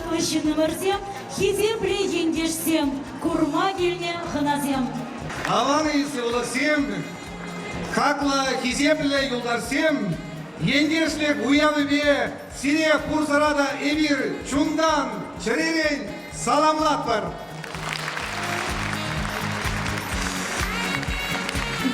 яклышыны мырзем, хизепле ендешсем, курма гельне хыназем. Аваны сывласем, хакла хизепле юлдарсем, ендешлек уявыбе, сире пурсарада эвир, чундан, чыререн, саламлат бар.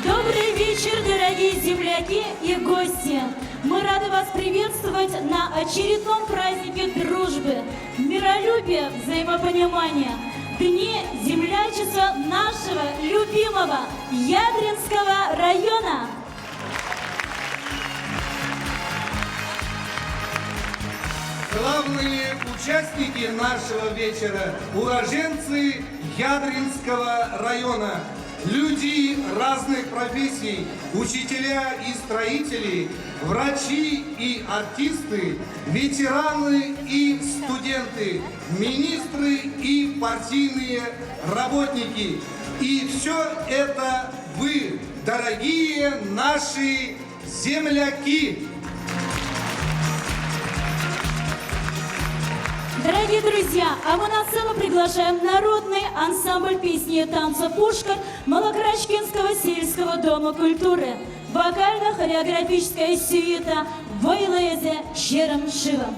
Добрый вечер, дорогие земляки и гости! Мы рады вас приветствовать на очередном празднике дружбы, миролюбия, взаимопонимания, Дни землячества нашего любимого Ядринского района. Главные участники нашего вечера – уроженцы Ядринского района. Люди разных профессий, учителя и строители, врачи и артисты, ветераны и студенты, министры и партийные работники. И все это вы, дорогие наши земляки. Дорогие друзья, а мы на сцену приглашаем народный ансамбль песни и танца «Пушка» Малокрачкинского сельского дома культуры. Вокально-хореографическая сюита «Войлезе Черем Шивом».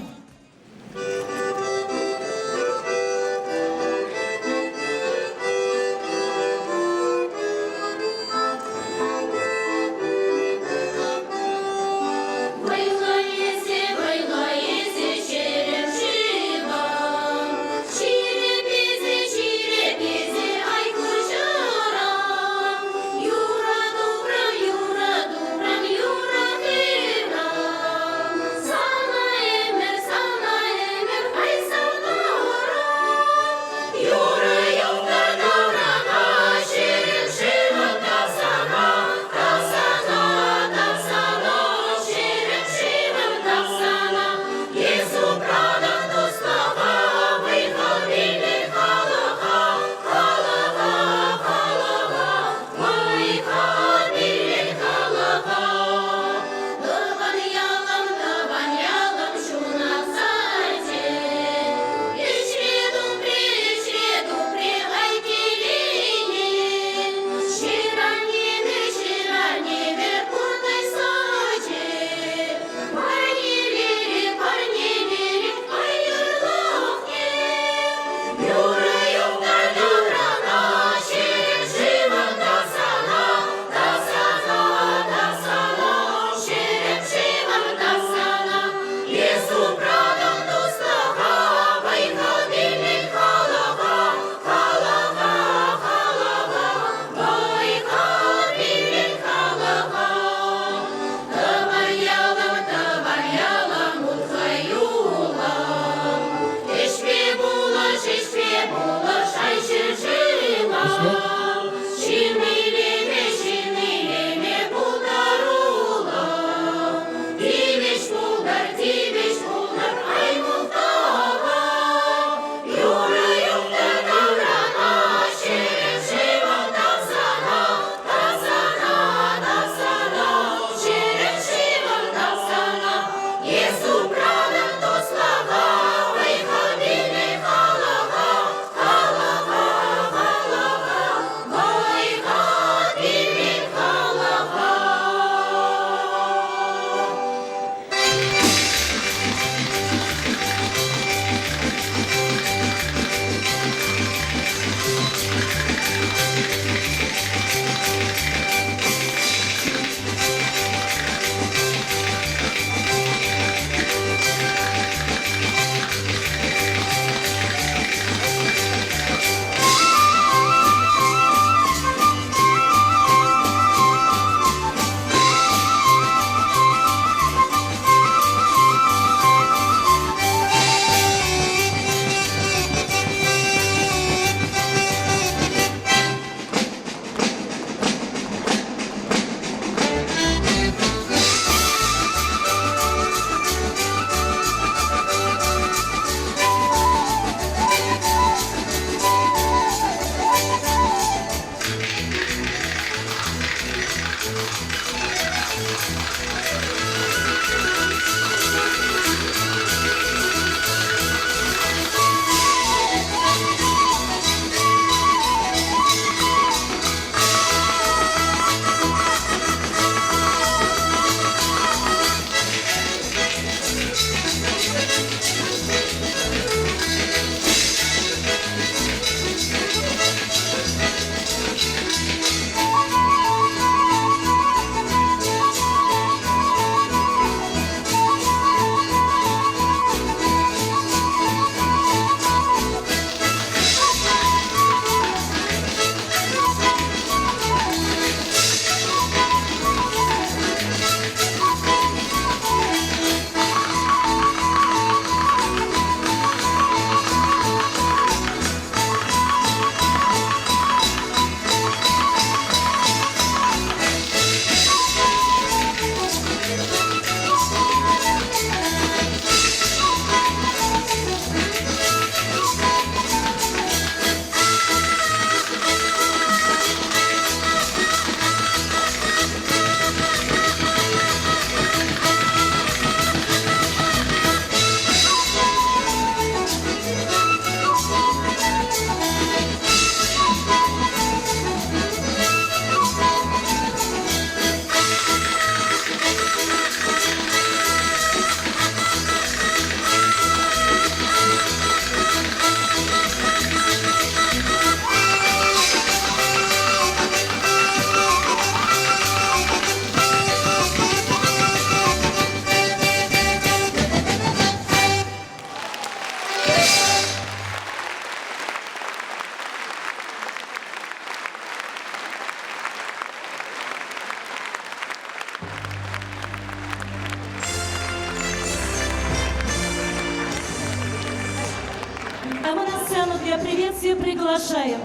приветствию приглашаем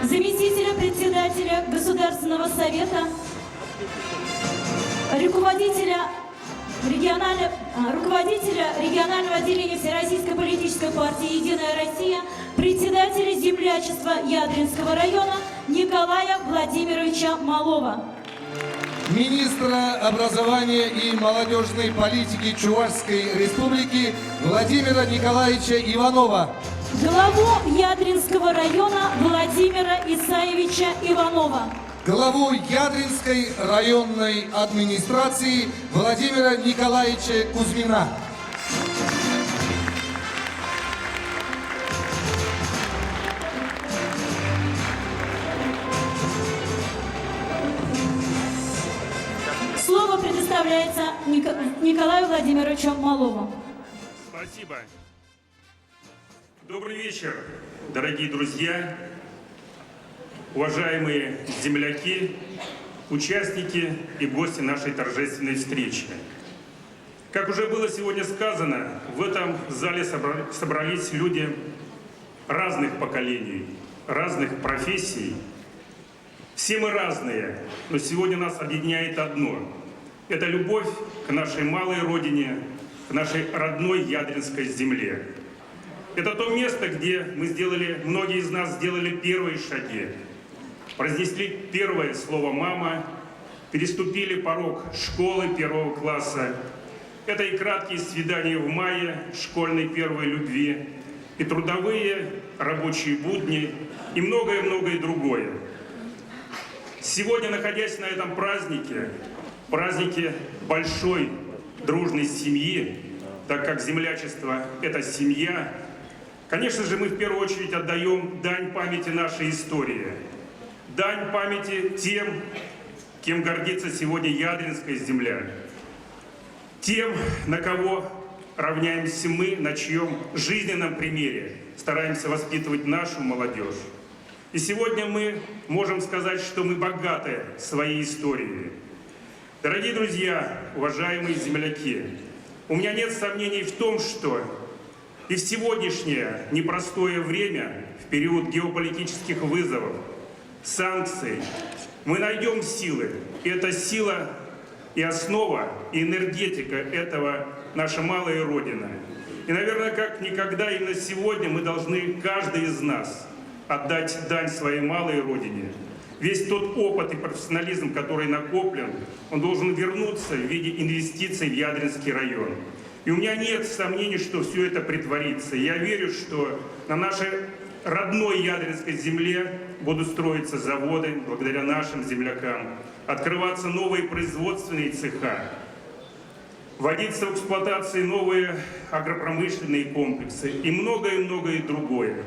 заместителя председателя Государственного совета, руководителя регионального отделения Всероссийской политической партии «Единая Россия», председателя землячества Ядринского района Николая Владимировича Малова. Министра образования и молодежной политики Чувашской Республики Владимира Николаевича Иванова. Главу Ядринского района Владимира Исаевича Иванова. Главу Ядринской районной администрации Владимира Николаевича Кузьмина. Слово предоставляется Николаю Владимировичу Малову. Спасибо. Добрый вечер, дорогие друзья, уважаемые земляки, участники и гости нашей торжественной встречи. Как уже было сегодня сказано, в этом зале собрались люди разных поколений, разных профессий. Все мы разные, но сегодня нас объединяет одно. Это любовь к нашей малой родине, к нашей родной Ядринской земле. Это то место, где многие из нас сделали первые шаги, произнесли первое слово «мама», переступили порог школы 1 класса. Это и краткие свидания в мае школьной первой любви, и трудовые рабочие будни, и многое-многое другое. Сегодня, находясь на этом празднике большой дружной семьи, так как землячество – это семья, конечно же, мы в первую очередь отдаем дань памяти нашей истории, дань памяти тем, кем гордится сегодня Ядринская земля, тем, на кого равняемся мы, на чьем жизненном примере стараемся воспитывать нашу молодежь. И сегодня мы можем сказать, что мы богаты своей историей. Дорогие друзья, уважаемые земляки, у меня нет сомнений в том, что и в сегодняшнее непростое время, в период геополитических вызовов, санкций, мы найдем силы. И эта сила и основа, и энергетика этого наша малая Родина. И, наверное, как никогда именно сегодня мы должны, каждый из нас, отдать дань своей малой Родине. Весь тот опыт и профессионализм, который накоплен, он должен вернуться в виде инвестиций в Ядринский район. И у меня нет сомнений, что все это притворится. Я верю, что на нашей родной Ядринской земле будут строиться заводы, благодаря нашим землякам, открываться новые производственные цеха, вводиться в эксплуатацию новые агропромышленные комплексы и многое-многое другое.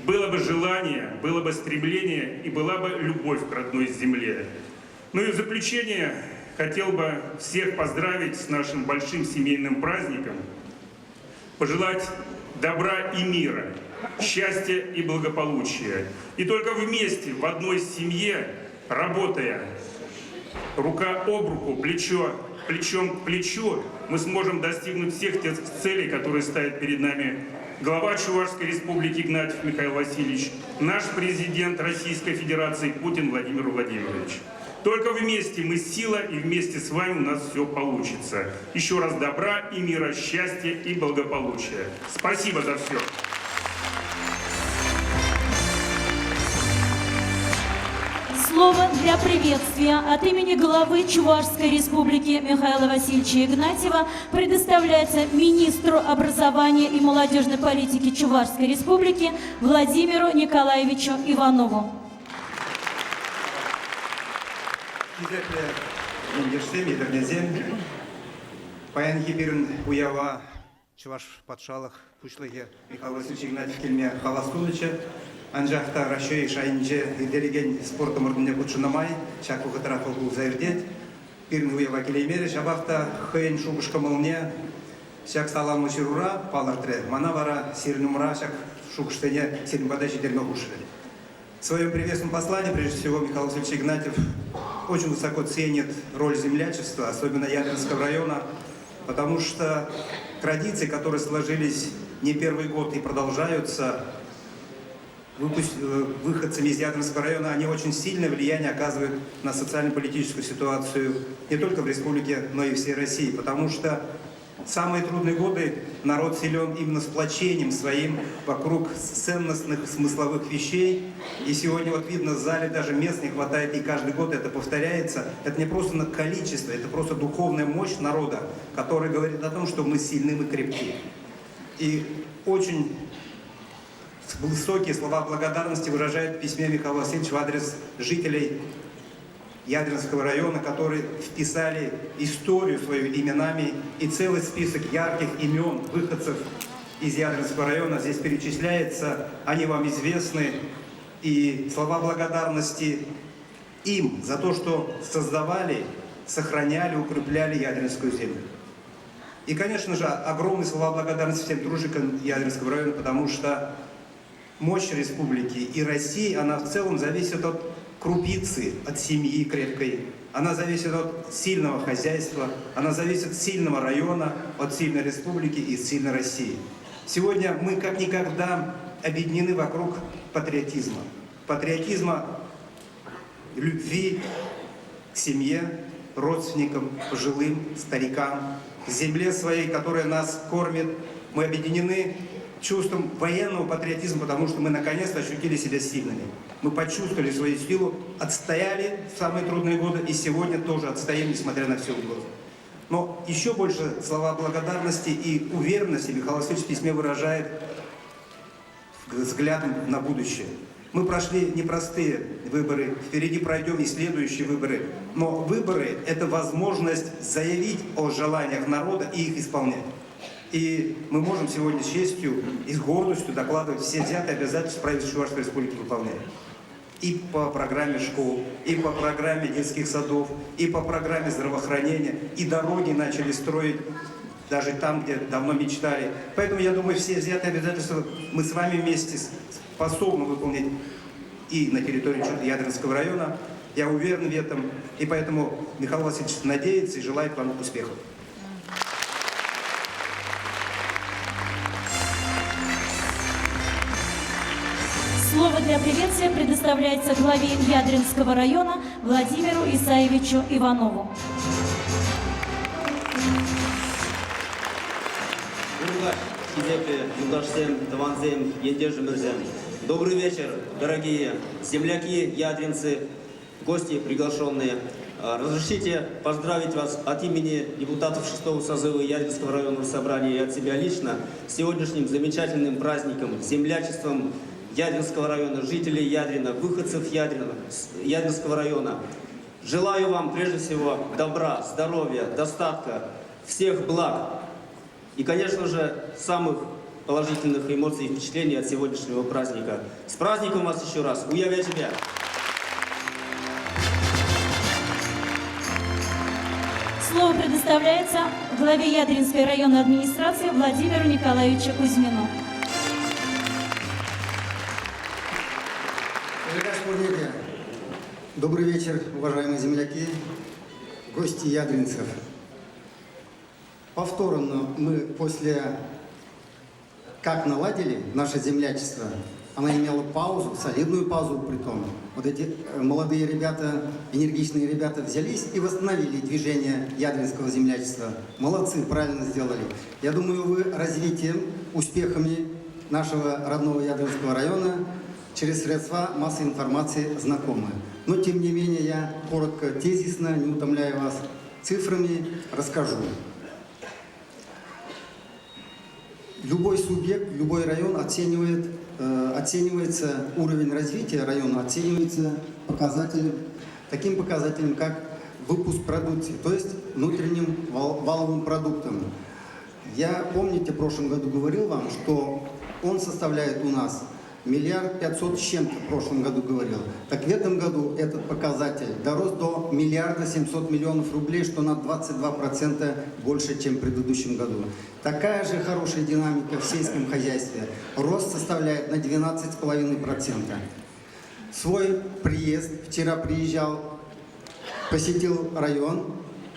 Было бы желание, было бы стремление и была бы любовь к родной земле. Ну и в заключение хотел бы всех поздравить с нашим большим семейным праздником, пожелать добра и мира, счастья и благополучия. И только вместе, в одной семье, работая рука об руку, плечом к плечу, мы сможем достигнуть всех тех целей, которые ставят перед нами глава Чувашской Республики Игнатьев Михаил Васильевич, наш президент Российской Федерации Путин Владимир Владимирович. Только вместе мы сила, и вместе с вами у нас все получится. Еще раз добра и мира, счастья и благополучия. Спасибо за все. Слово для приветствия от имени главы Чувашской Республики Михаила Васильевича Игнатьева предоставляется министру образования и молодежной политики Чувашской Республики Владимиру Николаевичу Иванову. Чуваш патшалық пушлығы Михаил Васильевич Игнатьев келме халастулычы, анжақта рашой шайынче делеген спортом ордыне кучынамай, чакуғы трафыл бұл зайырдет, пирн уява келеймері, жабақта хыйын шуғышқы мылне, шак саламы ширура, палартре, мана вара сирнумра, шак шуғыштыне сирнумада жидерме ушыры. В своем приветственном послании, прежде всего, Михаил Васильевич Игнатьев очень высоко ценит роль землячества, особенно Ядринского района, потому что традиции, которые сложились не первый год и продолжаются, выходцами из Ядринского района, они очень сильное влияние оказывают на социально-политическую ситуацию не только в республике, но и всей России. Потому что в самые трудные годы народ силен именно сплочением своим вокруг ценностных, смысловых вещей. И сегодня вот видно, в зале даже мест не хватает, и каждый год это повторяется. Это не просто на количество, это просто духовная мощь народа, которая говорит о том, что мы сильны, мы крепки. И очень высокие слова благодарности выражает в письме Михаил Васильевич в адрес жителей Ядринского района, которые вписали историю свою именами, и целый список ярких имен выходцев из Ядринского района здесь перечисляется, они вам известны, и слова благодарности им за то, что создавали, сохраняли, укрепляли Ядринскую землю. И, конечно же, огромные слова благодарности всем труженикам Ядринского района, потому что мощь республики и России, она в целом зависит от крупицы, от семьи крепкой. Она зависит от сильного хозяйства, она зависит от сильного района, от сильной республики и сильной России. Сегодня мы как никогда объединены вокруг патриотизма. Патриотизма, любви к семье, родственникам, пожилым, старикам, земле своей, которая нас кормит. Мы объединены чувством военного патриотизма, потому что мы наконец-то ощутили себя сильными. Мы почувствовали свою силу, отстояли в самые трудные годы и сегодня тоже отстоим, несмотря на все угрозы. Но еще больше слова благодарности и уверенности Михаил Васильевич в письме выражает взглядом на будущее. Мы прошли непростые выборы, впереди пройдем и следующие выборы. Но выборы – это возможность заявить о желаниях народа и их исполнять. И мы можем сегодня с честью и с гордостью докладывать все взятые обязательства правительства Чувашской Республики выполняем. И по программе школ, и по программе детских садов, и по программе здравоохранения, и дороги начали строить даже там, где давно мечтали. Поэтому, я думаю, все взятые обязательства мы с вами вместе способны выполнить и на территории Ядринского района. Я уверен в этом, и поэтому Михаил Васильевич надеется и желает вам успехов. Слово для приветствия предоставляется главе Ядринского района Владимиру Исаевичу Иванову. Добрый вечер, дорогие земляки, ядринцы, гости приглашенные. Разрешите поздравить вас от имени депутатов 6-го созыва Ядринского районного собрания и от себя лично с сегодняшним замечательным праздником, землячеством Ядринского района, жителей Ядрина, выходцев Ядринского района. Желаю вам прежде всего добра, здоровья, достатка, всех благ и, конечно же, самых положительных эмоций и впечатлений от сегодняшнего праздника. С праздником вас еще раз! Уявляю тебя! Слово предоставляется главе Ядринской районной администрации Владимиру Николаевичу Кузьмину. Добрый вечер, уважаемые земляки, гости ядринцев. Повторно мы после как наладили наше землячество, она имела паузу, солидную паузу притом. Вот эти молодые ребята, энергичные ребята взялись и восстановили движение ядринского землячества. Молодцы, правильно сделали. Я думаю, вы развитием, успехами нашего родного Ядринского района через средства массовой информации знакомы. Но, тем не менее, я коротко, тезисно, не утомляя вас цифрами, расскажу. Любой субъект, любой район оценивается, уровень развития района оценивается таким показателем, как выпуск продукции, то есть внутренним валовым продуктом. Я, помните, в прошлом году говорил вам, что он составляет у нас 1 500 000 с чем-то, в прошлом году говорил. Так в этом году этот показатель дорос до 1 700 000 000 рублей, что на 22% больше, чем в предыдущем году. Такая же хорошая динамика в сельском хозяйстве. Рост составляет на 12,5%. Свой приезд, вчера приезжал, посетил район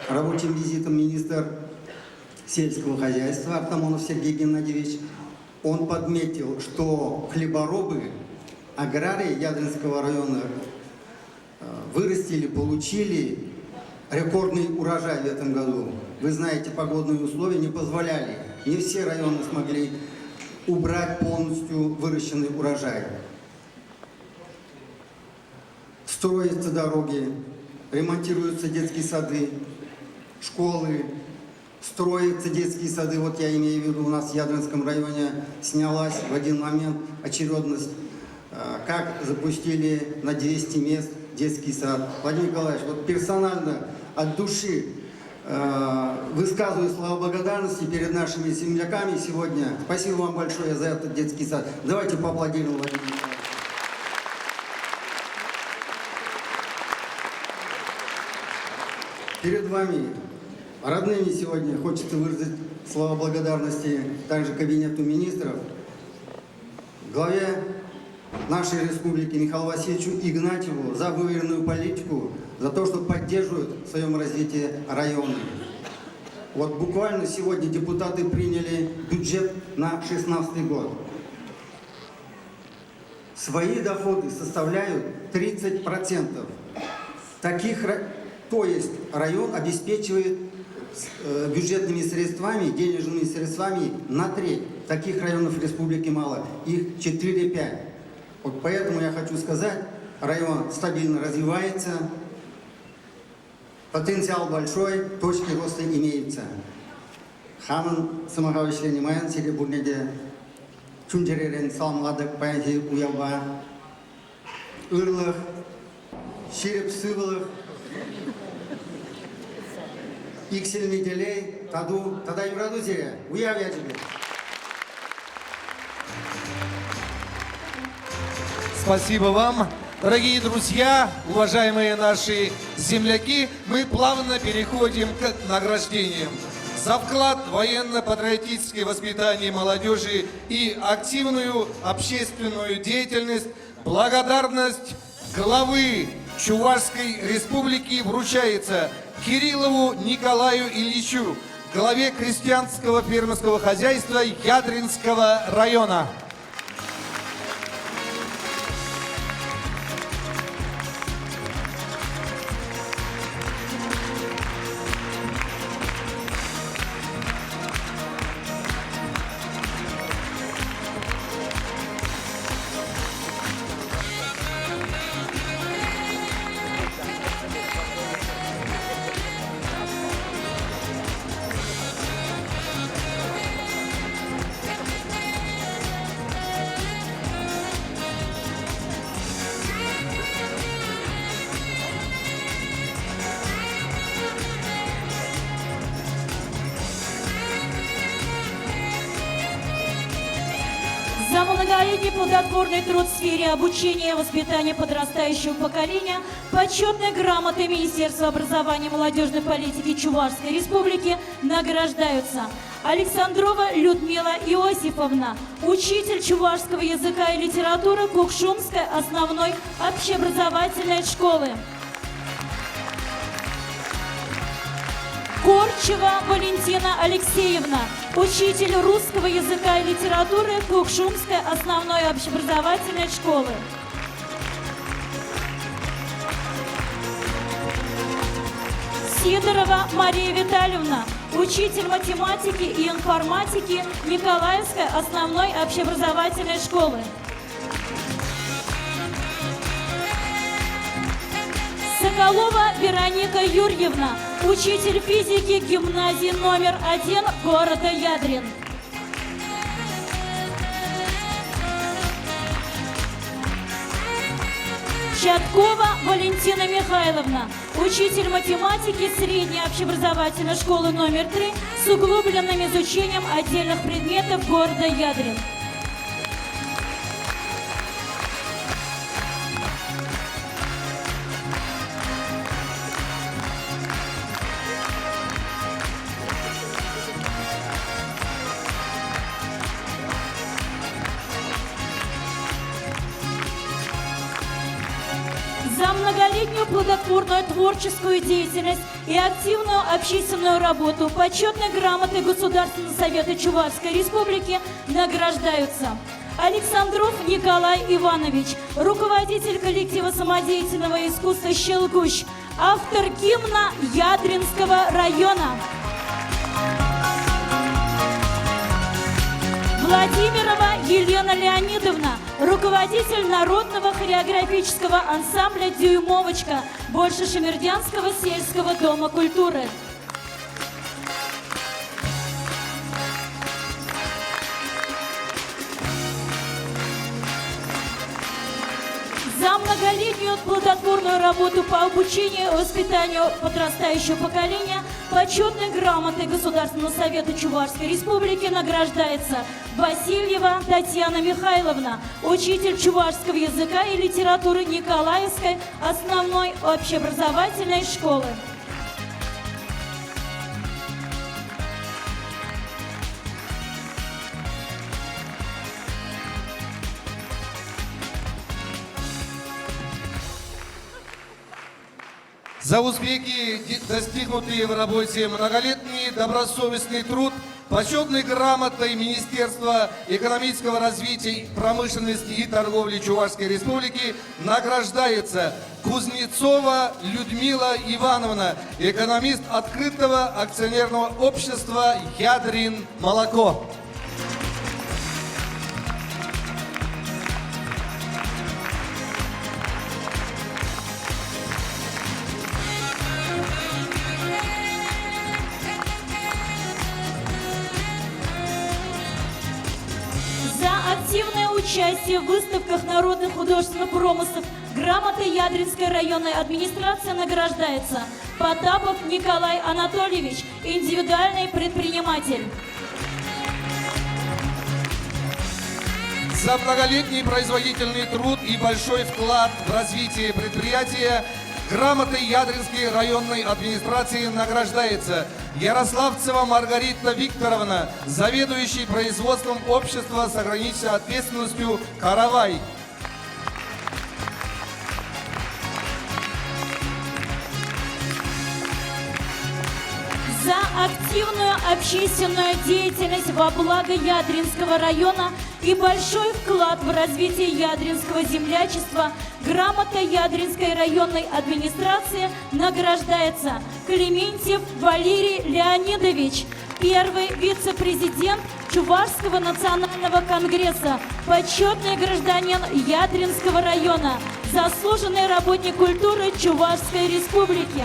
рабочим визитом министр сельского хозяйства Артамонов Сергей Геннадьевич. Он подметил, что хлеборобы, аграрии Ядринского района вырастили, получили рекордный урожай в этом году. Вы знаете, погодные условия не позволяли. Не все районы смогли убрать полностью выращенный урожай. Строятся дороги, ремонтируются детские сады, школы, строятся детские сады. Вот я имею в виду, у нас в Ядринском районе снялась в один момент очередность, как запустили на 200 мест детский сад. Владимир Николаевич, вот персонально от души высказываю слова благодарности перед нашими земляками сегодня. Спасибо вам большое за этот детский сад. Давайте поаплодируем Владимиру Николаевичу. Перед вами, родными, сегодня хочется выразить слова благодарности также Кабинету министров, главе нашей республики Михаилу Васильевичу Игнатьеву за выверенную политику, за то, что поддерживают в своем развитии районы. Вот буквально сегодня депутаты приняли бюджет на 2016 год. Свои доходы составляют 30%. То есть район обеспечивает бюджетными средствами, денежными средствами на треть. Таких районов республики мало, их 4-5. Вот поэтому я хочу сказать, район стабильно развивается, потенциал большой, точки роста имеются. Хамын самағауышлені майын селе бурнеде чунжеререн салмладық паянти уяба, ырлық, шереп сывылық, иксел неделей, тада юраду зере, уяв я тебе. Спасибо вам. Дорогие друзья, уважаемые наши земляки, мы плавно переходим к награждениям. За вклад в военно-патриотическое воспитание молодежи и активную общественную деятельность благодарность главы Чувашской республики вручается Кириллову Николаю Ильичу, главе крестьянского фермерского хозяйства Ядринского района. За многолетний плодотворный труд в сфере обучения и воспитания подрастающего поколения почетной грамотой Министерства образования и молодежной политики Чувашской республики награждаются Александрова Людмила Иосифовна, учитель чувашского языка и литературы Кукшумской основной общеобразовательной школы. Корчева Валентина Алексеевна, учитель русского языка и литературы Кукшумской основной общеобразовательной школы. Сидорова Мария Витальевна, учитель математики и информатики Николаевской основной общеобразовательной школы. Соколова Вероника Юрьевна, учитель физики гимназии номер 1 города Ядрин. Чаткова Валентина Михайловна, учитель математики средней общеобразовательной школы номер 3 с углубленным изучением отдельных предметов города Ядрин. За многолетнюю плодотворную творческую деятельность и активную общественную работу почетной грамотой Государственного совета Чувашской республики награждаются Александров Николай Иванович, руководитель коллектива самодеятельного искусства «Щелкущ», автор гимна Ядринского района. Владимирова Елена Леонидовна, руководитель народного хореографического ансамбля «Дюймовочка» Большешемердянского сельского дома культуры. За многолетнюю плодотворную работу по обучению и воспитанию подрастающего поколения почетной грамотой Государственного совета Чувашской Республики награждается Васильева Татьяна Михайловна, учитель чувашского языка и литературы Николаевской основной общеобразовательной школы. За успехи, достигнутые в работе, многолетний добросовестный труд, почетной грамотой Министерства экономического развития, промышленности и торговли Чувашской Республики награждается Кузнецова Людмила Ивановна, экономист открытого акционерного общества «Ядрин молоко». Активное участие в выставках народных художественных промыслов грамотой Ядринской районной администрации награждается Потапов Николай Анатольевич, индивидуальный предприниматель. За многолетний производительный труд и большой вклад в развитие предприятия грамотой Ядринской районной администрации награждается Ярославцева Маргарита Викторовна, заведующий производством общества с ограниченной ответственностью «Каравай». За активную общественную деятельность во благо Ядринского района и большой вклад в развитие ядринского землячества грамотой Ядринской районной администрации награждается Клементьев Валерий Леонидович, первый вице-президент Чувашского национального конгресса, почетный гражданин Ядринского района, заслуженный работник культуры Чувашской республики.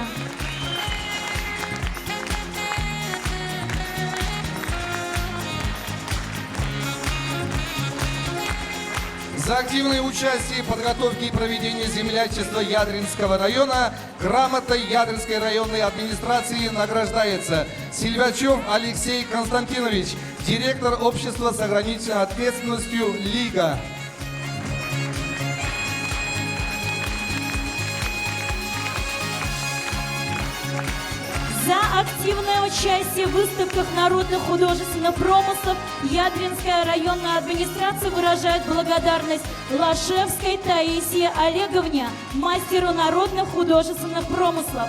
За активное участие в подготовке и проведении землячества Ядринского района грамотой Ядринской районной администрации награждается Сильвачев Алексей Константинович, директор общества с ограниченной ответственностью «Лига». За активное участие в выставках народных художественных промыслов Ядринская районная администрация выражает благодарность Лашевской Таисии Олеговне, мастеру народных художественных промыслов.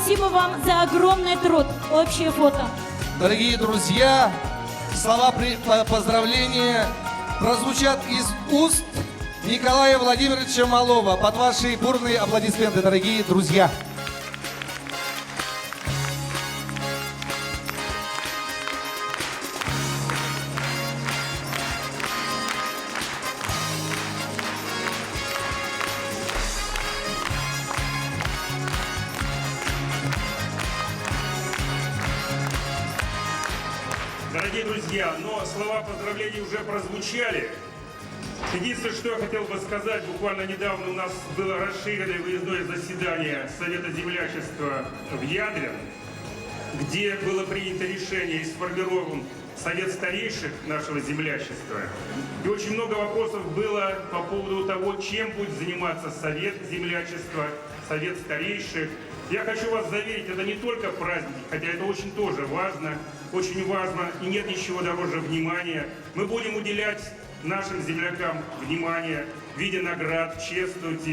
Спасибо вам за огромный труд. Общее фото. Дорогие друзья, слова поздравления прозвучат из уст Николая Владимировича Малова. Под ваши бурные аплодисменты, дорогие друзья. Дорогие друзья, но слова поздравлений уже прозвучали. Единственное, что я хотел бы сказать, буквально недавно у нас было расширенное выездное заседание Совета землячества в Ядре, где было принято решение и сформирован Совет старейших нашего землячества. И очень много вопросов было по поводу того, чем будет заниматься Совет землячества, Совет старейших, Я хочу вас заверить, это не только праздники, хотя это очень тоже важно, и нет ничего дороже внимания. Мы будем уделять нашим землякам внимание в виде наград, чествовать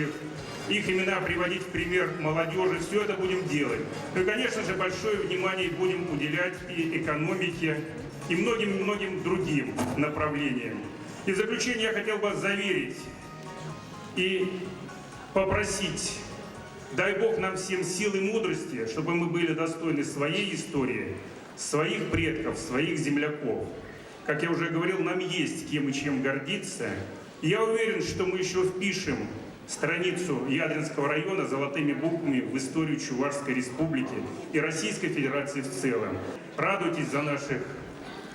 их имена приводить в пример молодежи, все это будем делать. Ну и, конечно же, большое внимание будем уделять и экономике, и многим другим направлениям. И в заключение я хотел бы заверить и попросить, дай Бог нам всем сил и мудрости, чтобы мы были достойны своей истории, своих предков, своих земляков. Как я уже говорил, нам есть кем и чем гордиться. И я уверен, что мы еще впишем страницу Ядринского района золотыми буквами в историю Чувашской Республики и Российской Федерации в целом. Радуйтесь за наших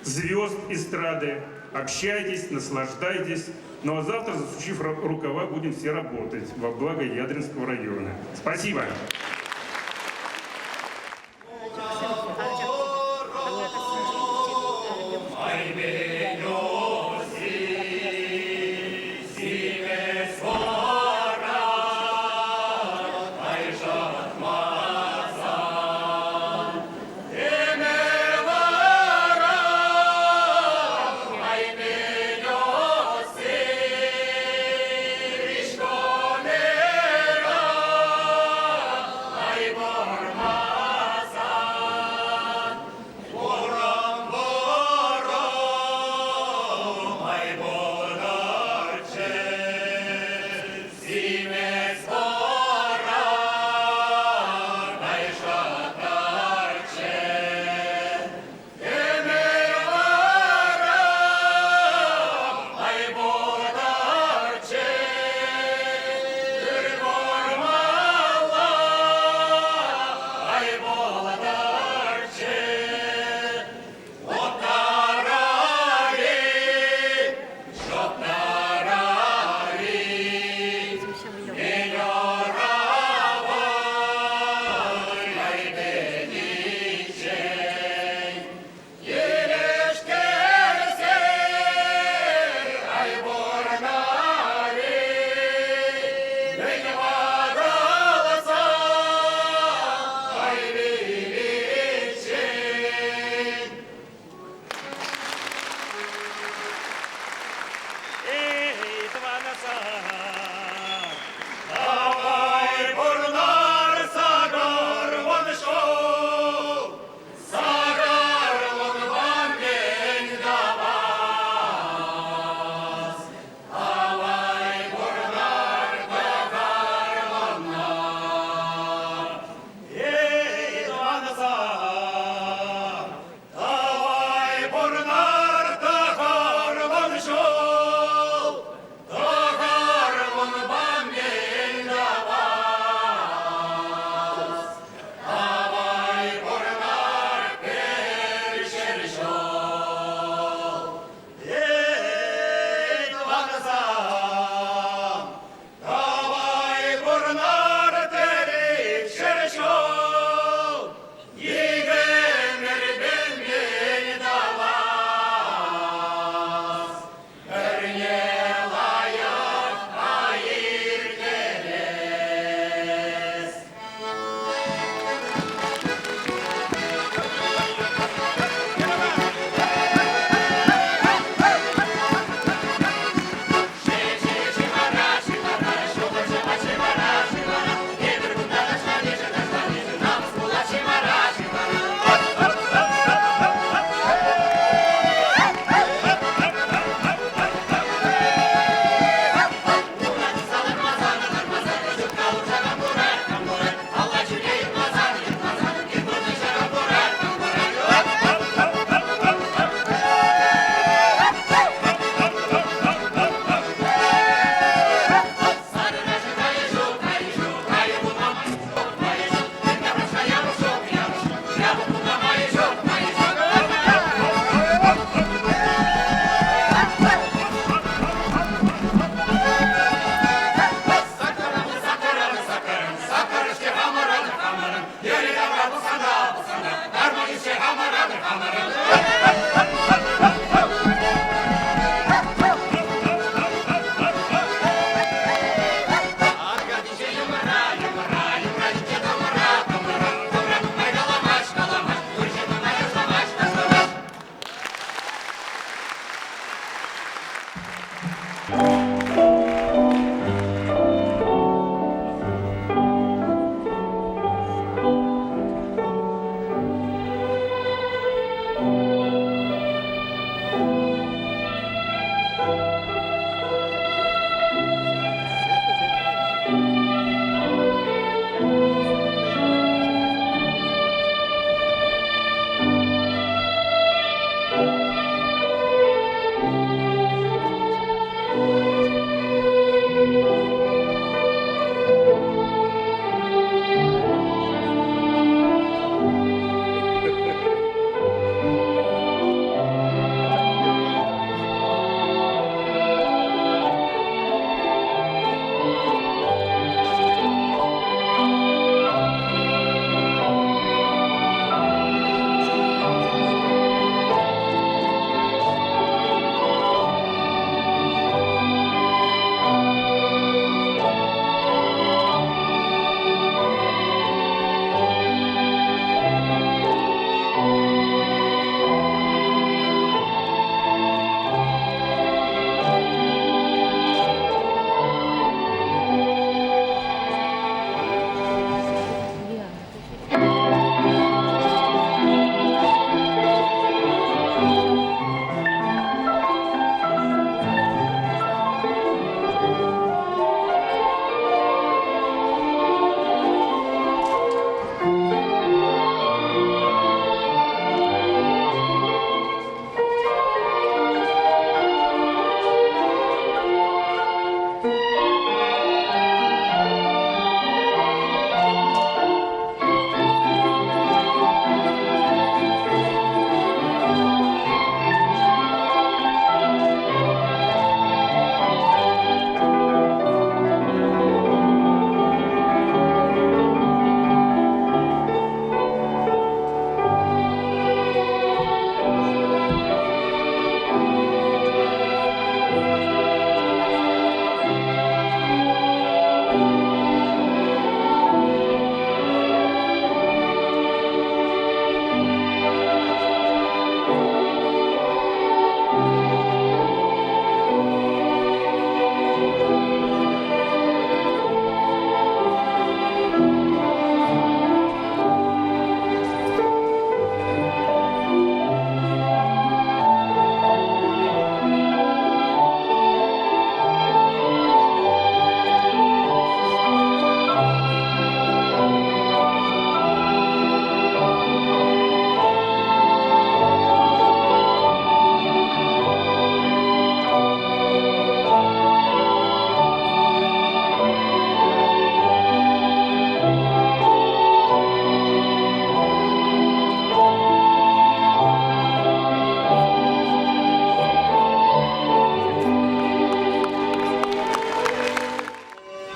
звезд эстрады, общайтесь, наслаждайтесь. Ну а завтра, засучив рукава, будем все работать во благо Ядринского района. Спасибо!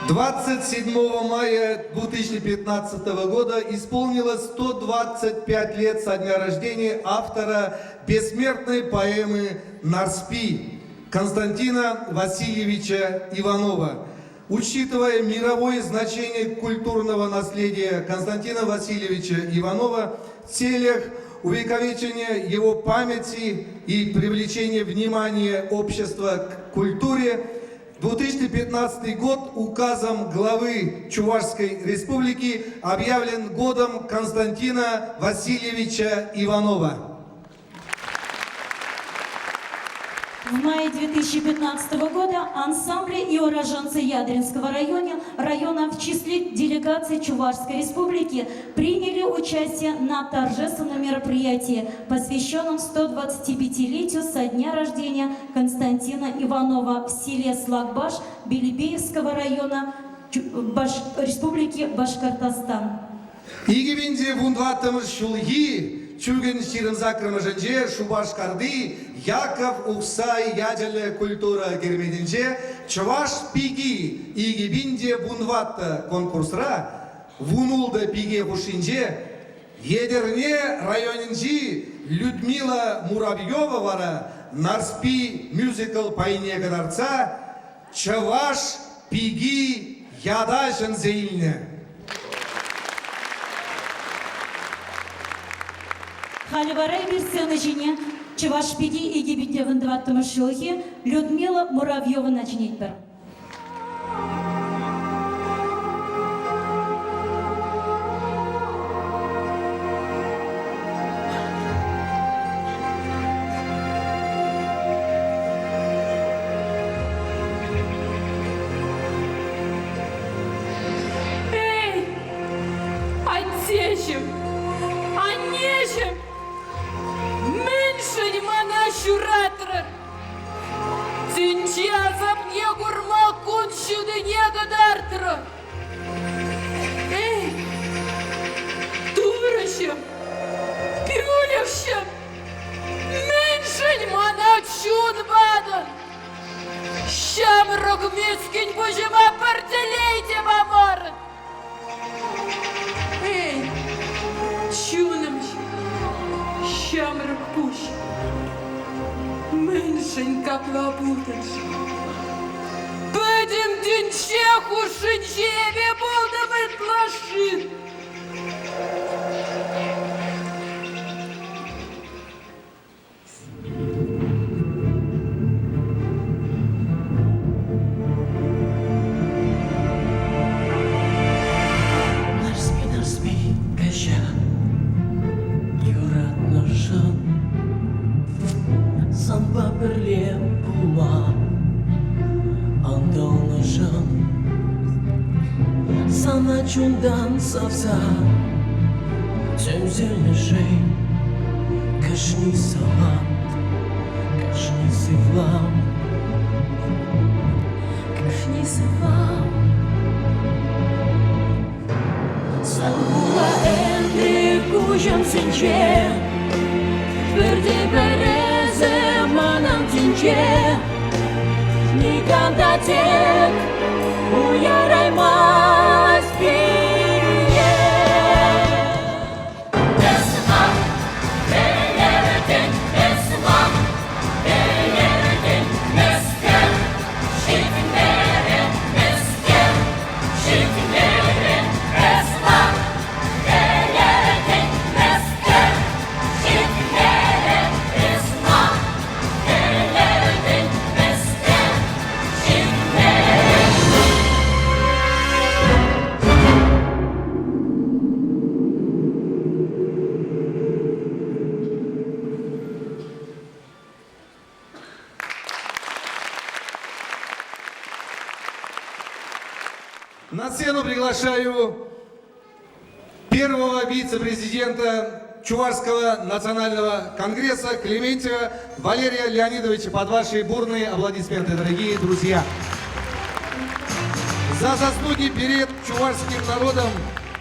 27 мая 2015 года исполнилось 125 лет со дня рождения автора бессмертной поэмы «Нарспи» Константина Васильевича Иванова. Учитывая мировое значение культурного наследия Константина Васильевича Иванова в целях увековечения его памяти и привлечения внимания общества к культуре, 2015 год указом главы Чувашской Республики объявлен годом Константина Васильевича Иванова. В мае 2015 года ансамбли и уроженцы Ядринского района в числе делегаций Чувашской Республики приняли участие на торжественном мероприятии, посвященном 125-летию со дня рождения Константина Иванова в селе Слагбаш Белебеевского района Республики Башкортостан. Игибинде вундватымыз шулги, чуген ширымзакрымыжынже Шубашкарды, Яков Уксай ядерлі культура кермедінже, Чуваш пиги игибинде вундватты конкурсра, вунулды пиге хушинже, едерне районинжи Людмила Муравьева вара, Нарспи мюзикл пайне гадарца, Чуваш пиги ядашын зейліне. Халиварай версияны жіне Чувашпиги и Гибиде вындываттымы шылхи Людмила Муравьева начинет бір. Эй, отечем, анежем, меньше мана шуратры. Тинчазом не гурма куншуды не гадартры. Эй, дурышем, пюлевшем, меньше мана чуд бадан. Шамрок мискин божева портелейте бамар. Эй, чунам Шамрок пуш. Меньшенька плавуташ. Пойдем динчеху шинчеве болдам и тлашин. Нарспи, каша, юратно жан, самба бірле булма, андалны жан, сана чундан савса, тюмзельный жей, кашни салат, кашни сывлам, кашни сывлам. Sangulla endi kujam sinche, perdi bereze manam tinche, nikanda tek uyaray mas piye. Esmam, belerden esmam, belerden mesken, şifinlere mesken, şifinlere esmam. На сцену приглашаю первого вице-президента Чувашского национального конгресса Клементьева Валерия Леонидовича. Под ваши бурные аплодисменты, дорогие друзья. За заслуги перед чувашским народом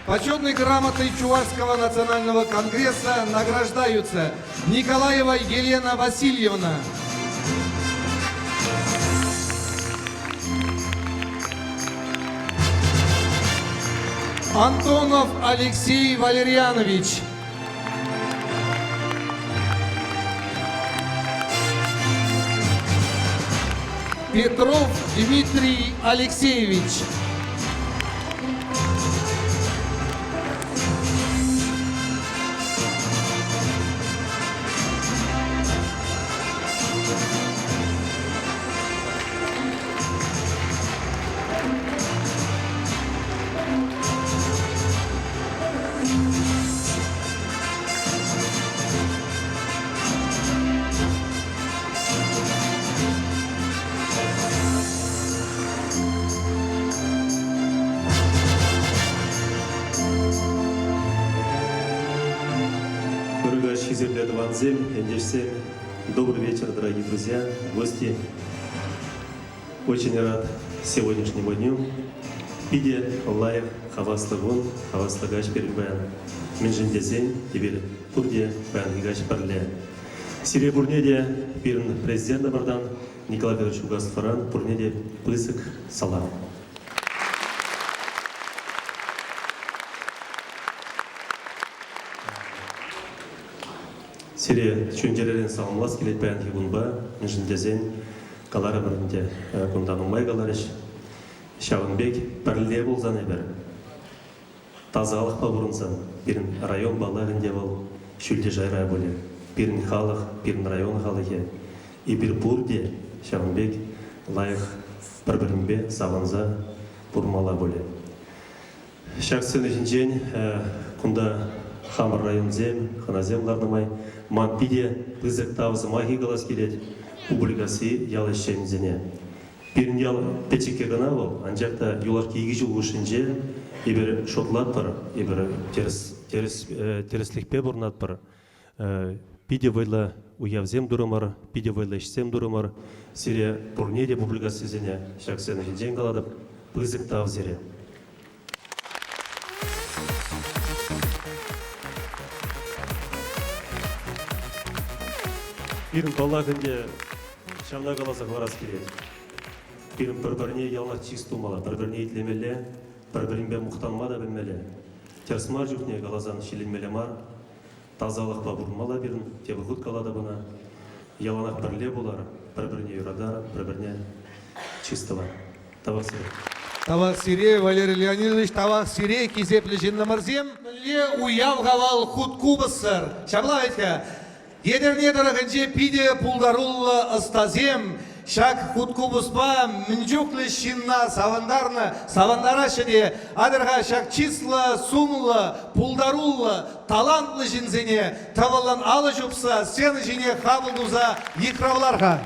почетной грамотой Чувашского национального конгресса награждаются Николаева Елена Васильевна, Антонов Алексей Валерьянович. Петров Дмитрий Алексеевич. Добрый вечер, дорогие друзья, гости. Очень рад сегодняшнему дню. Пиде лайв хавастагун, хавастагач перебен. Менжиндезен, теперь турде пангигач парле. Сирия бурнеде пирн президент бардан Николай Федорович Угасфаран бурнеде пысык салам. Сирия чүнжелерин саламлас келет баян хигунба, менжиндезен калара бірінде күнданылмай каларыш. Шавынбек пірле болзан әбір. Тазалық ба бұрынсан, бірін район баларінде бол, шүлде жайрай боле. Бірін халық, бірін район халығы. И бір бұрде Шавынбек лайық бір-бірінбе сағынза бұрмала боле. Шақсын үшінчен күнда Хамыр район зем, ханазем ларнамай, ман пиде пызык тавзы махи галас келет, публикасы ялышчен зене. Бірін ял печеке гана бол, анжақта юлар кейгі жыл ұшынже, ебір шотлат бар, ебір теріслікпе бұрнат бар. Пиде вайла уявзем дұрымар, пиде вайла ішсем дұрымар, сире бұрнеде публикасы зене, шақсын үшінжен қаладып, пызык тавзере. Бірін балағынде шамда қаласа қыларас келеді. Бірін бір-біріне ялна чистумала, бір-біріне етлемелі, бір-бірінбе мұқтанма да білмелі. Терсмар жүхне қалазан шеленмелі мар, тазалық ба бұрынмала бірін, тебі құт қалады бұна. Яланақ бірле болар, бір-біріне юрадар, бір-біріне чистылар. Табақ сирей. Табақ сирей, Валерий Леонидович, табақ сирей, кезеплі жинна мырзем. Ле уяв ғавал құт кубысыр. Шабла айтка. Едерне дырығынже пиде пулдарулы ыстазем, шак хуткубуспа мінжуклы шинна савандара шыде, адырға шак числы, сумлы, пулдарулы, талантлы жинзене, тавалан алы жупса, сені жине хабылдуза екравларға.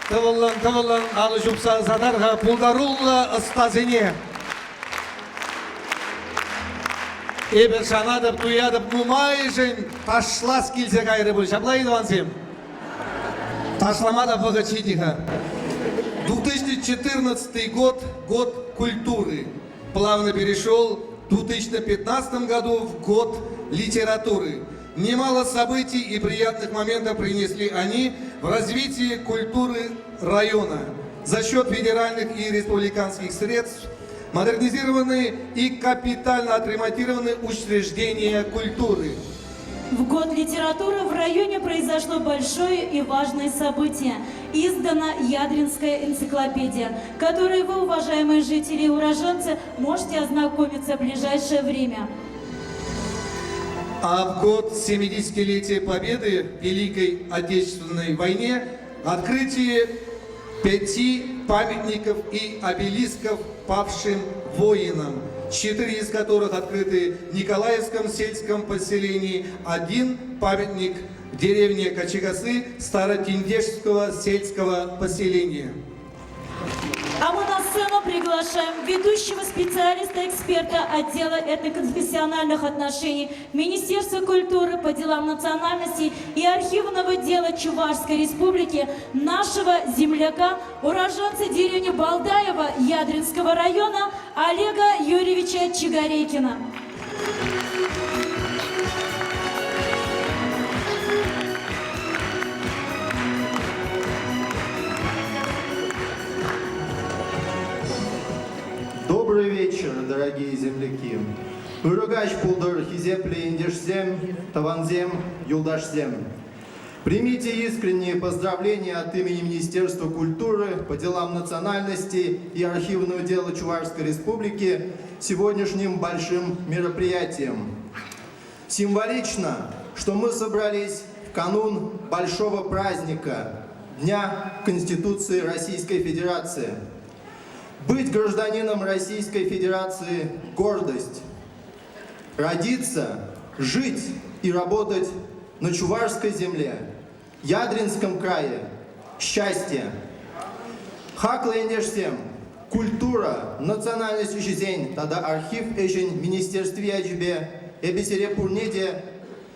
Тывылын алы жупса задарга пулдарулла ыстазине. Эбір шанадып, туядып, мумайжын ташлас келсе кайры бұл. Шаплайды вансем. Ташламада богачитиха. 2014 год – год культуры. Плавно перешел в 2015 году в год литературы. Немало событий и приятных моментов принесли они в развитии культуры района. За счет федеральных и республиканских средств модернизированы и капитально отремонтированы учреждения культуры. В год литературы в районе произошло большое и важное событие. Издана Ядринская энциклопедия, которой вы, уважаемые жители и уроженцы, можете ознакомиться в ближайшее время. А в год 70-летия Победы в Великой Отечественной войне открытие 5 памятников и обелисков павшим воинам, 4 из которых открыты в Николаевском сельском поселении, 1 памятник в деревне Кочегасы Старотиндешского сельского поселения. А мы на сцену приглашаем ведущего специалиста-эксперта отдела этноконфессиональных отношений Министерства культуры по делам национальностей и архивного дела Чувашской Республики, нашего земляка, уроженца деревни Балдаева Ядринского района Олега Юрьевича Чигарейкина. Добрый вечер, дорогие земляки. Уругач пулдыр хизепле индешсем, таванзем, юлдашсем. Примите искренние поздравления от имени Министерства культуры по делам национальности и архивного дела Чувашской Республики сегодняшним большим мероприятием. Символично, что мы собрались в канун большого праздника Дня Конституции Российской Федерации. Быть гражданином Российской Федерации – гордость. Родиться, жить и работать на Чувашской земле, Ядринском крае – счастье. Хаклендешсем, культура, национальность учезень, тогда архив эшень Министерстве яджибе, эбисере пурнеде,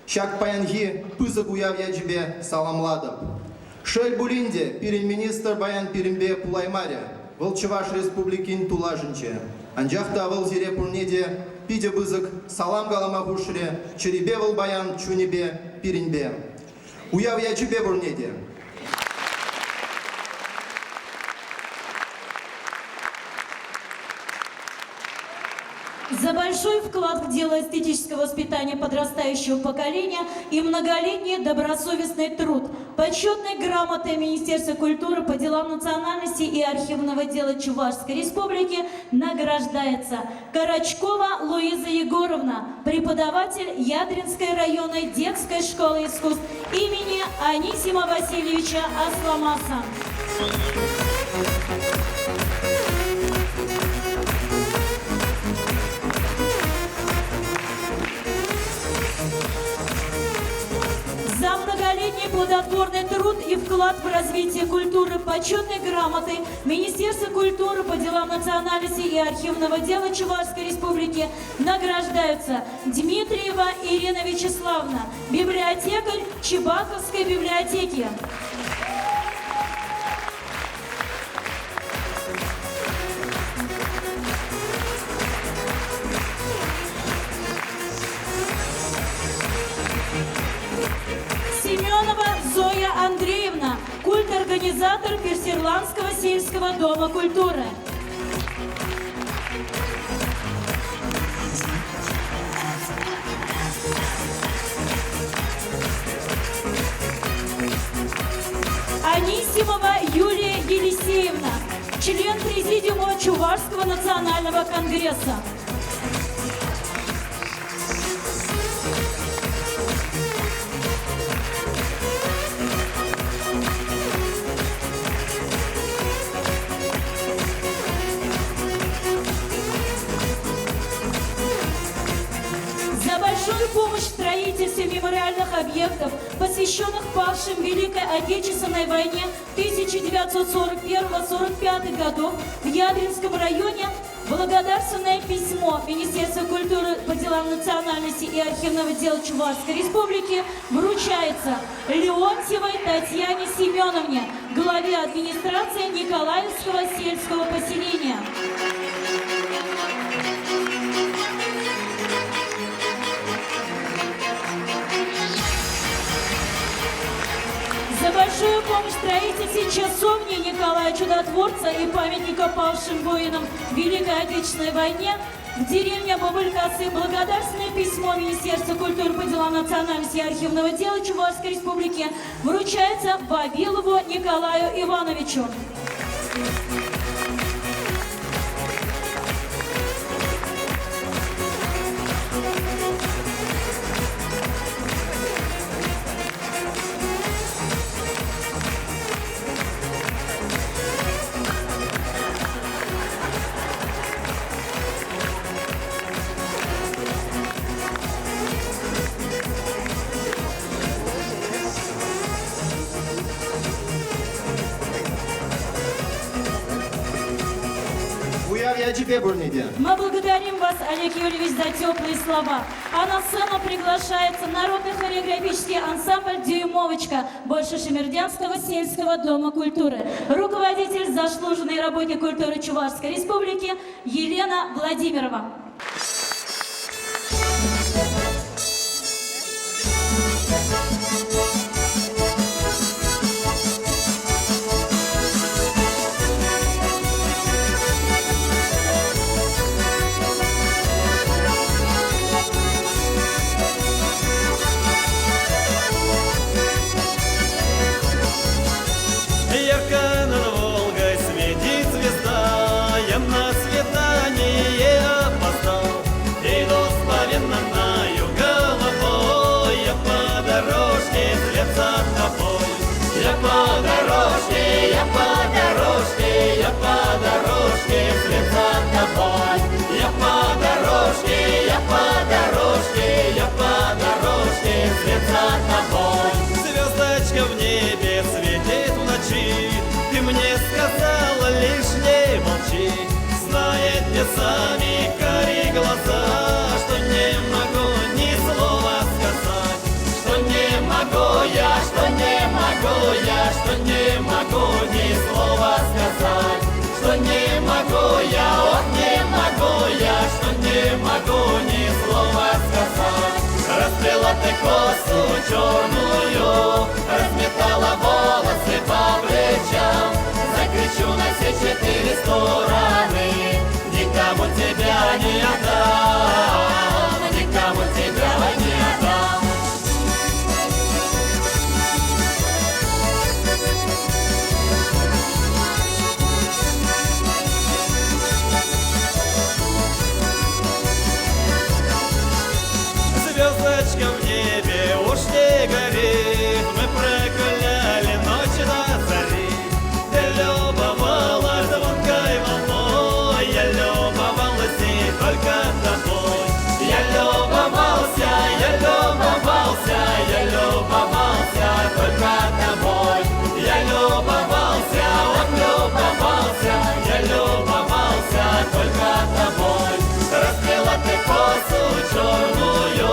щак паянги пысак уяв яджибе саламладов. Шель булинде, пирин-министр баян пиринбе пулаймаря, Волчеваш Республикин Тулажинче. Анжахта Волзире Пурнеде, Пиде Бызык, Салам Галамахушре, Черебе Волбаян, Чунебе, Пиринбе. Уяв я Чебе Бурнеде. За большой вклад в дело эстетического воспитания подрастающего поколения и многолетний добросовестный труд. Почетной грамотой Министерства культуры по делам национальности и архивного дела Чувашской Республики награждается Карачкова Луиза Егоровна, преподаватель Ядринской районной детской школы искусств имени Анисима Васильевича Асламаса. За многолетний плодотворный труд и вклад в развитие культуры почетной грамотой Министерства культуры по делам национальности и архивного дела Чувашской Республики награждаются Дмитриева Ирина Вячеславовна, библиотекарь Чебаковской библиотеки. Семенова Зоя Андреевна, культ-организатор Персерландского сельского дома культуры. Анисимова Юлия Елисеевна, член Президиума Чувашского национального конгресса. Помощь в строительстве мемориальных объектов, посвященных павшим в Великой Отечественной войне 1941-1945 годов в Ядринском районе, благодарственное письмо Министерства культуры по делам национальности и архивного дела Чувашской Республики вручается Леонтьевой Татьяне Семеновне, главе администрации Николаевского сельского поселения. За большую помощь в строительстве часовни Николая Чудотворца и памятника павшим воинам в Великой Отечественной войне в деревне Бабылькасы благодарственное письмо Министерства культуры по делам национальности и архивного дела Чувашской Республики вручается Вавилову Николаю Ивановичу. Уявья тебе, Бурниде. Мы благодарим вас, Олег Юрьевич, за теплые слова. А на сцену приглашается народный хореографический ансамбль «Дюймовочка» Большешемердянского сельского дома культуры. Руководитель, заслуженный работник культуры Чувашской Республики Елена Владимирова. Ярко над Волгой светит звезда, я на свидание опоздал. Иду с повинною головой, я по дорожке вслед за тобой. Я по дорожке, я по дорожке, я по дорожке вслед за тобой. Я по дорожке, я по дорожке, я по дорожке вслед за тобой. Звездочка в небе светит в ночи, ты мне сказала лишь не молчи. Знает мне сами кори глаза, что не могу ни слова сказать. Что не могу я, что не могу я, что не могу ни слова сказать. Что не могу я, вот не могу я, что не могу ни слова сказать. Расплела ты косу черную, разметала волосы по плечам. Закричу на все четыре стороны, никому тебя не отдам, никому тебя не отдам. Звездочка в небе уж не горит, мы прогуляли ночь до зари. Ты любовалась звонкой волной, я любовалась не только тобой. Я любовался, я любовался, я любовался только тобой. Я любовался, он любовался, я любовался только тобой. Расплела ты косу черную,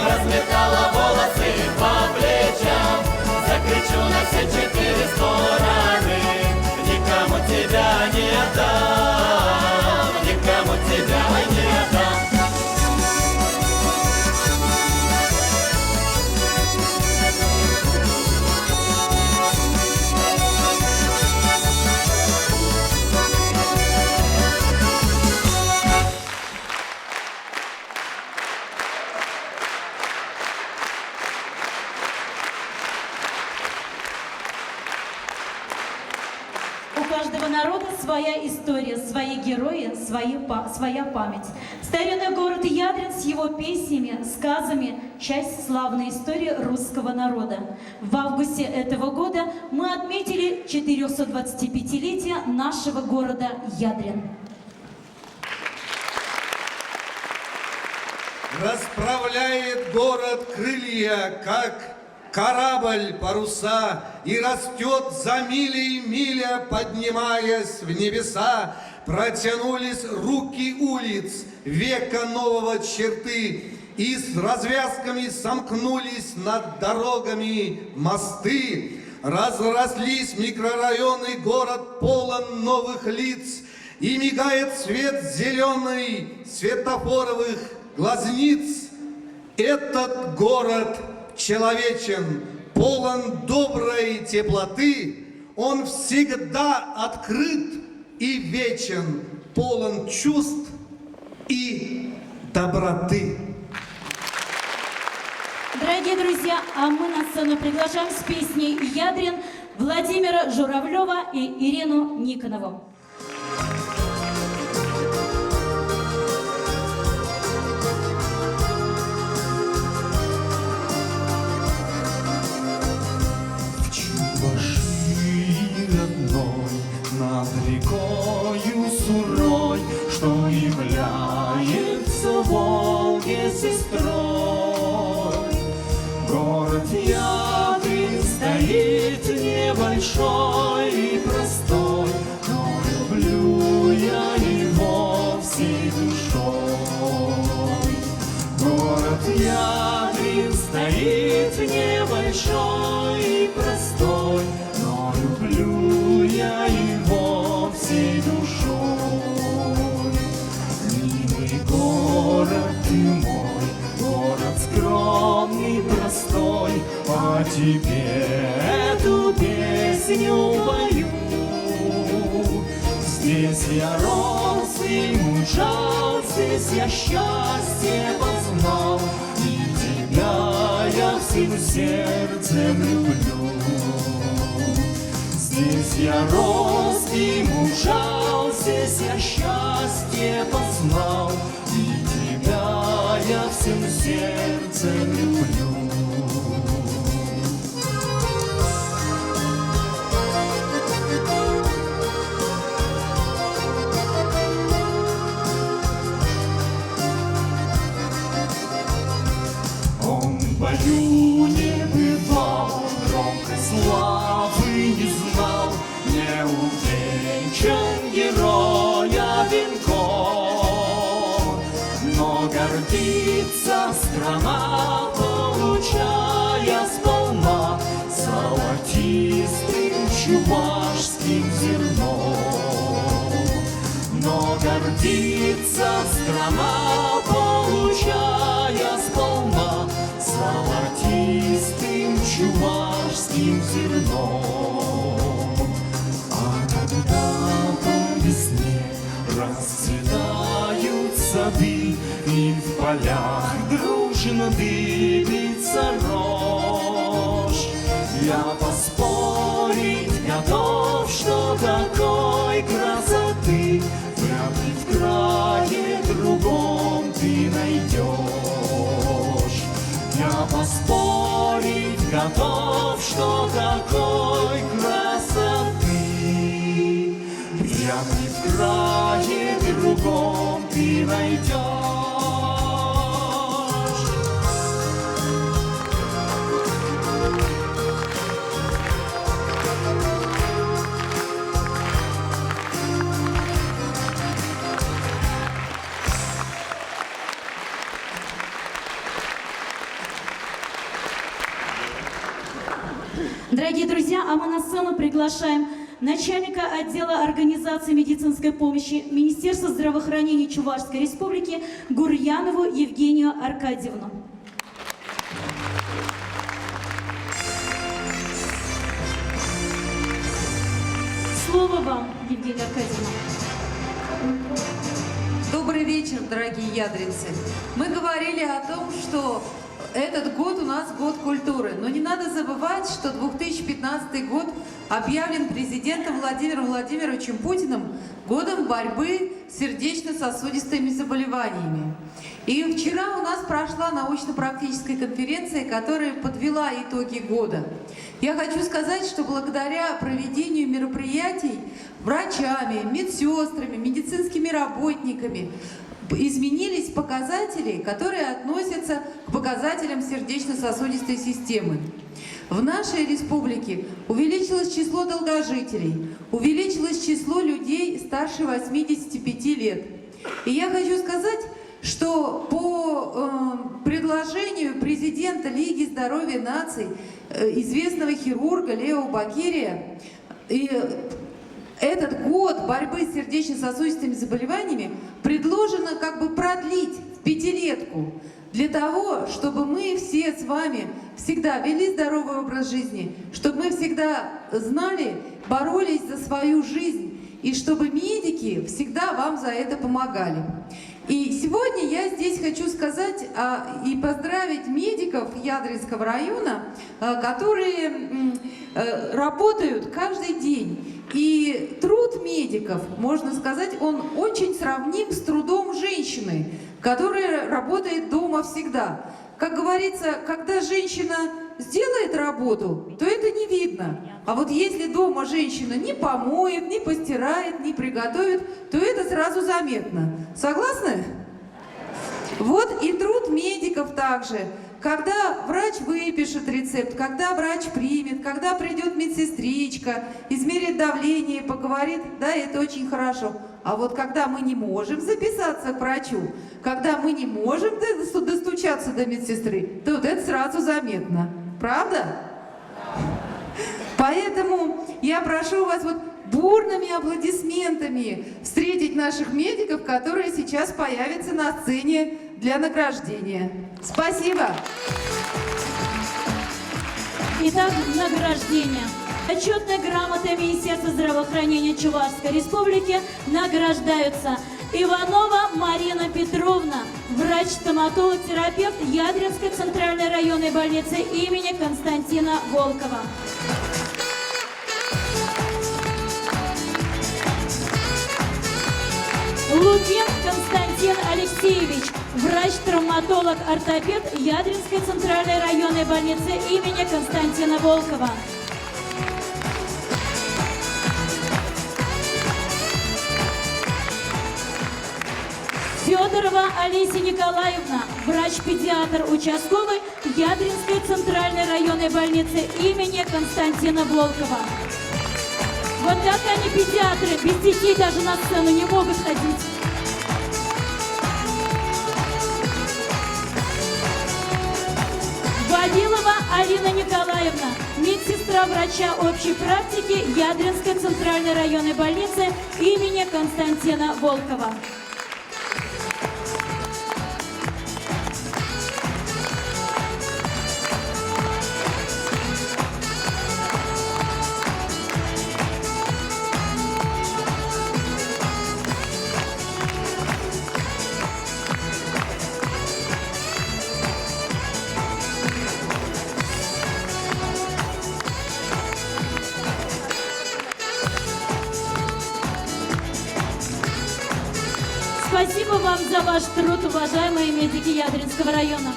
разметала волосы по плечам. Закричу на все четыре стороны, никому тебя не отдам, никому тебя не отдам. У каждого народа своя история, свои герои, своя память. Старинный город Ядрин с его песнями, сказами – часть славной истории русского народа. В августе этого года мы отметили 425-летие нашего города Ядрин. расправляет город крылья, как корабль паруса, и растет за мили и миля, поднимаясь в небеса. Протянулись руки улиц века нового черты, и с развязками сомкнулись над дорогами мосты. Разрослись микрорайоны, город полон новых лиц, и мигает свет зеленый светофоровых глазниц. Этот город человечен, полон доброй теплоты, он всегда открыт и вечен, полон чувств и доброты. Дорогие друзья, а мы на сцену приглашаем с песней «Ядрин» Владимира Журавлева и Ирину Никонову. Над рекою сурой, что является Волге сестрой. Город Ядрин стоит небольшой и простой, но люблю я его всей душой. Город Ядрин стоит небольшой и простой, но люблю я его всей душой. Милый город ты мой, город скромный, простой, а тебе эту песню пою. Здесь я рос и мужал, здесь я счастье познал, и тебя я всем сердцем люблю. Здесь я рос и мужал, здесь я счастье познал, и тебя я всем сердцем люблю. Он в бою не бывал, громкой славы не знал, не увенчан героя венком. Но гордится страна, получая сполна золотистым чувашским зерном. Но гордится страна, получая сполна золотистым чувашским зерном. А когда по весне расцветают сады, и в полях дружно дыбится рожь, я поспорить готов, что такой красоты вряд ли в крае другом ты найдешь. Я поспорить готов, что такой красоты вряд ли в крае другом ты найдешь. Дорогие друзья, а мы на сцену приглашаем начальника отдела организации медицинской помощи Министерства здравоохранения Чувашской Республики Гурьянову Евгению Аркадьевну. Слово вам, Евгения Аркадьевна. Добрый вечер, дорогие ядринцы. Мы говорили о том, что этот год у нас год культуры. Но не надо забывать, что 2015 год объявлен президентом Владимиром Владимировичем Путиным годом борьбы с сердечно-сосудистыми заболеваниями. И вчера у нас прошла научно-практическая конференция, которая подвела итоги года. Я хочу сказать, что благодаря проведению мероприятий врачами, медсестрами, медицинскими работниками, изменились показатели, которые относятся к показателям сердечно-сосудистой системы. В нашей республике увеличилось число долгожителей, увеличилось число людей старше 85 лет. И я хочу сказать, что по предложению президента Лиги здоровья наций, известного хирурга Лео Бакирия, этот год борьбы с сердечно-сосудистыми заболеваниями предложено как бы продлить в 5-летку, для того, чтобы мы все с вами всегда вели здоровый образ жизни, чтобы мы всегда знали, боролись за свою жизнь, и чтобы медики всегда вам за это помогали. И сегодня я здесь хочу сказать и поздравить медиков Ядринского района, которые работают каждый день. И труд медиков, можно сказать, он очень сравним с трудом женщины, которая работает дома всегда. Как говорится, когда женщина сделает работу, то это не видно. А вот если дома женщина не помоет, не постирает, не приготовит, то это сразу заметно. Согласны? Вот и труд медиков также. Когда врач выпишет рецепт, когда врач примет, когда придет медсестричка, измерит давление, поговорит, да, это очень хорошо. А вот когда мы не можем записаться к врачу, когда мы не можем достучаться до медсестры, то вот это сразу заметно. Правда? Поэтому я прошу вас вот бурными аплодисментами встретить наших медиков, которые сейчас появятся на сцене для награждения. Спасибо! Итак, награждение. Почетной грамотой Министерства здравоохранения Чувашской Республики награждаются Иванова Марина Петровна, врач-стоматолог-терапевт Ядринской центральной районной больницы имени Константина Волкова. Лукин Константин Алексеевич, врач-травматолог-ортопед Ядринской центральной районной больницы имени Константина Волкова. Федорова Олеся Николаевна, врач-педиатр участковый Ядринской центральной районной больницы имени Константина Волкова. Вот так они, педиатры, без детей даже на сцену не могут ходить. Вавилова Алина Николаевна, медсестра врача общей практики Ядринской центральной районной больницы имени Константина Волкова. Спасибо вам за ваш труд, уважаемые медики Ядринского района.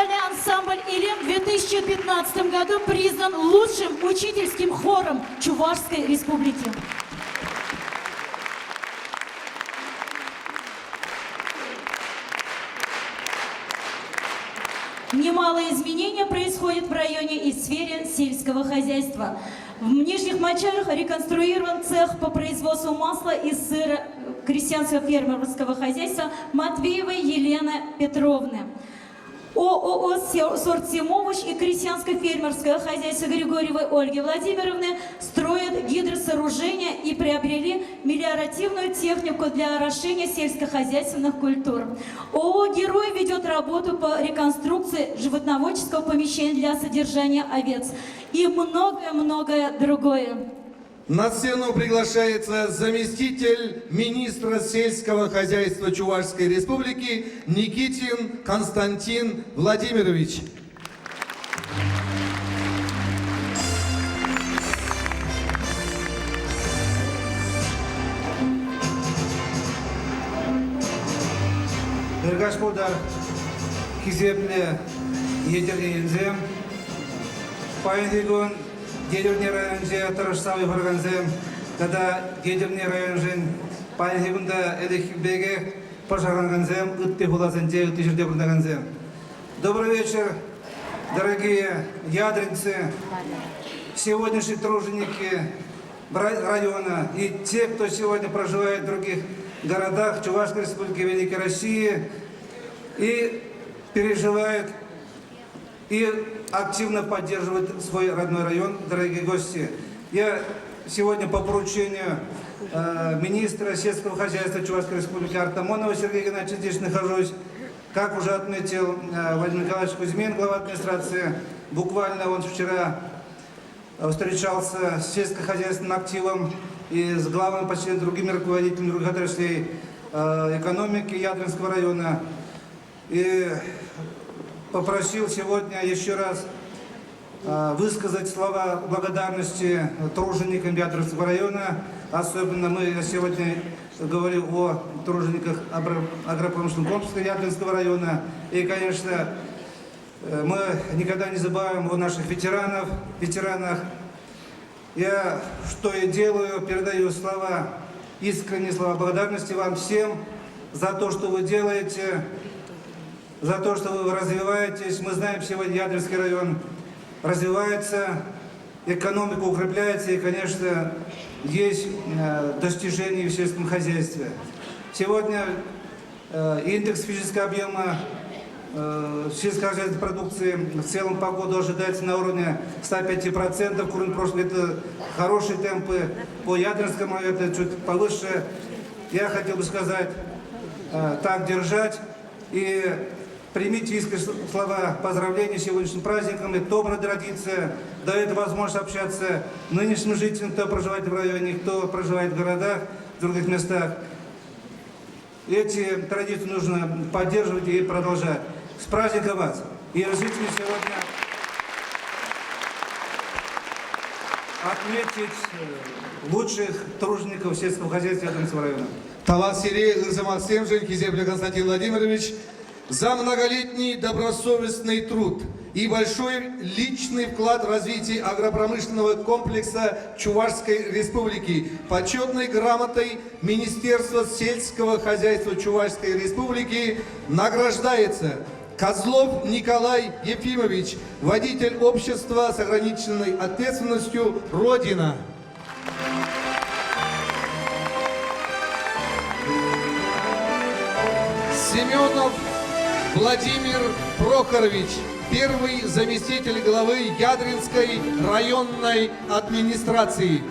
Вокальный ансамбль «Илем» в 2015 году признан лучшим учительским хором Чувашской Республики. Немалые изменения происходят в районе и сфере сельского хозяйства. В Нижних Мочалях реконструирован цех по производству масла и сыра крестьянского фермерского хозяйства Матвеевой Елены Петровны. ООО «Сортсемовощ» и крестьянско-фермерское хозяйство Григорьевой Ольги Владимировны строят гидросооружения и приобрели мелиоративную технику для орошения сельскохозяйственных культур. ООО «Герой» ведет работу по реконструкции животноводческого помещения для содержания овец и многое-многое другое. На сцену приглашается заместитель министра сельского хозяйства Чувашской Республики Никитин Константин Владимирович. Господа, кизепле едернеензем, паензегон Дедерный районже Тарашсавый Фарганзем, когда Дедерный районжен паензегунда Элихбеге Пашаранганзем, Утты Хулазенте, Утты Жирдебрундаганзем. Добрый вечер, дорогие ядринцы, сегодняшние труженики района и те, кто сегодня проживает в других городах Чувашской Республики, Великой России и переживает и активно поддерживает свой родной район, дорогие гости. Я сегодня по поручению министра сельского хозяйства Чувашской Республики Артамонова Сергея Геннадьевича здесь нахожусь. Как уже отметил Владимир Николаевич Кузьмин, глава администрации, буквально он вчера встречался с сельскохозяйственным активом и с главами, почти другими руководителями других отраслей экономики Ядринского района. И попросил сегодня еще раз высказать слова благодарности труженикам Ядринского района. Особенно я сегодня говорю о тружениках агропромышленного комплекса Ядринского района. И, конечно, мы никогда не забываем о наших ветеранах. Я что и делаю, передаю слова, искренние слова благодарности вам всем за то, что вы делаете, за то, что вы развиваетесь. Мы знаем, сегодня Ядринский район развивается, экономика укрепляется и, конечно, есть достижения в сельском хозяйстве. Сегодня индекс физического объема сельскохозяйственной продукции в целом по году ожидается на уровне 105%. Кроме прошлого, это хорошие темпы. По Ядринскому это чуть повыше. Я хотел бы сказать, так держать. И примите искренние слова поздравления сегодняшним праздником. Это добрая традиция. Дает возможность общаться нынешним жителям, кто проживает в районе, кто проживает в городах, в других местах. Эти традиции нужно поддерживать и продолжать. С праздником вас! И разрешите мне сегодня отметить лучших тружеников сельского хозяйства Ядринского района. Таласире Максим Кизепля Константин Владимирович за многолетний добросовестный труд и большой личный вклад в развитие агропромышленного комплекса Чувашской Республики. Почетной грамотой Министерства сельского хозяйства Чувашской Республики награждается Козлов Николай Ефимович, водитель общества с ограниченной ответственностью «Родина». Семенов Владимир Прохорович, первый заместитель главы Ядринской районной администрации.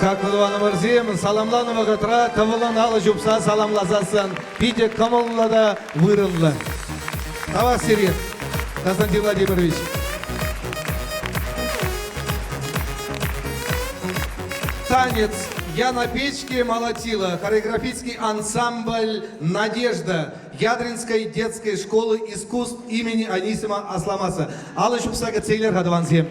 Как Кудвана Марзием, Саламланова Гатра, Тавалан Ала Жупса, Салам Лазасан. Питер Камоллада вырылды. Тавас Сергей, Константин Владимирович. Танец «Я на печке молотила», хореографический ансамбль «Надежда» Ядринской детской школы искусств имени Анисима Асламаса. Алла Шупсага Цейлер Хадванзе.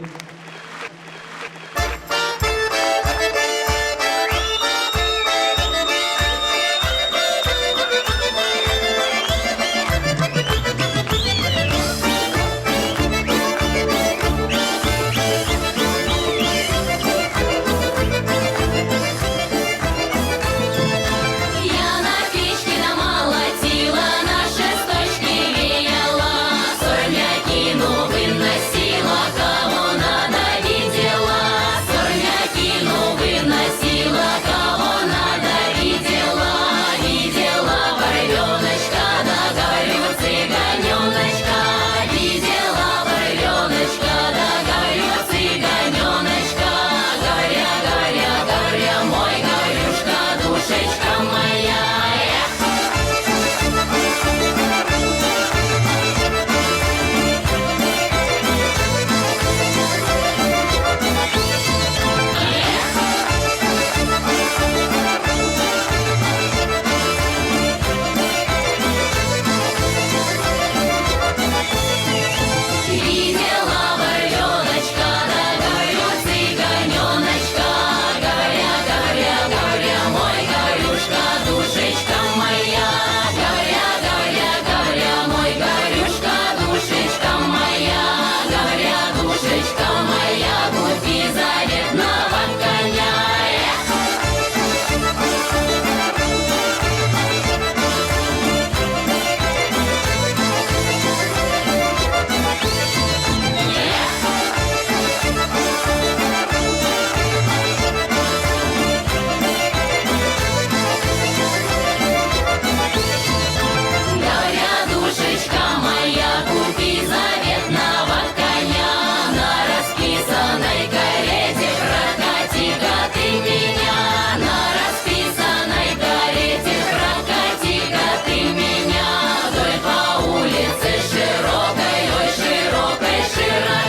Я на печке намолотила, на шесточке веяла, сорняки, ну, выносила, кого надо видела. Сорняки, ну, выносила, кого надо видела. Видела ворвеночка, да говорю, цыганеночка. Видела ворвеночка, да говорю, цыганеночка. Говоря, говоря, говоря, мой горюшка, душечка моя. Видела ворвеночка, да говорю, цыганеночка. Говоря, говоря, говоря, мой горюшка, душечка моя. Говоря, говоря, говоря, мой горюшка, душечка моя. Говоря, душечка моя, купи заветного коня. Говоря, душечка моя, купи заветного коня. На расписанной карете прокати-ка ты меня. На расписанной карете прокати-ка ты меня. Вдоль по улице широкой, ой, широкой, широкой.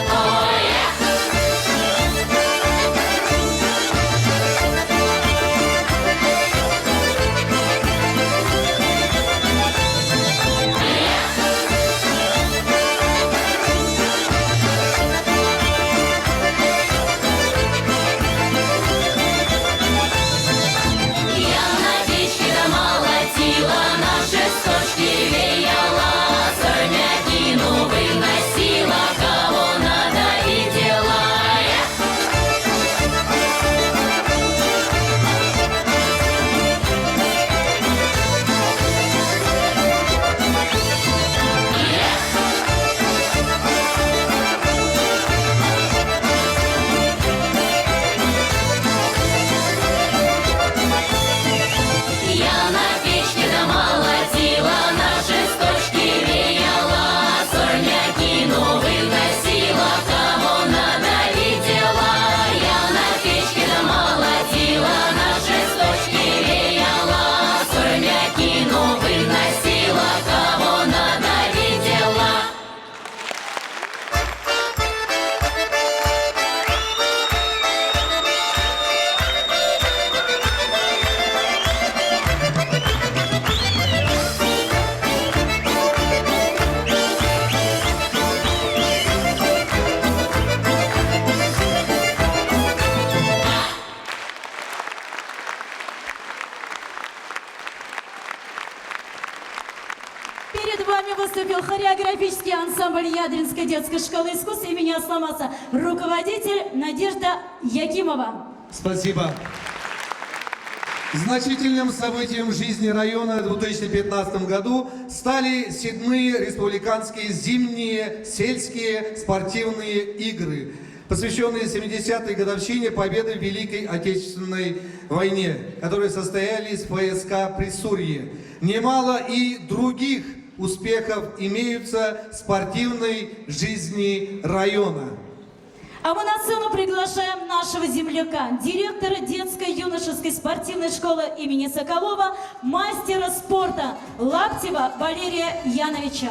Я на печке домолотила, на шесточке веяла, сорняки, ну, выносила, кого надо видела. Я на печке домолотила, на шесточке веяла, сорняки, ну, выносила, кого надо видела. Я на печке домолотила, на шесточке веяла, сорняки, ну, выносила, кого надо видела. Перед вами выступил хореографический ансамбль Ядринской детской школы искусств имени Асламаса, руководитель Надежда Якимова. Спасибо. Значительным событием в жизни района в 2015 году стали 7-е республиканские зимние сельские спортивные игры, посвященные 70-й годовщине победы в Великой Отечественной войне, которые состоялись в ВСК Приссурье. Немало и других успехов имеются в спортивной жизни района. А мы на сцену приглашаем нашего земляка, директора детской юношеской спортивной школы имени Соколова, мастера спорта Лаптева Валерия Яновича.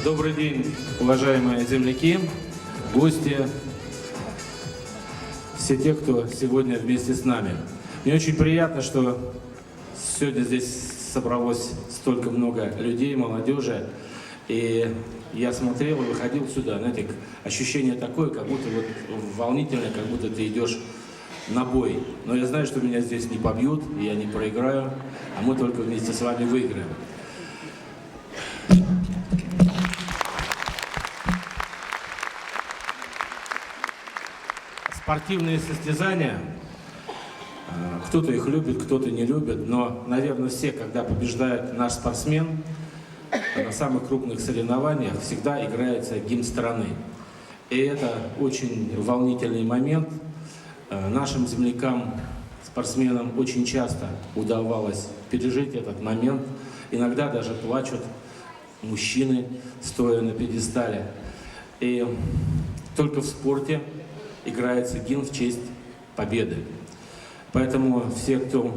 Добрый день, уважаемые земляки, гости, все те, кто сегодня вместе с нами. Мне очень приятно, что сегодня здесь собралось столько много людей, молодежи. И я смотрел и выходил сюда, знаете, ощущение такое, как будто вот волнительное, как будто ты идешь на бой. Но я знаю, что меня здесь не побьют, я не проиграю, а мы только вместе с вами выиграем. Спортивные состязания, кто-то их любит, кто-то не любит, но, наверное, все, когда побеждает наш спортсмен, на самых крупных соревнованиях всегда играется гимн страны. И это очень волнительный момент. Нашим землякам, спортсменам очень часто удавалось пережить этот момент. Иногда даже плачут мужчины, стоя на пьедестале. И только в спорте играется гимн в честь победы. Поэтому все, кто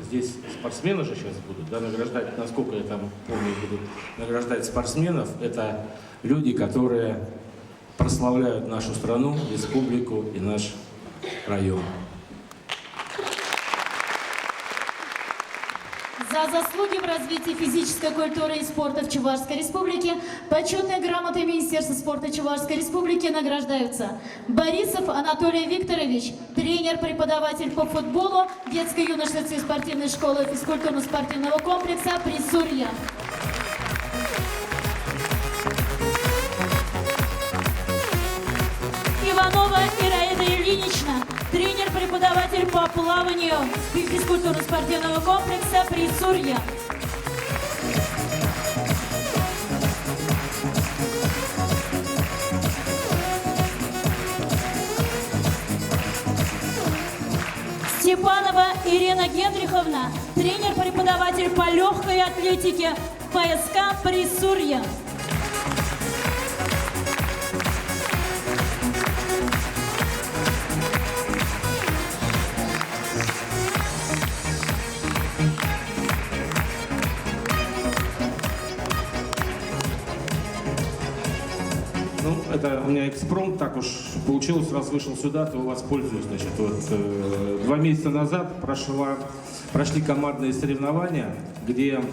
здесь, спортсмены же сейчас будут, да, награждать, насколько я там помню, будут награждать спортсменов, это люди, которые прославляют нашу страну, республику и наш район. За заслуги в развитии физической культуры и спорта в Чувашской Республике почетной грамотой Министерства спорта Чувашской Республики награждаются Борисов Анатолий Викторович, тренер-преподаватель по футболу детской юношеской спортивной школы физкультурно-спортивного комплекса «Присурья». Иванова Ираида Ильинична, тренер-преподаватель по плаванию физкультурно-спортивного комплекса «Присурья». Степанова Ирина Генриховна, тренер-преподаватель по легкой атлетике ПСК «Присурья». Это у меня экспромт, так уж получилось, раз вышел сюда, то воспользуюсь. Значит, вот, 2 месяца назад прошли командные соревнования, где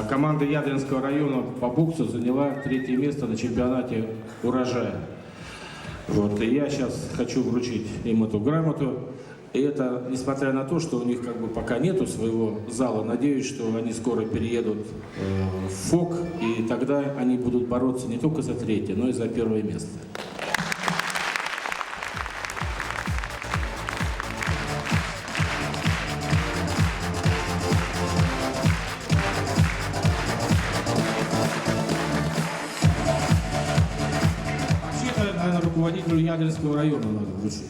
команда Ядринского района по боксу заняла 3-е место на чемпионате урожая. Вот, и я сейчас хочу вручить им эту грамоту. И это, несмотря на то, что у них как бы пока нету своего зала, надеюсь, что они скоро переедут в ФОК, и тогда они будут бороться не только за 3-е, но и за 1-е место. Вообще-то, наверное, руководителю Ядринского района надо вручить.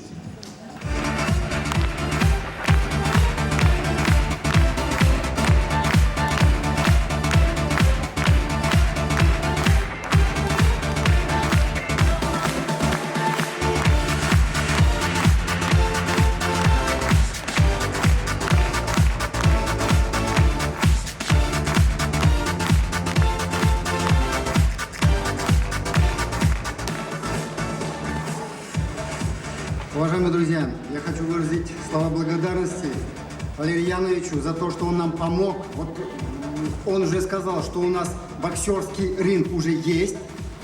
Уважаемые друзья, я хочу выразить слова благодарности Валерию Яновичу за то, что он нам помог. Вот он уже сказал, что у нас боксерский ринг уже есть.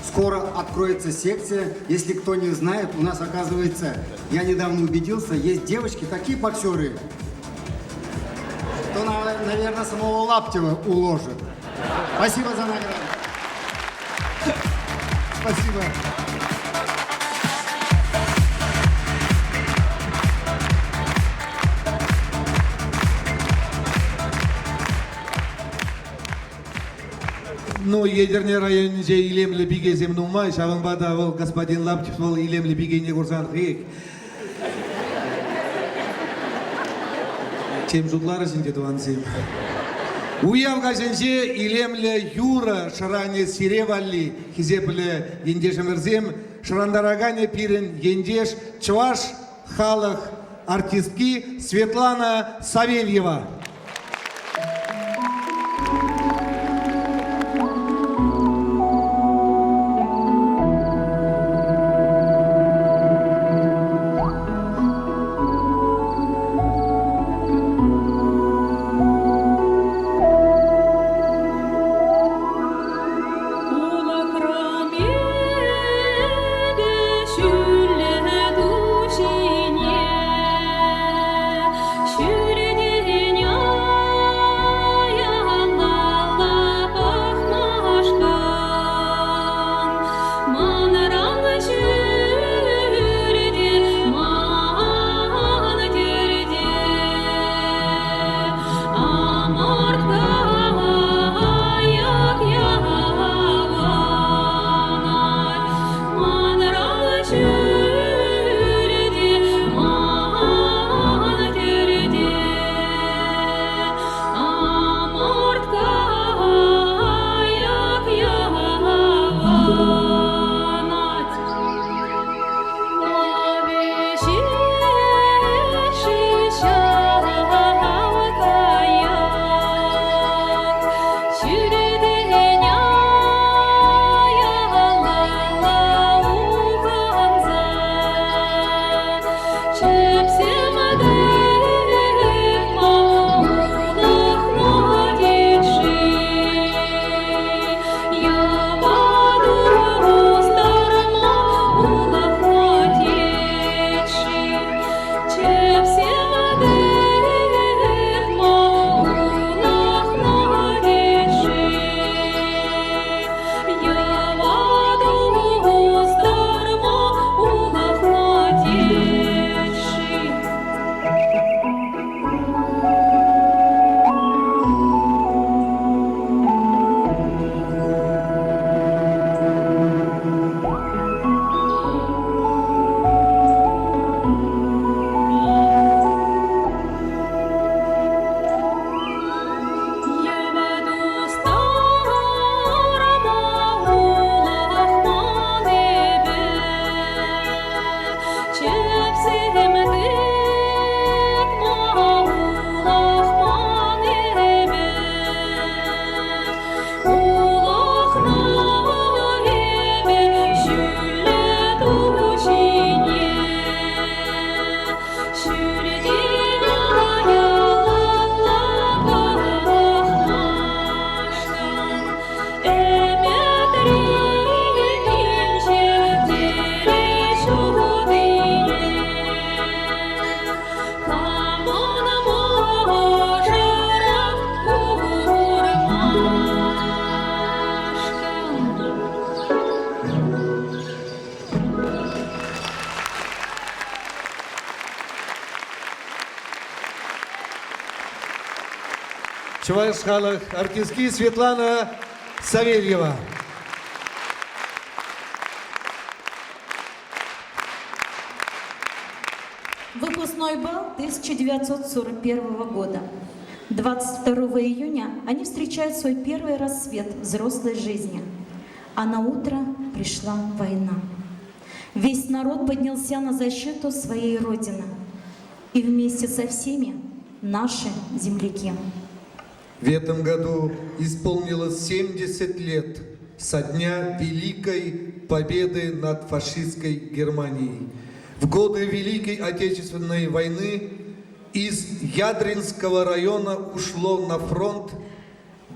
Скоро откроется секция. Если кто не знает, у нас, оказывается, я недавно убедился, есть девочки, такие боксеры, кто, наверное, самого Лаптева уложит. Спасибо за награду. Спасибо. Ну, ядерный район же илемле биге земнума, шаванбада был господин Лаптев был илемле биге не курсан хек. Чем жудлары синде дуансим. Уяв газенже илемле юра шаране сиревали хизепле ендешемерзем шарандарагане пирен ендеш чваш халах артистки Светлана Савельева. Чуваш халах артистки Светлана Савельева. Выпускной бал 1941 года. 22 июня они встречают свой первый рассвет взрослой жизни. А на утро пришла война. Весь народ поднялся на защиту своей Родины. И вместе со всеми наши земляки. В этом году исполнилось 70 лет со дня Великой Победы над фашистской Германией. В годы Великой Отечественной войны из Ядринского района ушло на фронт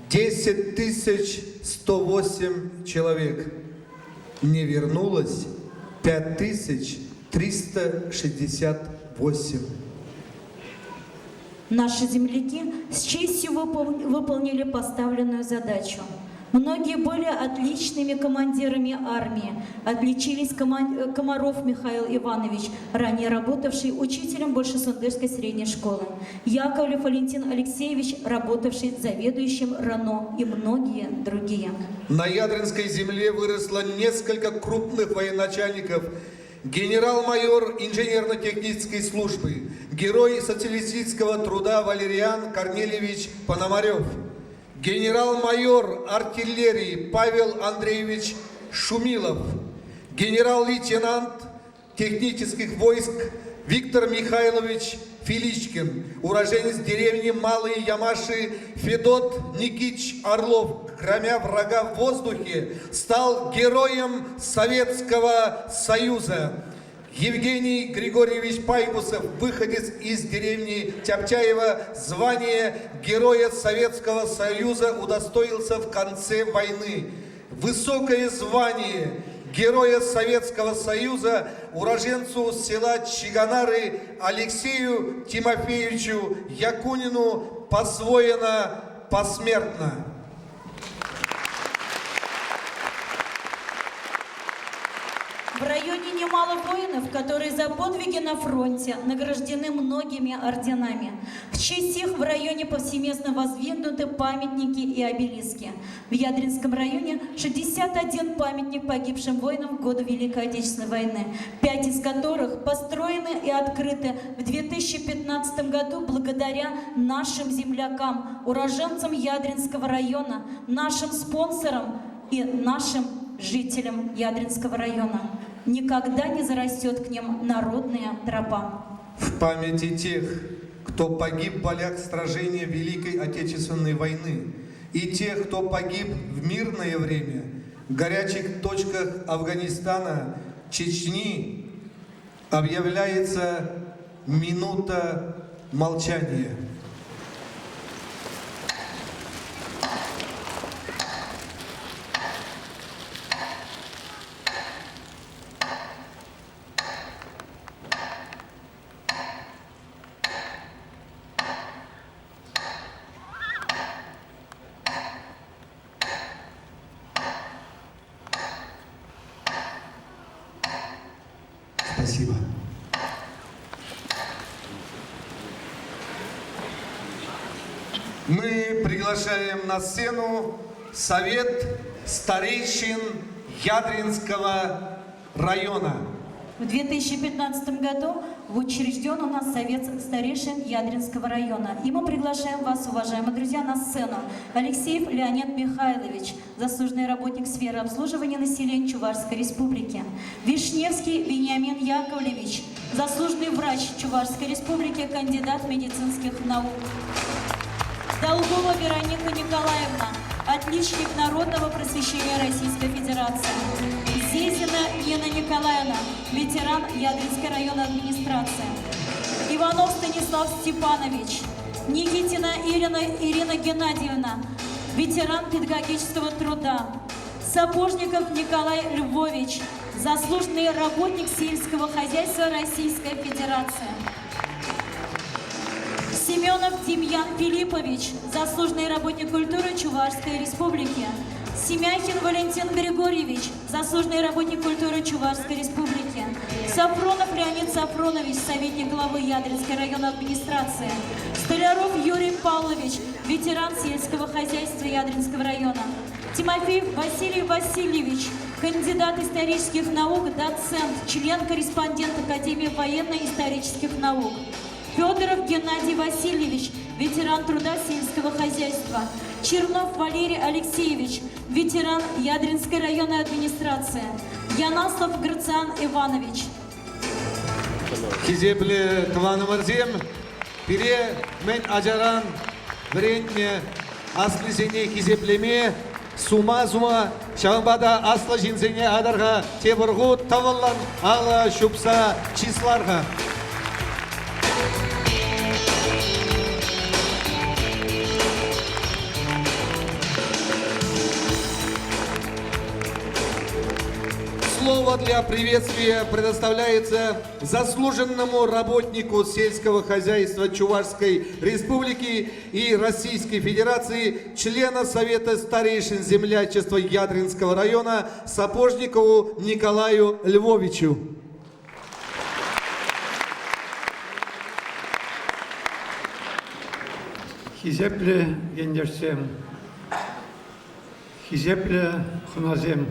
10 108 человек. Не вернулось 5368. Наши земляки с честью выполнили поставленную задачу. Многие были отличными командирами армии. Отличились Комаров Михаил Иванович, ранее работавший учителем Большесундырской средней школы. Яковлев Валентин Алексеевич, работавший заведующим РАНО, и многие другие. На Ядринской земле выросло несколько крупных военачальников. Генерал-майор инженерно-технической службы, герой социалистического труда Валериан Корнельевич Пономарев, генерал-майор артиллерии Павел Андреевич Шумилов, генерал-лейтенант технических войск Виктор Михайлович Филичкин, уроженец деревни Малые Ямаши Федот Никитич Орлов, громя врага в воздухе, стал героем Советского Союза. Евгений Григорьевич Пайбусов, выходец из деревни Тяптяева, звание Героя Советского Союза удостоился в конце войны. Высокое звание Героя Советского Союза уроженцу села Чиганары Алексею Тимофеевичу Якунину посвоено посмертно. В районе немало воинов, которые за подвиги на фронте награждены многими орденами. В честь их в районе повсеместно воздвигнуты памятники и обелиски. В Ядринском районе 61 памятник погибшим воинам в годы Великой Отечественной войны, 5 из которых построены и открыты в 2015 году благодаря нашим землякам, уроженцам Ядринского района, нашим спонсорам и нашим жителям Ядринского района. Никогда не зарастет к ним народная тропа. В памяти тех, кто погиб в полях сражения Великой Отечественной войны, и тех, кто погиб в мирное время в горячих точках Афганистана, Чечни, объявляется минута молчания. Спасибо. Мы приглашаем на сцену Совет старейшин Ядринского района. В 2015 году учрежден у нас Совет старейшин Ядринского района. И мы приглашаем вас, уважаемые друзья, на сцену. Алексеев Леонид Михайлович, заслуженный работник сферы обслуживания населения Чувашской Республики. Вишневский Вениамин Яковлевич, заслуженный врач Чувашской Республики, кандидат медицинских наук. Долгова Вероника Николаевна, отличник народного просвещения Российской Федерации. Зезина Нина Николаевна, ветеран Ядринской районной администрации. Иванов Станислав Степанович, Никитина Ирина Геннадьевна, ветеран педагогического труда. Сапожников Николай Львович, заслуженный работник сельского хозяйства Российской Федерации. Семенов Демьян Филиппович, заслуженный работник культуры Чувашской Республики. Семяхин Валентин Григорьевич, заслуженный работник культуры Чувашской Республики. Сафронов Леонид Сафронович, советник главы Ядринской районной администрации. Столяров Юрий Павлович, ветеран сельского хозяйства Ядринского района. Тимофеев Василий Васильевич, кандидат исторических наук, доцент, член-корреспондент Академии военно-исторических наук. Федоров Геннадий Васильевич, ветеран труда сельского хозяйства. Чернов Валерий Алексеевич, ветеран Ядринской районной администрации. Янаслав Грациан Иванович. Хизепле Кванамарзем, Пире Мен Аджаран, Вренне, Аслизене Хизеплеме, Сумазума, Шамбада Асла Жинзене Адарга, Тебургу Таваллан, Ала Шупса Числарга. Слово Слово для приветствия предоставляется заслуженному работнику сельского хозяйства Чувашской Республики и Российской Федерации, члена Совета старейшин землячества Ядринского района Сапожникову Николаю Львовичу. Хизепле гендерсем, хизепле хуназем,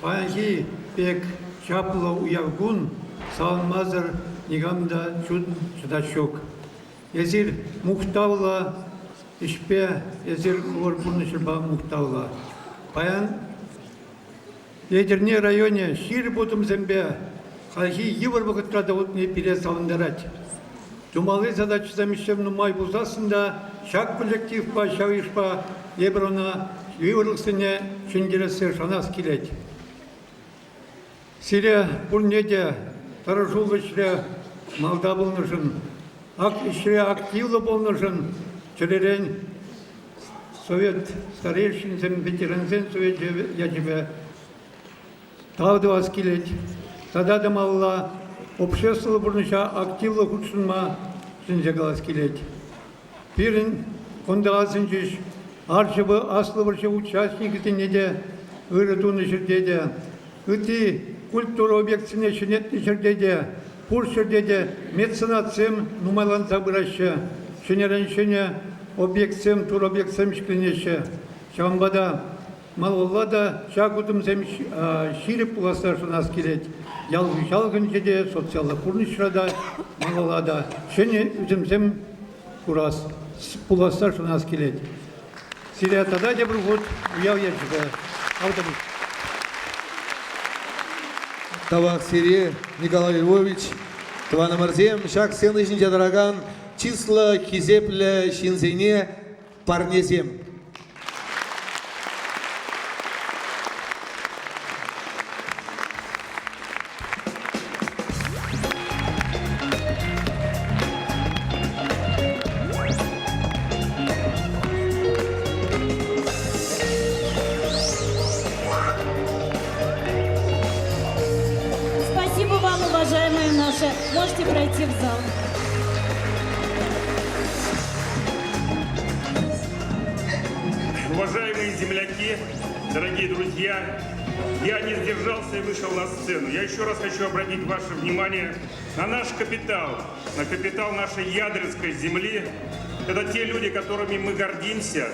панхи пек чапло уявгун, салмазар нигамда чудачок. Езир мухтавла, ишпе, езир хлорбурнышерба мухтавла. Паян Ядерне районе шир бутым зембе, хахи евр вакытта вот не пересалындарать. Думалы задачи замещем май бузасында, шак коллектив па, шавиш па, еброна, юрлыксыне шунгересе шанас келет. Сире пульнеде, таражул ишре малда болнышын, ишре активлы болнышын, чилерен совет старейшин, ветеранзен совет ячебе, тавды вас келет. Тогда дамалла общество бурныша активлы худшынма сынжагалас келет. Пирин кондагасынчыш арчыбы аслы бірші участник итинеде ырытуны жердеде, ити культура объектсіне шынетті жердеде, пур жердеде меценатсем нумайлан забырашы, шынереншіне объектсем, тур объектсем шкленеші. Шамбада малоллада шагудым зем ширип пуластар шынас келет. Ялгы жалгын жеде, социалы пурнышрада, малоллада шыне үзімзем курас пуластар шынас келет. Сирия тогда де бір год уяв ержігі. Алдымыз. Тавак Сире Николай Львович, Твана Марзем, шак сенышын жадараган, числа хизепле шинзене парнезем. Спасибо вам, уважаемые наши. Можете пройти в зал. Уважаемые земляки, дорогие друзья, я не сдержался и вышел на сцену. Я еще раз хочу обратить ваше внимание на наш капитал, на капитал нашей ядринской земли. Это те люди, которыми мы гордимся,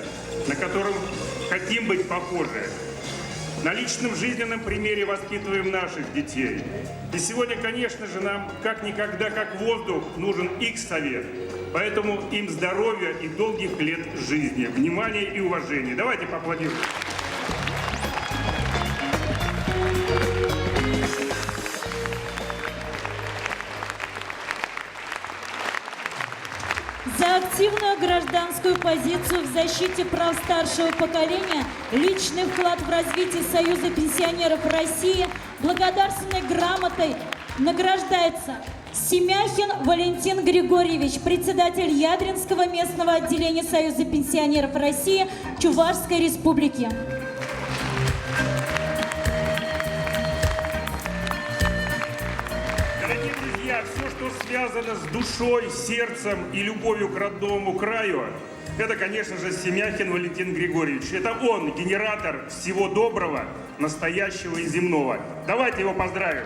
на которых хотим быть похожи. На личном жизненном примере воспитываем наших детей. И сегодня, конечно же, нам как никогда, как воздух, нужен их совет. Поэтому им здоровья и долгих лет жизни, внимания и уважения. Давайте поаплодируем. За активную гражданскую позицию в защите прав старшего поколения, личный вклад в развитие Союза пенсионеров России благодарственной грамотой награждается Семяхин Валентин Григорьевич, председатель Ядринского местного отделения Союза пенсионеров России Чувашской Республики. Дорогие друзья, все, что связано с душой, сердцем и любовью к родному краю, это, конечно же, Семяхин Валентин Григорьевич. Это он, генератор всего доброго, настоящего и земного. Давайте его поздравим.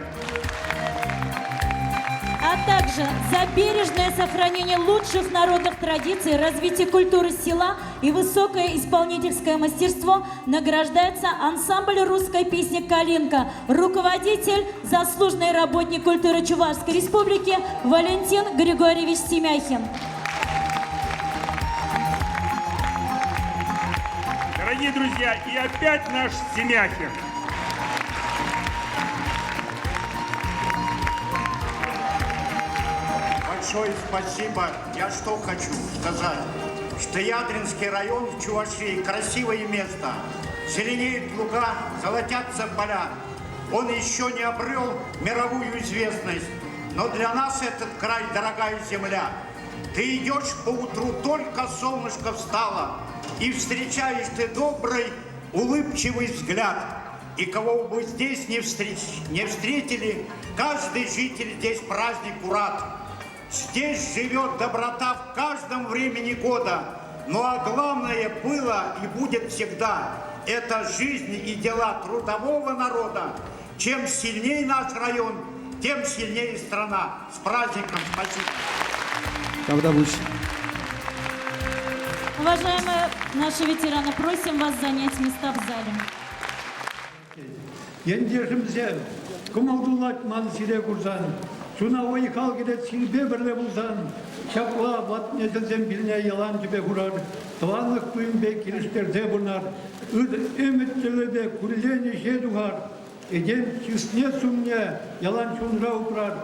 А также за бережное сохранение лучших народных традиций, развитие культуры села и высокое исполнительское мастерство награждается ансамбль русской песни «Калинка», руководитель, заслуженный работник культуры Чувашской Республики Валентин Григорьевич Семяхин. Дорогие друзья, и опять наш Семяхин. Большое спасибо. Я что хочу сказать, что Ядринский район в Чувашии красивое место. Зеленеют луга, золотятся поля. Он еще не обрел мировую известность, но для нас этот край дорогая земля. Ты идешь по утру, только солнышко встало, и встречаешь ты добрый, улыбчивый взгляд. И кого бы здесь не встретили, каждый житель здесь празднику рад. Здесь живет доброта в каждом времени года. Ну а главное было и будет всегда – это жизнь и дела трудового народа. Чем сильнее наш район, тем сильнее страна. С праздником! Спасибо! Уважаемые наши ветераны, просим вас занять места в зале. Ендешімізде күмалдулат мансире курсан, шуна ойқал керет силбе бірле булсан, шапла бат незілзен біліне ялан жібе құрар, туанлық күйінбе келіштерде бұнар, үмітчіліде күрілені жедуғар, еден чүсне сумне ялан шунра ұпрар,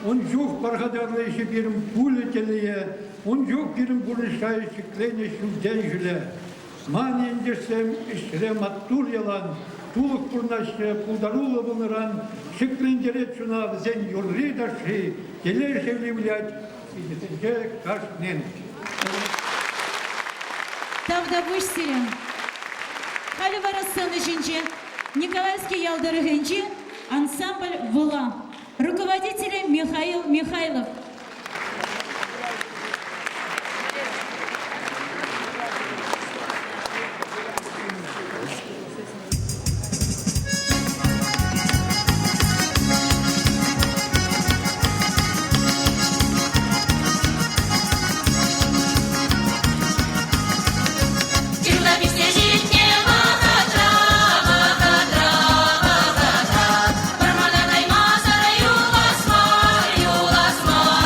он жоқ барғадарлы іші берім пулі телие, он жоқ берім бұрышай шықлене шүлден жүле. Ман ендешсем ішіре маттур ялан, тулық бұрнашы пулдарулы бұныран, шықлендерет шуна взен юрри даши, келер шевлевлять, и детенже кашнен. Тавдабуш Сирен. Халиварасан Жинчи, Николаевский Ялдары Генчи, ансамбль «Вула». Руководители Михаил Михайлов. Юласма,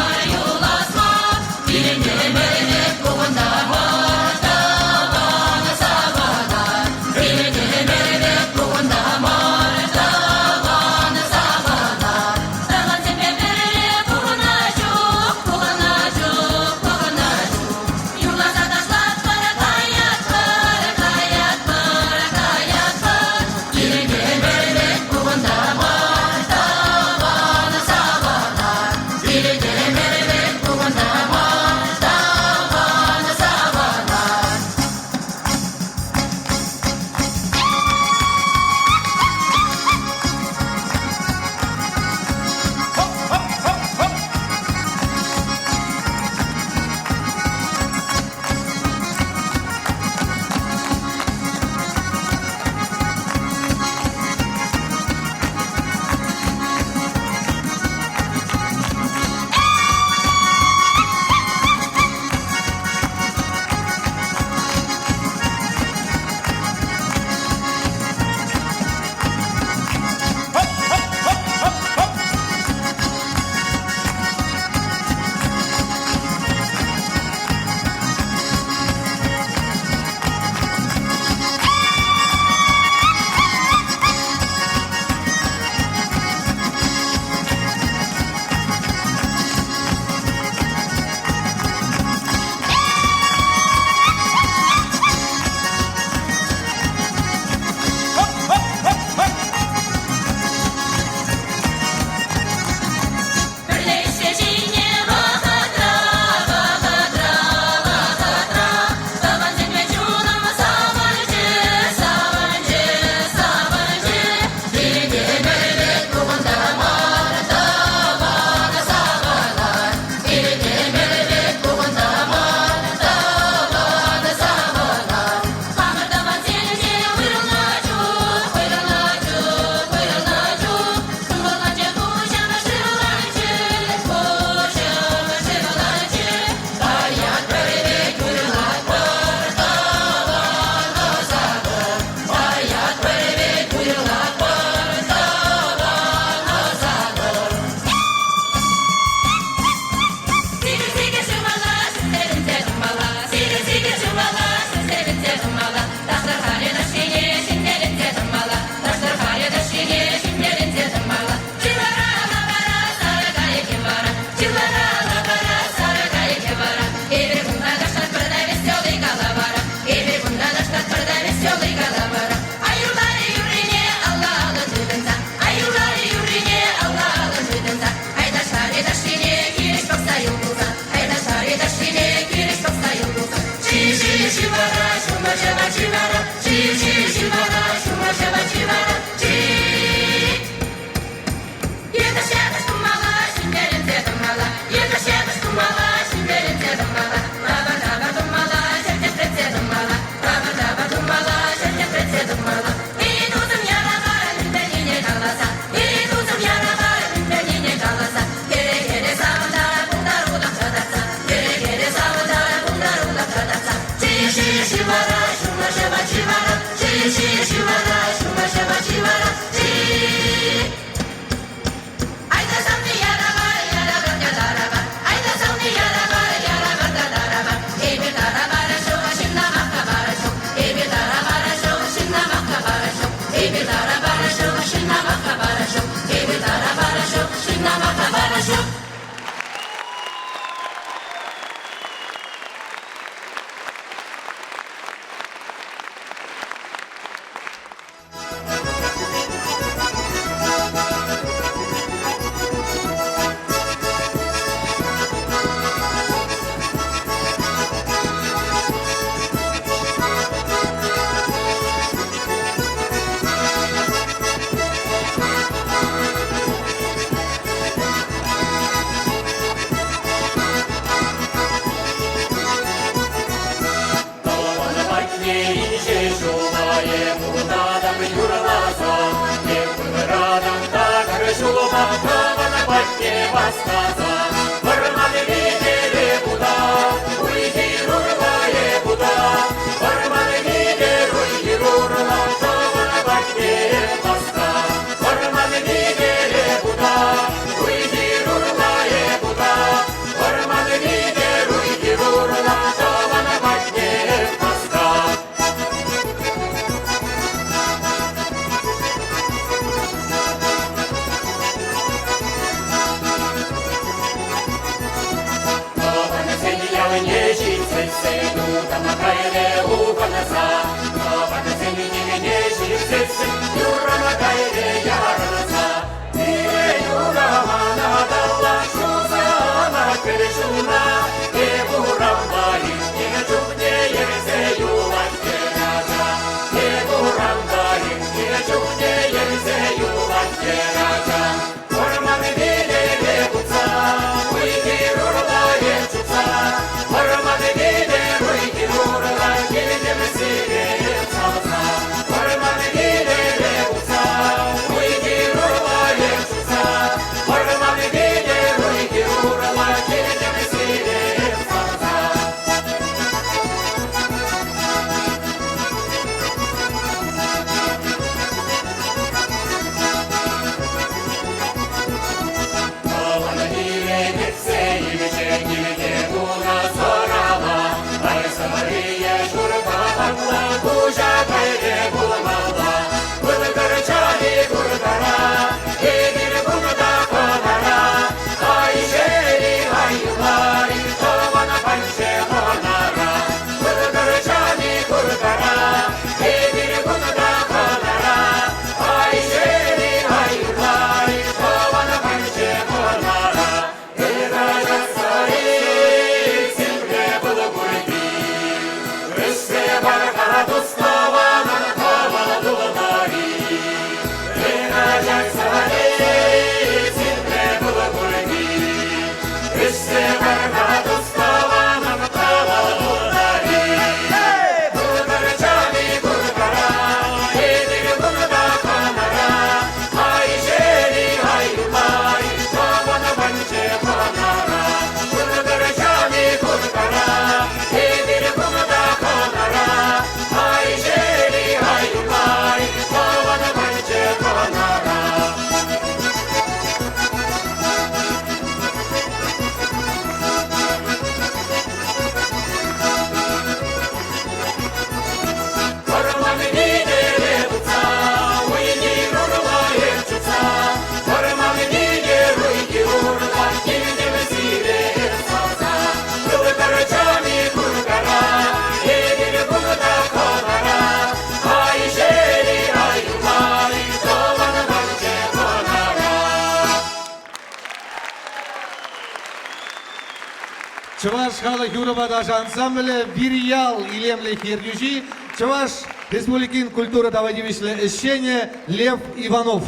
Чуваш халық Юрабадаш ансамблі Вириял илемлі хердюжи, Чуваш Республикин культура давадивишле ищение Лев Иванов.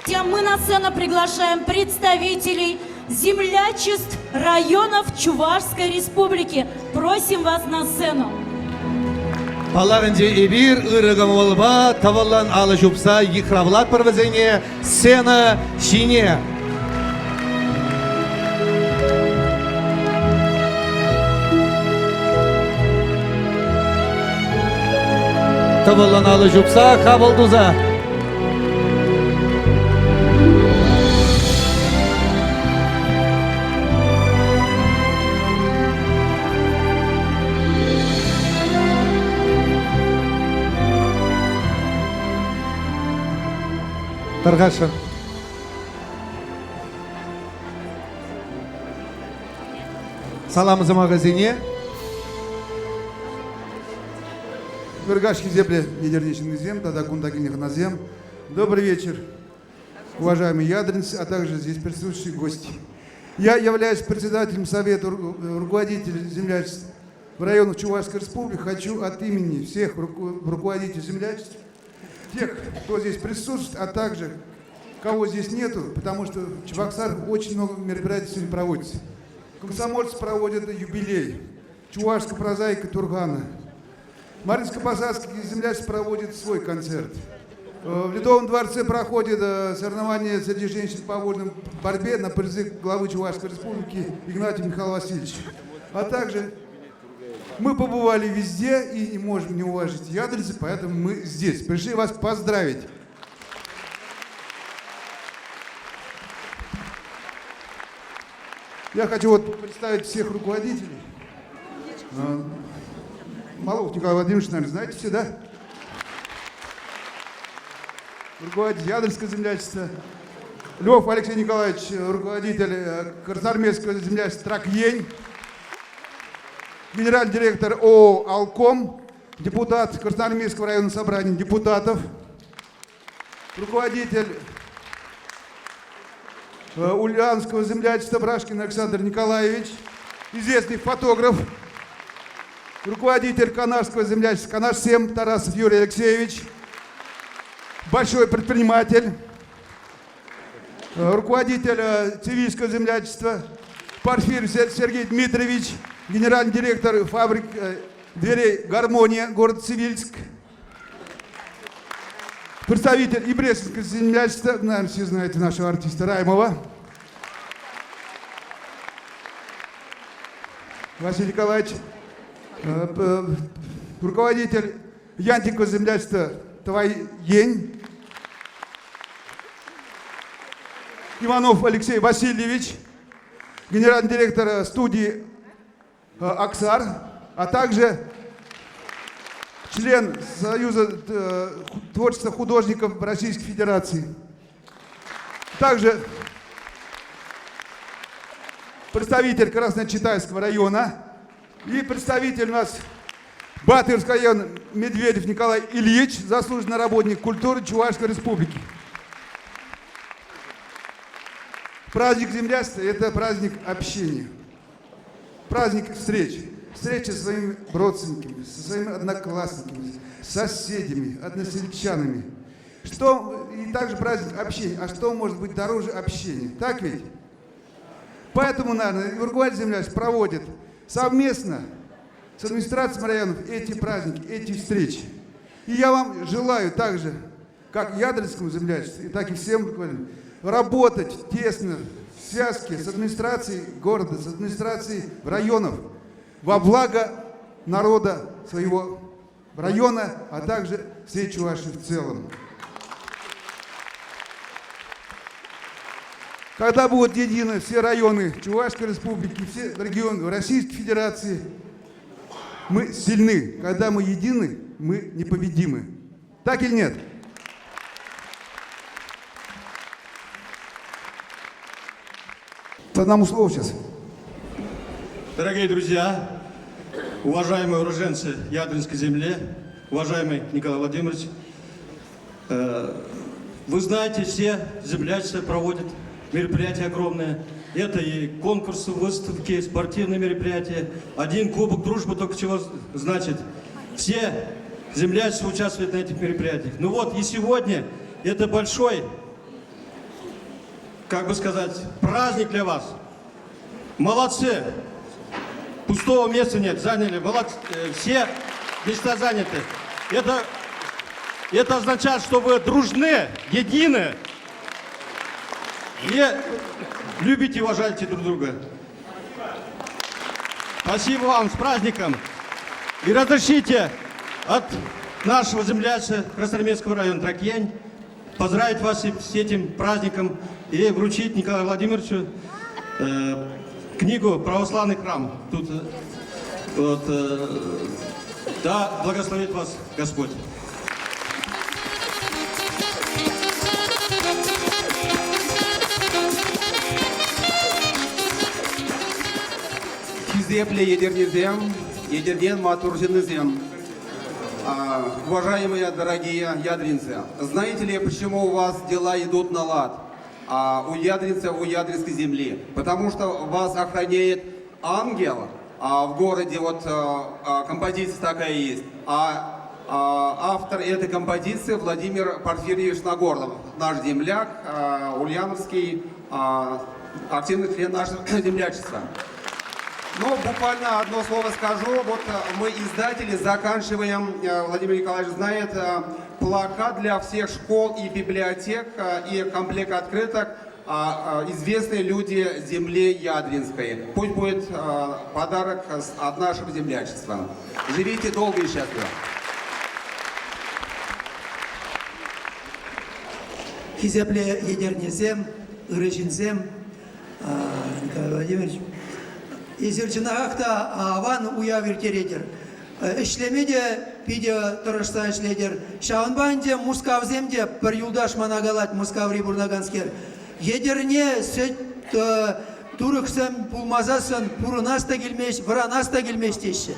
Тем мы на сцену приглашаем представителей землячеств районов Чувашской Республики. Просим вас на сцену. Паларынде эбир, ырыгам олба, таваллан алы жупса, ехравлат провозение, сцена шине. Таваллан алы жупса, хавалдуза. Таргаша. Салам за магазине. Вергашки земли, недерничных зем, тогда кундагиних на зем. Добрый вечер, уважаемые ядринцы, а также здесь присутствующие гости. Я являюсь председателем Совета руководителей землячеств в районах Чувашской Республики. Хочу от имени всех руководителей землячеств, тех, кто здесь присутствует, а также кого здесь нету, потому что в Чебоксарах очень много мероприятий сегодня проводится. Комсомольцы проводят юбилей, Чувашская прозаика Тургана. Маринско-Посадский землячество проводит свой концерт. В Ледовом дворце проходит соревнование среди женщин по вольной борьбе на призы главы Чувашской республики Игнатия Михаила Васильевича. А также мы побывали везде и не можем не уважить ядринцы, поэтому мы здесь. Пришли вас поздравить. Я хочу вот представить всех руководителей. Малов Николай Владимирович, наверное, знаете все, да? Руководитель Ядринского землячества. Лев Алексей Николаевич, руководитель Красноармейского землячества Тракьень. Генеральный директор ООО «Алком», депутат Красноармейского районного собрания депутатов. Руководитель Ульяновского землячества Брашкин Александр Николаевич. Известный фотограф. Руководитель Канашского землячества Канаш-7 Тарасов Юрий Алексеевич. Большой предприниматель. Руководитель Цивильского землячества Порфирьев Сергей Дмитриевич. Генеральный директор фабрик дверей «Гармония», город Цивильск. Представитель Ибрестского землячества, наверное, все знаете нашего артиста Раймова. Василий Николаевич. Руководитель Янтикового землячества Твоень. Иванов Алексей Васильевич. Генеральный директор студии «Аксар», а также член Союза творчества художников Российской Федерации. Также представитель Красночитайского района и представитель у нас Батырский район Медведев Николай Ильич, заслуженный работник культуры Чувашской Республики. Праздник землячества – это праздник общения, праздник встреч. Встреча со своими родственниками, со своими одноклассниками, соседями, односельчанами. И также праздник общения. А что может быть дороже общения? Так ведь? Поэтому, наверное, руководитель землячества проводит совместно с администрацией районов эти праздники, эти встречи. И я вам желаю также, как Ядринскому землячеству, так и всем руководителям, работать тесно в связке с администрацией города, с администрацией районов, во благо народа своего района, а также всей Чувашии в целом. Когда будут едины все районы Чувашской Республики, все регионы Российской Федерации, мы сильны. Когда мы едины, мы непобедимы. Так или нет? По одному слову сейчас. Дорогие друзья, уважаемые уроженцы Ядринской земли, уважаемый Николай Владимирович, вы знаете, все землячества проводят мероприятия огромные. Это и конкурсы, выставки, спортивные мероприятия. Один кубок дружбы только чего значит. Все землячества участвуют на этих мероприятиях. Ну вот и сегодня это большой, как бы сказать, праздник для вас. Молодцы! Пустого места нет, заняли, молодцы, все места заняты. Это означает, что вы дружны, едины и любите и уважаете друг друга. Спасибо вам, с праздником. И разрешите от нашего землячества Красноармейского района Тракьень поздравить вас с этим праздником и вручить Николаю Владимировичу книгу «Православный храм». Тут вот, да, благословит вас Господь. Хизепле едернезем, едерген матурженезем. Уважаемые, дорогие ядринцы, знаете ли, почему у вас дела идут на лад? У ядринцев, у ядринской земли? Потому что вас охраняет ангел, в городе вот композиция такая есть. Автор этой композиции Владимир Порфирьевич Нагорлов, наш земляк, ульяновский, активный член нашего землячества. Ну, буквально одно слово скажу. Вот мы, издатели, заканчиваем, Владимир Николаевич знает, плакат для всех школ и библиотек и комплект открыток «Известные люди земли Ядринской». Пусть будет подарок от нашего землячества. Живите долго и счастливо. Хизепле едернезем, ырыжинзем, Николай Владимирович. Изерчинахта аван уявир теретер. Ишлемеде пиде торышта ишледер. Шаунбанде мускавземде бір юлдаш манагалат мускаври бурнаганскер. Едерне сөт турықсын пулмазасын пурынас та келмеш, вранас та келмеш дейші.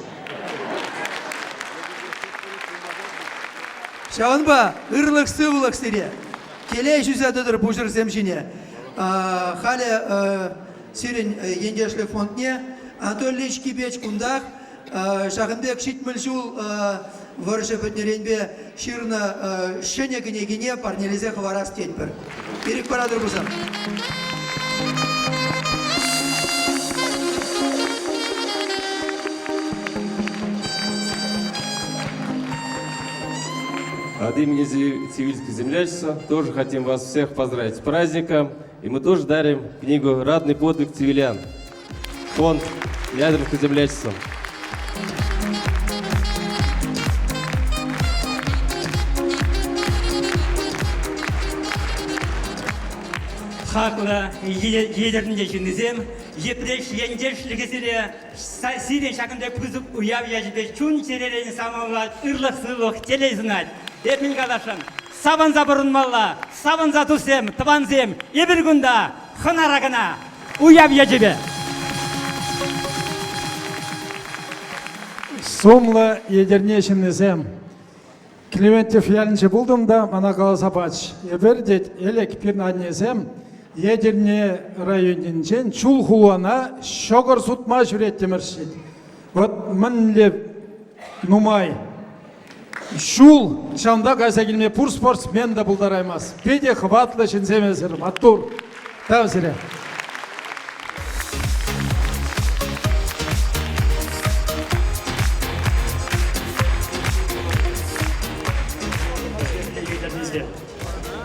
Шаунба ырлық сывылық сире. Келей жүзәдідір бұжыр земшіне. Халі сирен ендешлі фондне Анатолий Ильич Кибеч кундах Шахынбек шитміл жул варшы бітнеренбе ширна шене гіне парнелезе хварас тетпір. Берек парадыр бұзам. От имени Цивильского землячества тоже хотим вас всех поздравить с праздником. И мы тоже дарим книгу «Ратный подвиг цивилян». Фонд Ядринского землячества. Хакла едерінде жүнізем, епреш ендершлігі сирен шақында күзіп ұяв яжбе чун черерен самалат, ырлық сылық телей знать. Эпин калашын, сабанза бұрынмалла, сабанза тусем, тыванзем, ебір күнда, хынарағына, ұяв яжбе. Сомла едернешінізем. Климентьев ялінше болдым да, мана қаласа бач. Евердет елек пирнанезем, едерне районинчен чул хулана шогыр сутма жүреттеміршет. Вот мінлеп нумай. Шул шамда қайса келме пур спортсмен да бұлдараймас. Педе хватлы шынсемезір. Маттур. Тавсире.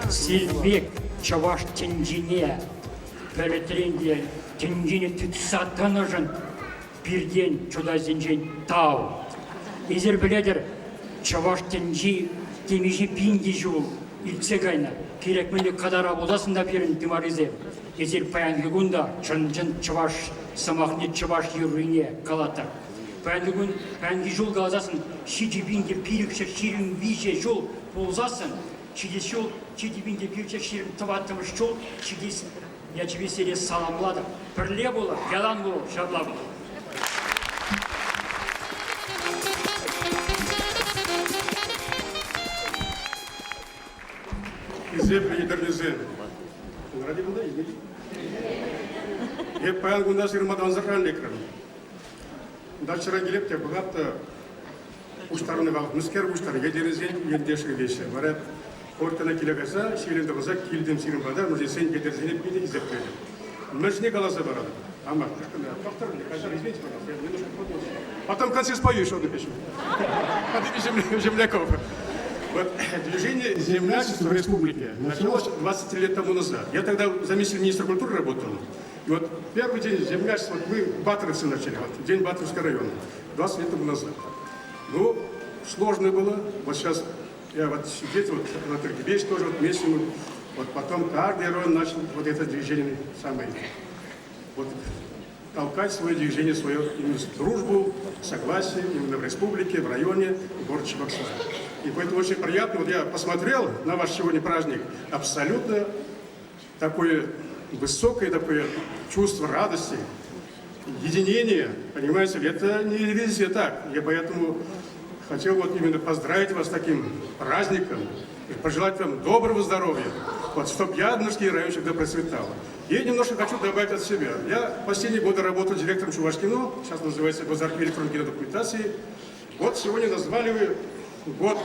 Силбек чаваш тенжине, пөлетренде тенжине түтсаттан ұжын, бірден чуда зенжен тау. Ezер біледір, чаваш тенжи, темежі пинди жуыл, илтсе кайна, керек мені қадара боласында берін тымаризе. Ezер паянлығында чын чаваш самахнет чаваш юрыне калатар. Паянлығын паянги жол қалазасын, шиджи бинге пирікші ширин виже жол болзасын, Чидес жол, чидебинде бирчек шерім тываттымыш жол, чидес, я тебе сере саламладым. Бірле болы, ялан болы, жабла болы. Изеп лидернізен. Ради бұлда езбек. Еп паян күнда сирмадан зырған лекірім. Дачыра келеп те бұғапты ұштарыны бағып, мүскер ұштары, едерізен ендеші келеші. Барат, Ортана келегаса, шейлінді қыза келдім сирін бадар, мұже сен бедерзенеп бейді кезеп берді. Мәжіне қаласа барады. Ама, доктор, кажар, извините, пожалуйста, я немножко поднос. Потом в конце спою еще одну песню. От имени земляков. Вот движение землячества в республике началось 20 лет тому назад. Я тогда заместитель министра культуры работал. И вот первый день землячества, вот мы Батровцы начали, вот, день Батровского района, 20 лет тому назад. Ну, сложно было, вот сейчас... Я вот сидеть, вот Анатолий Кибеч тоже вот вместе, вот потом каждый район начал вот это движение самое, вот толкать свое движение, свою именно дружбу, согласие именно в республике, в районе, в городе Чебоксар. И поэтому очень приятно, вот я посмотрел на ваш сегодня праздник, абсолютно такое высокое такое чувство радости, единения, понимаете ли, это не везде так, я поэтому... Хотел вот именно поздравить вас с таким праздником и пожелать вам доброго здоровья, вот, чтобы Ядринский район всегда процветал. И немножко хочу добавить от себя. Я последние годы работал директором Чувашкино, сейчас называется Госархив электронной кинодокументации. Вот сегодня назвали вы год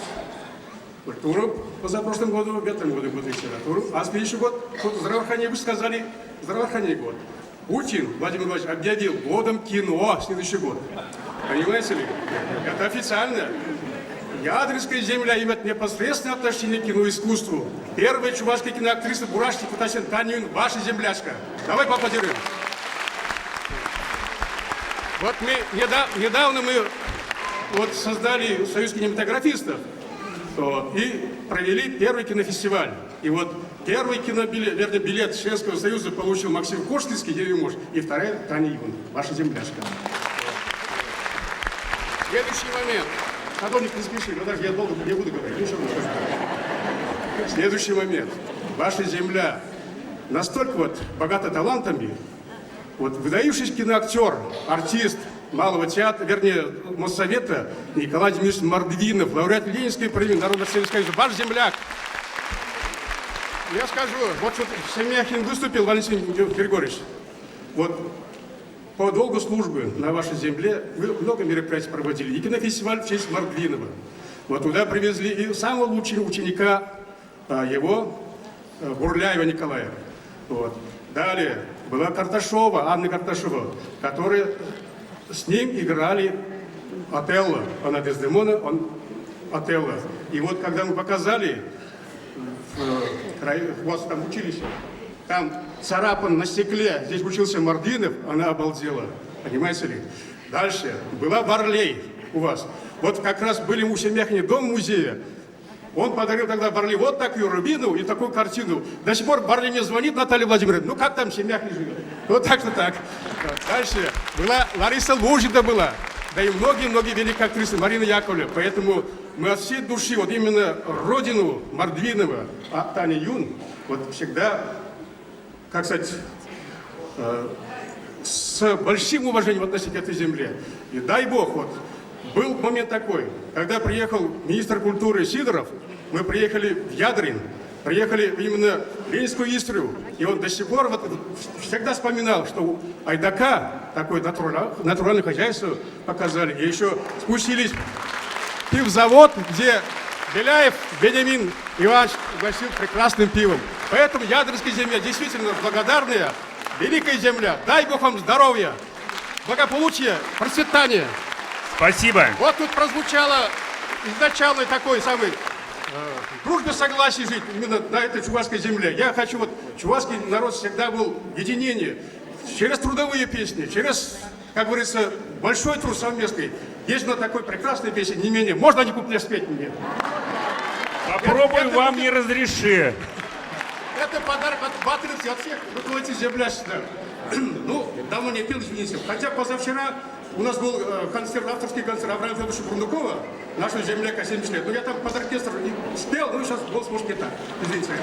культуры, позапрошлом году, в этом году год литературы, а следующий год здравоохранение, вы сказали здравоохранение год. Путин Владимир Владимирович объявил годом кино следующий год. Понимаете ли? Это официально. Ядринская земля имеет непосредственное отношение к киноискусству. Первая чувашская киноактриса Бурашки Кутасин Танюн, ваша землячка. Давай поаплодируем. Вот недавно мы создали Союз кинематографистов и провели первый кинофестиваль. И вот первый билет Членского союза получил Максим Кошкинский, ее муж, и вторая Таня Юн, ваша землячка. Следующий момент. Садовник, не спеши, но даже я долго не буду говорить. Ничего не скажу. Следующий момент. Ваша земля настолько богата талантами, выдающийся киноактер, артист Малого театра, вернее, Моссовета Николай Демидович Мордвинов, лауреат Ленинской премии Народного Советского Союза, ваш земляк. Я скажу, Семяхин выступил, Валентин Григорьевич, по долгу службы на вашей земле вы много мероприятий проводили, и кинофестиваль в честь Мордвинова. Туда привезли и самого лучшего ученика его, Бурляева Николая. Далее была Карташова, Анна Карташова, которая с ним играли Отелло. Она Дездемона, он Отелло. И когда мы показали у вас там училище, там царапан на стекле, здесь учился Мордвинов, она обалдела. Понимаете ли? Дальше была Варлей у вас. Как раз были у Семяхина дом музея. Он подарил тогда Варлей вот такую рубину и такую картину. До сих пор Варлей мне звонит, Наталья Владимировна, как там Семяхин живет? Так-то так. Дальше была Лариса Лужина была. Да и многие-многие великие актрисы, Марина Яковлева. Поэтому мы от всей души, именно родину Мордвинова, Таня Юн, всегда, как сказать, с большим уважением относить к этой земле. И дай Бог, был момент такой, когда приехал министр культуры Сидоров, мы приехали в Ядрин, приехали именно в Ленинскую Истрию, и он до сих пор всегда вспоминал, что у Айдака такое натуральное хозяйство показали, и еще спустились в пивзавод, где Беляев Бенямин Иванович угостил прекрасным пивом. Поэтому Ядринская земля действительно благодарная, великая земля. Дай Бог вам здоровья, благополучия, процветания. Спасибо. Тут прозвучало изначально такой самый дружбе, согласии жить именно на этой чувашской земле. Я хочу, чувашский народ всегда был в единении. Через трудовые песни, через, как говорится, большой труд совместный. Есть на такой прекрасной песне, не менее. Можно один куплет спеть мне? Попробуй, вам не разреши. Это подарок от Батрицы, от всех руководителей землящества. Давно не пил, извините. Хотя позавчера у нас был авторский концерт Авраама Федоровича Брундукова, наша земляка 70 лет. Я там под оркестр не спел, сейчас голос может не так. Извините.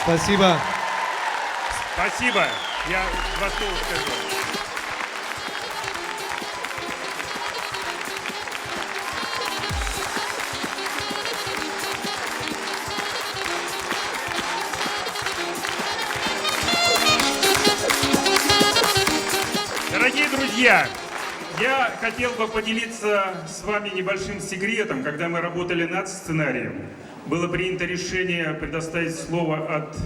Спасибо. Спасибо. Я вас тоже скажу. Дорогие друзья, я хотел бы поделиться с вами небольшим секретом. Когда мы работали над сценарием, было принято решение предоставить слово от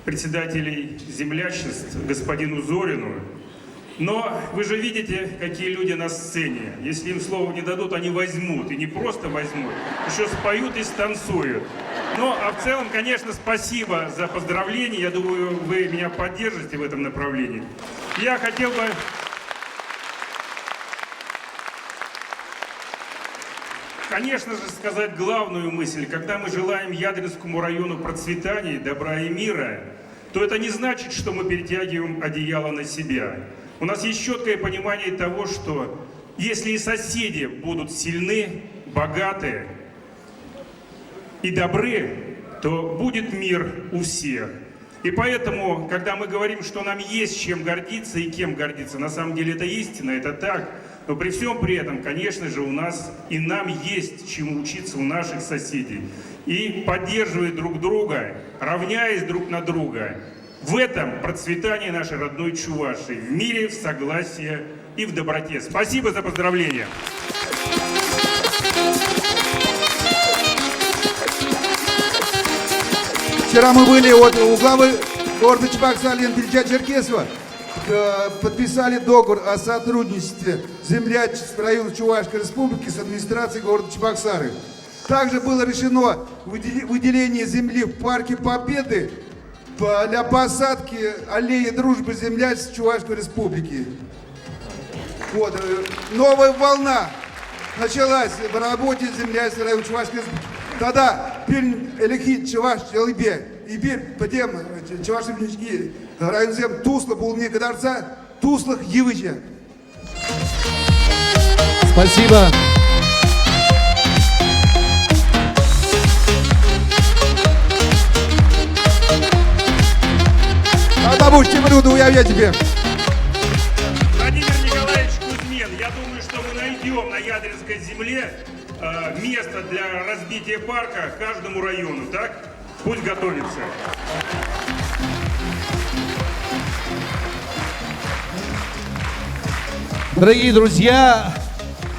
председателей землячеств господину Зорину. Но вы же видите, какие люди на сцене. Если им слово не дадут, они возьмут. И не просто возьмут, еще споют и станцуют. А в целом, конечно, спасибо за поздравления. Я думаю, вы меня поддержите в этом направлении. Я хотел бы... Конечно же, сказать главную мысль. Когда мы желаем Ядринскому району процветания, добра и мира, то это не значит, что мы перетягиваем одеяло на себя. У нас есть четкое понимание того, что если и соседи будут сильны, богаты и добры, то будет мир у всех. И поэтому, когда мы говорим, что нам есть чем гордиться и кем гордиться, на самом деле это истина, это так. Но при всем при этом, конечно же, у нас и нам есть чему учиться у наших соседей. И поддерживая друг друга, равняясь друг на друга, в этом процветание нашей родной Чувашии, в мире, в согласии и в доброте. Спасибо за поздравления. Вчера мы были вот у главы города Чебоксары Ильича Черкесова, подписали договор о сотрудничестве землячества района Чувашской Республики с администрацией города Чебоксары. Также было решено выделение земли в парке Победы для посадки аллеи дружбы землячества Чувашской Республики. Вот, новая волна началась в работе землячества района Чувашской Республики. Тогда Пермь, Элехит, Чуваш, Челыбе, и Бир, потом Чуваши, район зем Тусла, был мне кадарца, Туслах, Евыча. Спасибо. Бабуш, Тимруду, я тебе. Владимир Николаевич Кузьмин, я думаю, что мы найдем на Ядринской земле место для разбития парка каждому району, так? Пусть готовится. Дорогие друзья,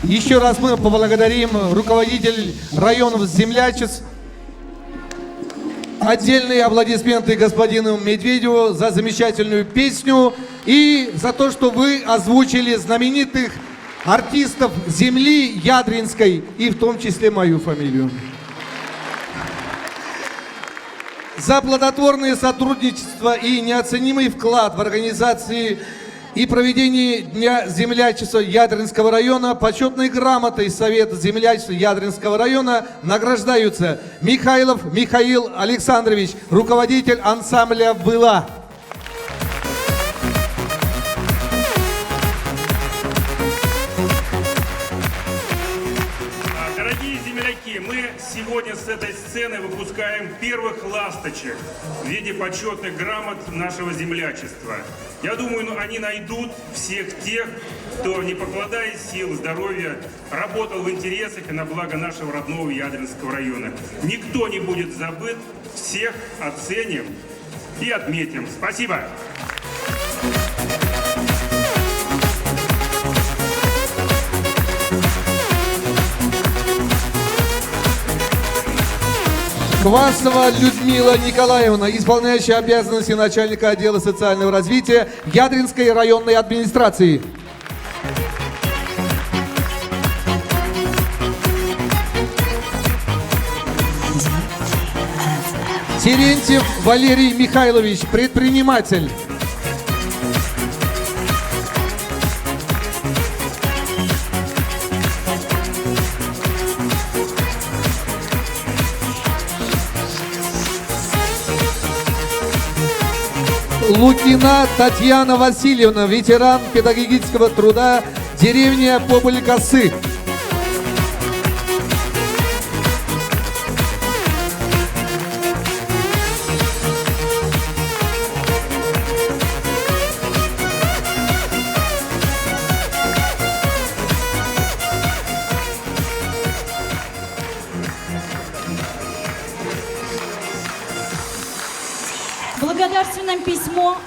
еще раз мы поблагодарим руководителей районов землячеств. Отдельные аплодисменты господину Медведеву за замечательную песню и за то, что вы озвучили знаменитых артистов земли Ядринской и в том числе мою фамилию. За плодотворное сотрудничество и неоценимый вклад в организации и проведении Дня землячества Ядринского района почетной грамотой Совета землячества Ядринского района награждаются Михайлов Михаил Александрович, руководитель ансамбля «Была». Дорогие земляки, мы сегодня с этой сцены выпускаем первых ласточек в виде почетных грамот нашего землячества. Я думаю, они найдут всех тех, кто, не покладая сил, здоровья, работал в интересах и на благо нашего родного Ядринского района. Никто не будет забыт, всех оценим и отметим. Спасибо! Квасова Людмила Николаевна, исполняющая обязанности начальника отдела социального развития Ядринской районной администрации. Терентьев Валерий Михайлович, предприниматель. Лукина Татьяна Васильевна, ветеран педагогического труда, деревня Побыль-Косы. Благодарственное письмо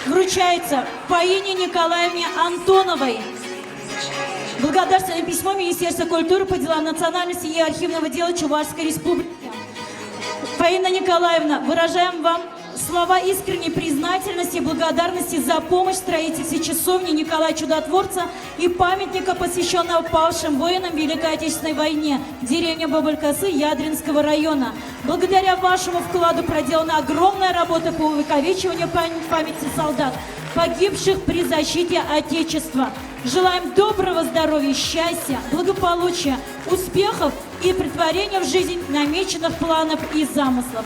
вручается Фаине Николаевне Антоновой. Благодарственное письмо Министерства культуры по делам национальности и архивного дела Чувашской Республики. Фаина Николаевна, выражаем вам слова искренней признательности и благодарности за помощь в строительстве часовни Николая Чудотворца и памятника, посвященного павшим воинам Великой Отечественной войне, деревня Побыль-Косы Ядринского района. Благодаря вашему вкладу проделана огромная работа по увековечиванию памяти солдат, погибших при защите Отечества. Желаем доброго здоровья, счастья, благополучия, успехов и претворения в жизнь намеченных планов и замыслов.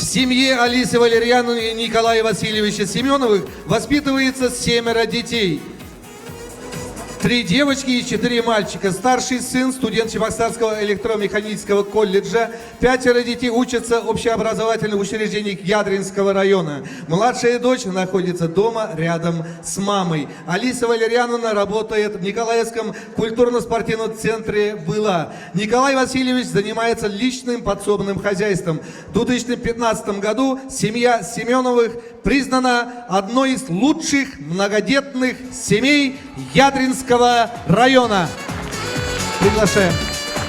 семье Алисы Валерьяновны и Николая Васильевича Семеновых воспитывается 7 детей. 3 девочки и 4 мальчика. Старший сын, студент Чебоксарского электромеханического колледжа. 5 детей учатся в общеобразовательных учреждениях Ядринского района. Младшая дочь находится дома рядом с мамой. Алиса Валерьяновна работает в Николаевском культурно-спортивном центре «Была». Николай Васильевич занимается личным подсобным хозяйством. В 2015 году семья Семеновых признана одной из лучших многодетных семей Ядринского района. Приглашаем.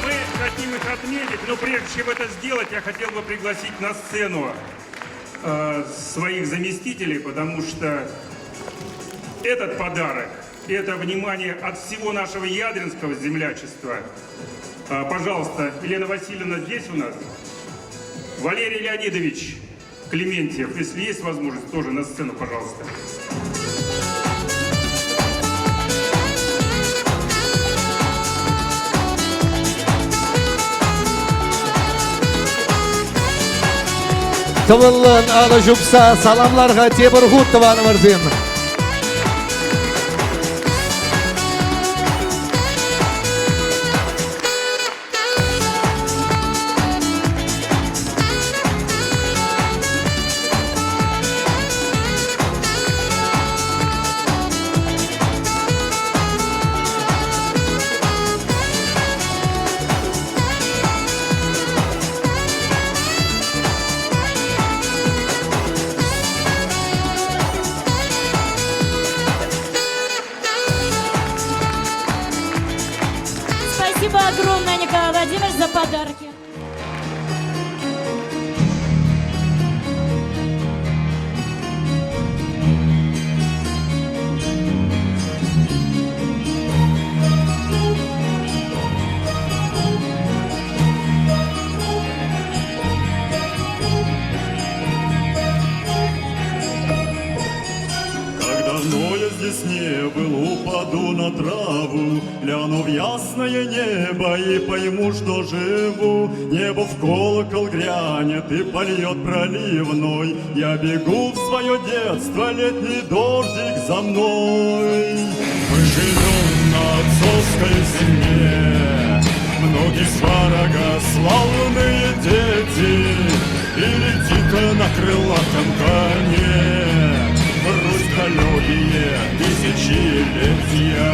Мы хотим их отметить, но прежде чем это сделать, я хотел бы пригласить на сцену своих заместителей, потому что этот подарок, это внимание от всего нашего ядринского землячества. Пожалуйста, Елена Васильевна здесь у нас? Валерий Леонидович Клементьев, если есть возможность, тоже на сцену, пожалуйста. Тывылын алы жупса саламларға тебір ғұт тыванымырзен. Спасибо огромное, Николай Владимирович, за подарки. Давно я здесь не был, упаду на траву, гляну в ясное небо и пойму, что живу. Небо в колокол грянет и польет проливной. Я бегу в свое детство, летний дождик за мной. Мы живем на отцовской земле, многие сварога славные дети, и летит на крылатом коне. Русь далекие тысячелетия,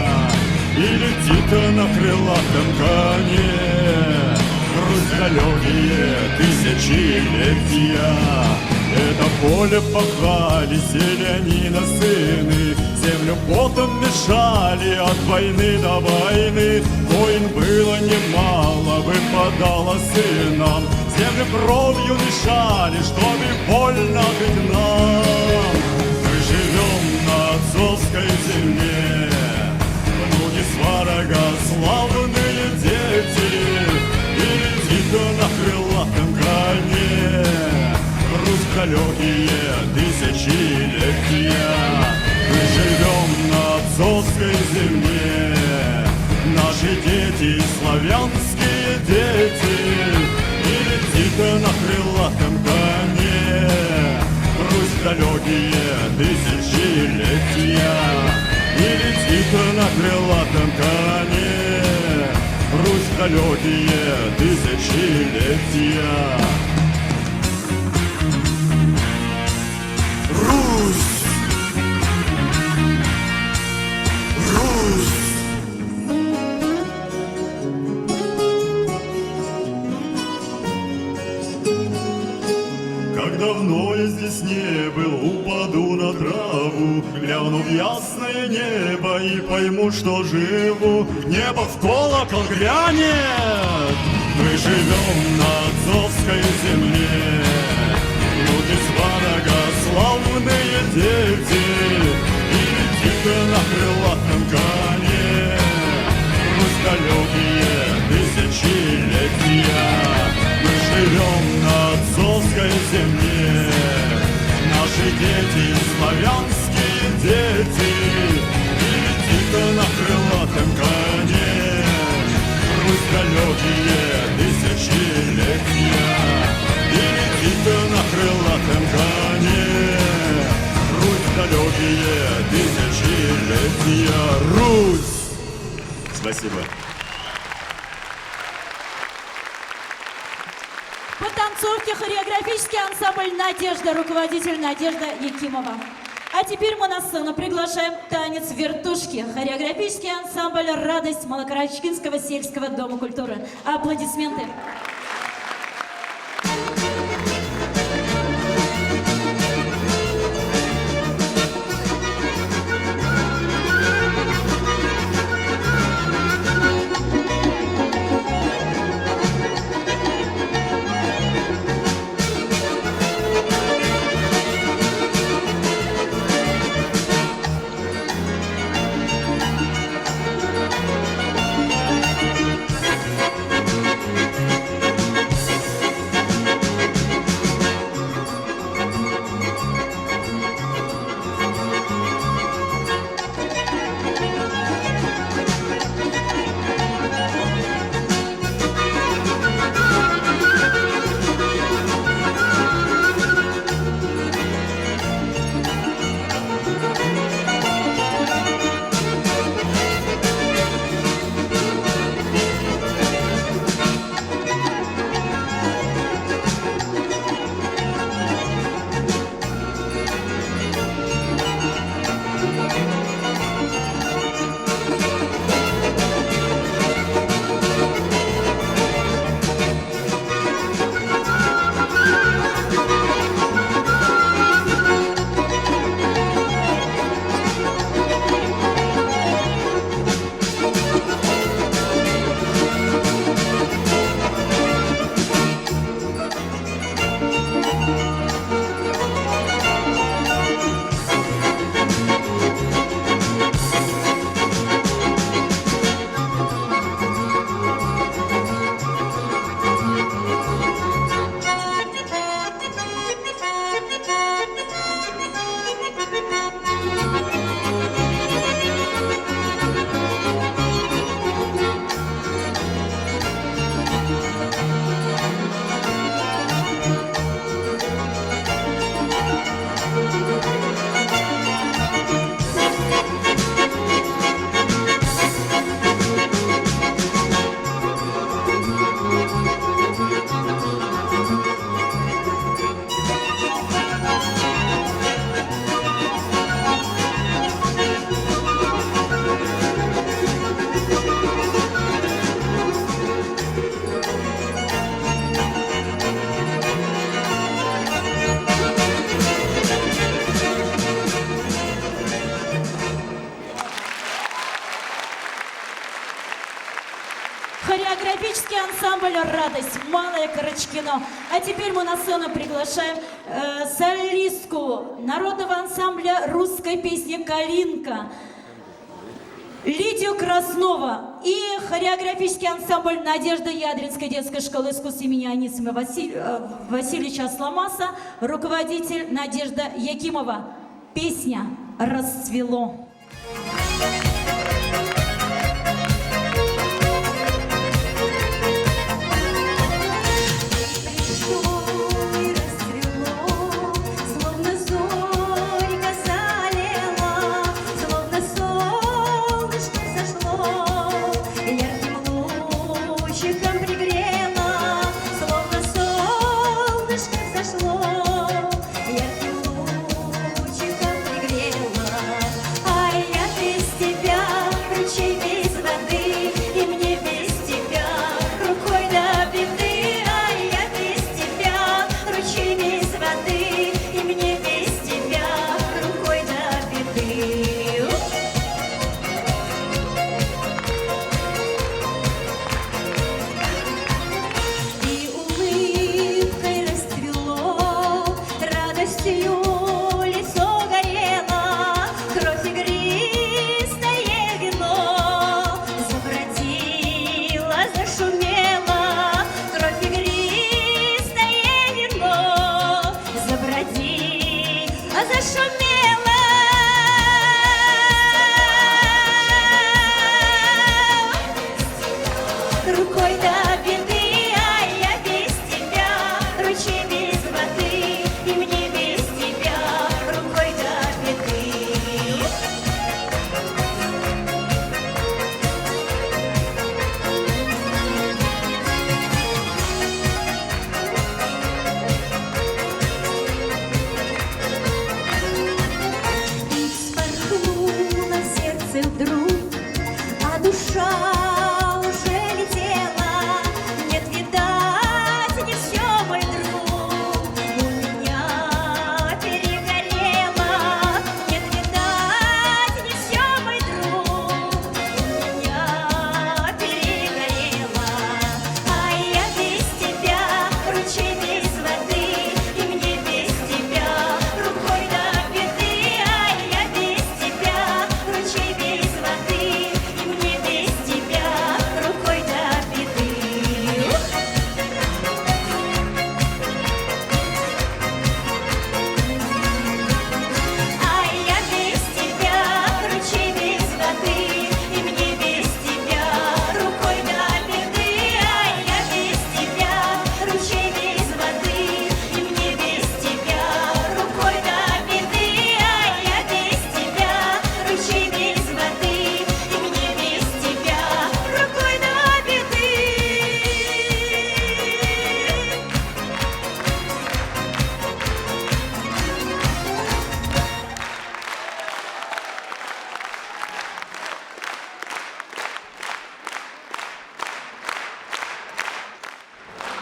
и летит на крылатом коне. Русь далекие тысячелетия. Это поле пахали селянина сыны, землю потом мешали от войны до войны. Войн было немало, выпадало сынам, землю кровью мешали, чтобы больно быть нам. Живем на отцовской земле, внуки сварога славные дети, и летит на крылатом коне. Русь далекие тысячелетия. Мы живем на отцовской земле, наши дети славянские дети, и летит на крылатом коне. Русь далекие тысячелетия, и летит на крылатом коне. Русь далекие тысячелетия. Русь! Русь! Как давно я здесь не был, упаду на траву, гляну в ясное небо и пойму, что живу. Небо в колокол грянет, мы живем на отцовской земле. Люди сварога славные дети, и летит на крылатом коне. Русь далекие тысячелетия. Мы живем на отцовской земле, наши дети славянские дети, и летит на крылатом коне. Русь далекие тысячелетия, и летит на крылатом многие тысячелетия Русь. Спасибо. По танцовке хореографический ансамбль «Надежда», руководитель Надежда Якимова. А теперь мы на сцену приглашаем танец вертушки, хореографический ансамбль «Радость» Малокарачкинского сельского дома культуры. Аплодисменты. Хореографический ансамбль «Радость» Малое Карачкино. А теперь мы на сцену приглашаем солистку народного ансамбля русской песни «Калинка» Лидию Краснова и хореографический ансамбль «Надежда» Ядринской детской школы искусств имени Анисима Васильевича Асламаса, руководитель Надежда Якимова. Песня «Расцвело». Тебя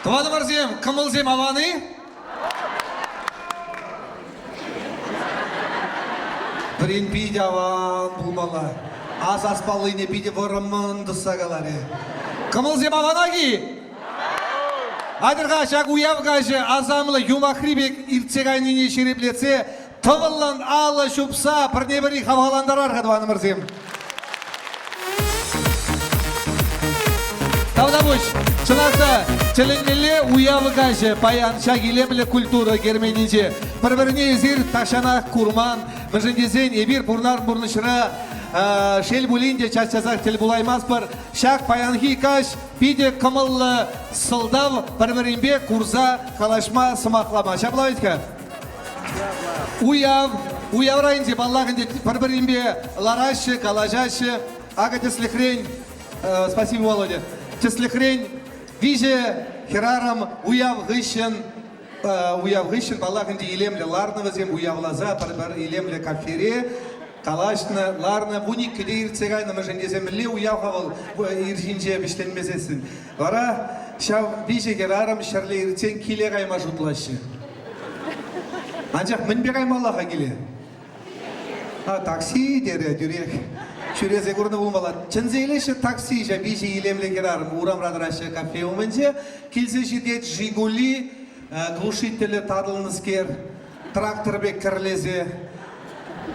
Тванымырзем, кымылзем аваны? Бірін пейде аван бұлмала. Аз аспалыйне пейде вырымынды сағалары. Кымылзем аванаги? Адырға шақ уявғашы азамлы юмахрибек иртсегайныне шереплетсе, тывылын алы шупса, бірне-бірі хаваландар арғы Тванымырзем. Тавдабуш, чынақта, чілінмелі уявғашы паян шагилемлі культура герменінше. Бір-біріне зір ташанақ курман, мүжіндезен ебір бұрнар-бұрнышыра, шел булинде чачазақ тіл булаймас бір шақ паянхи каш пиде кымыллы сылдав бір-бірінбе курза қалашма сымақлама. Шаблавитка? Уяврайынде баллағынде бір-бірінбе ларашы, калажашы, ага теслихрень, спасибо, Володя, теслихрень, виже херарам уявғышын баллағынде илемлі ларнывызем уявлаза бір илемлі кафере, Қалашны, ларны, бұник кеде ирцегайны мұжындезем ле уявғавыл иржинже біштенмезесін. Вара, шау бейжеге рарым шырлы ирцен келе қайма жұтлашы. Анжақ мінбе қаймалаға келе. Такси дере, дүрек. Шүрезе көріні болмалады. Чынзейлеші такси жа бейже елемле керарым. Урам радырашы кафе өмінже. Келсе жедет Жигули, глушителі тадылыныскер, тракторбек кірлезе.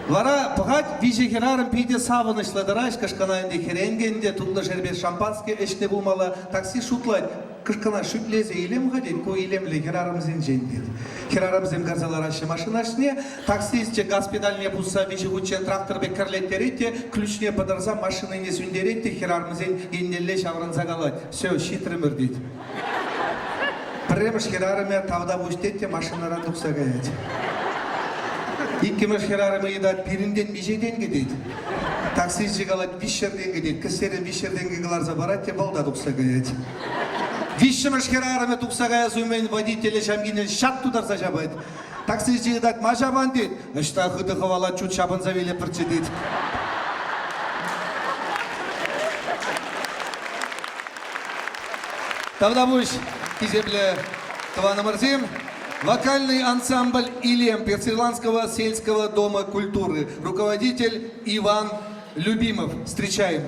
Вара пығат вижекерарым пейде савынышлыдыраш, кышқанайынде керенгенде, тұлды жербет шампанский әште болмалы, такси шутлайды. Кышқана шүтлезе елем ғаден, ко елемлі керарымызен жендеді. Керарымызен гарзаларашы машинашне, таксистче газ педальне бұлса вижегучен тракторбек кірлеттеретте, ключне подырза машинайне сүндеретте, керарымызен еннелле шаврынза қалады. Все, шитрымыр дейді. Піреміш керарыме тавда бұштетте машинаран тұқса қаяды. Иккемеш херарымы едат бирінден бежеден кедейді. Таксист жигалат вишерден кедейді. Кістерін вишерден кегаларза барат, те балда тұқса қаяды. Вишемеш херарымы тұқса қая зумен водителі жамгинен шат тударса жабайды. Таксист жигалат ма жабан дейді. Үшта қыды қывала чут шабын завеле пірче дейді. Тавдабуш, кизебле Тванымырзем. Вокальный ансамбль «Илем» Персирландского сельского дома культуры. Руководитель Иван Любимов. Встречаем.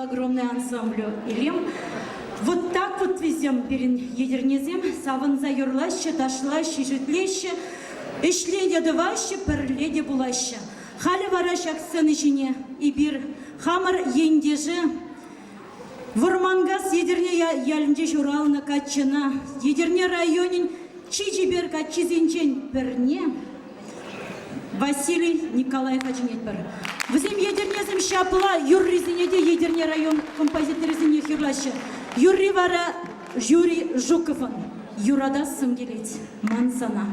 спасибо огромное ансамблю «Илем». Вот так вот везем перед едернезем, савынза юрлаще, ташлаще, житлеще, ишледе дываще, перледе булаще. Халі варашак сцены жіне, и бир хамар ендежі, Вурмангас едерне ялінже журалына катчына, едерне районин чижибер катчизенчен бірне, Василий Николаев Ачинетбер. Візем едернезім шапыла юрризінеде едерне район композиторизіне хирлашы. Юрри вара Юрий Жуковын. Юрада сымгелет мансана.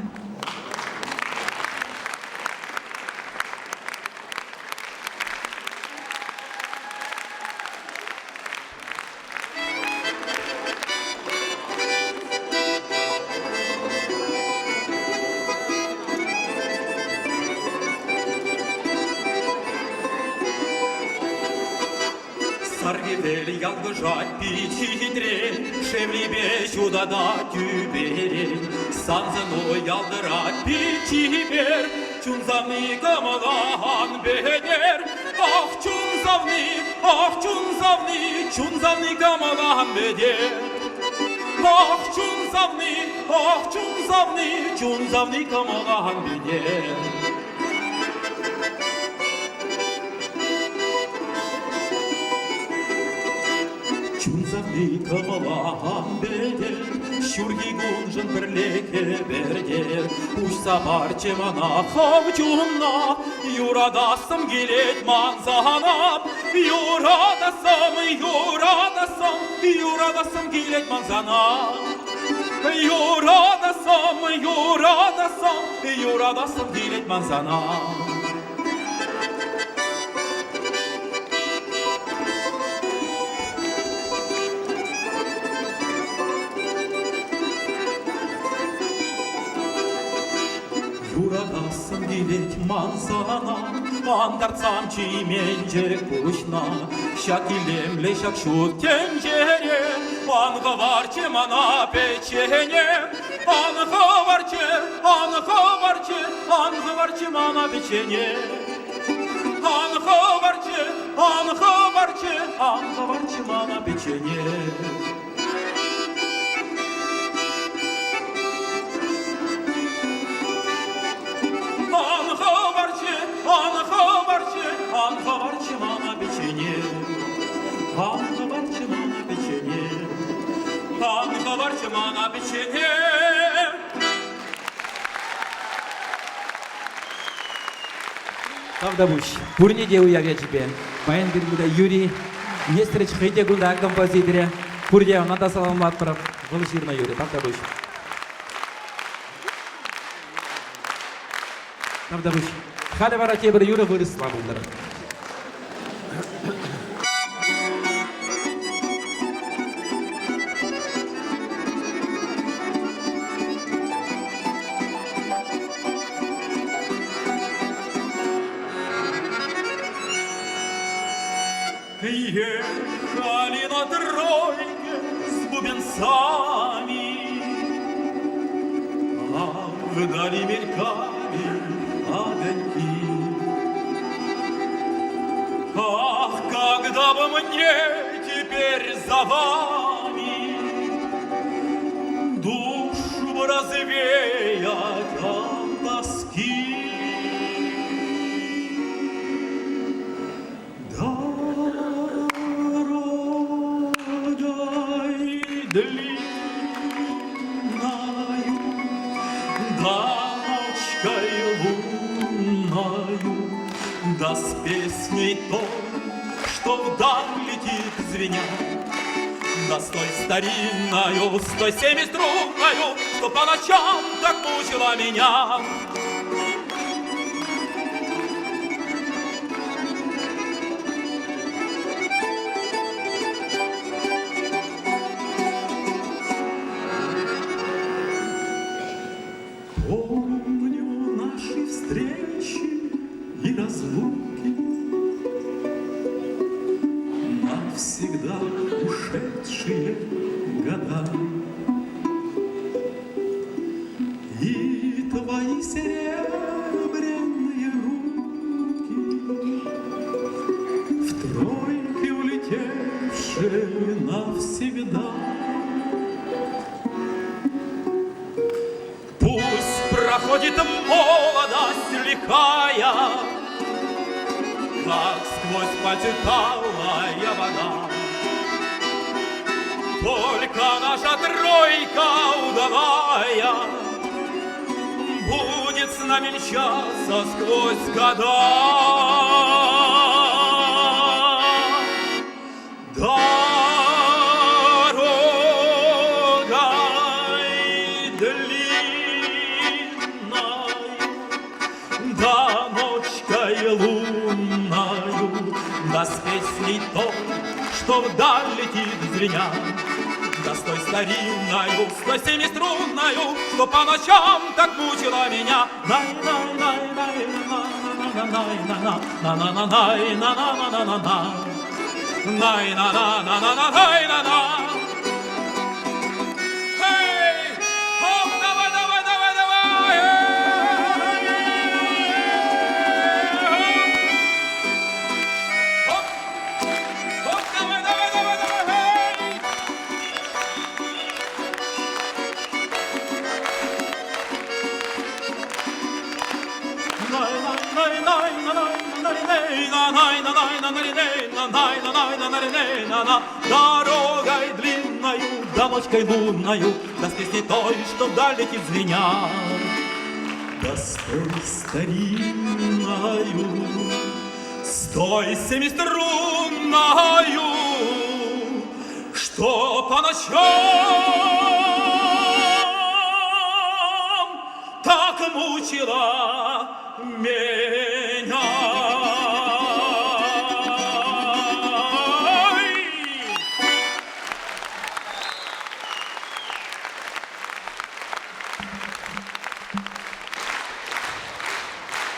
Саргивели ялгыжать пичидре, шевлибе чудада тюбере, санзаной ялдырать пичибер, чунзавны камалан бедер, ах чунзавны камалан бедер. Ах чунзавны камалан бедер. Чунзавны камалан бедер, шурги гунжын бірлеке бердер, Ушса барчемана хавчунна, юрадасым келет манзанам, юрадасым келет манзанам, юрадасым келет манзанам. Юрадасым келет манзана, андарцам чименже кушна, шакилемле шак шут тенжере, анғаварче мана печене, анғаварче мана печене, анғаварче мана печене. Анхаварче мана печене, анхаварче мана печене, анхаварче мана печене. Тавдабуш, пурниде уяга тебе, баян биргуда Юрий, Нестерыч хейте гунда композиторе, пурде надо саламат прав, волширна Юрий, тавдабуш. Тавдабуш, хали вара тебір Юрий вырыс слабылдар. Ехали на тройке с бубенцами, а вдали мелькали огоньки. Ах, когда бы мне теперь за вами душу бы развеять от тоски. Длинною, да ночкой лунною, да с песней той, что вдаль летит звеня, да с той старинною, с той семиструнною, что по ночам так мучила меня. Помню наши встречи и разлуки, навсегда ушедшие года, и твои серебряные руки в тройке улетели душе навсегда. Пусть проходит молодость лихая, как сквозь потекалая вода. Только наша тройка удалая будет с нами мчаться сквозь года. Дорогой длинною, да ночкой лунною, да с песней той, что вдаль летит звеня, да с той старинною, с той семиструнною, что по ночам так мучила меня. Дорогой длинною, да ночкой лунною, да с песней той, что вдаль летит звеня, да с той старинною, с той семиструнною, что по ночам так мучила меня.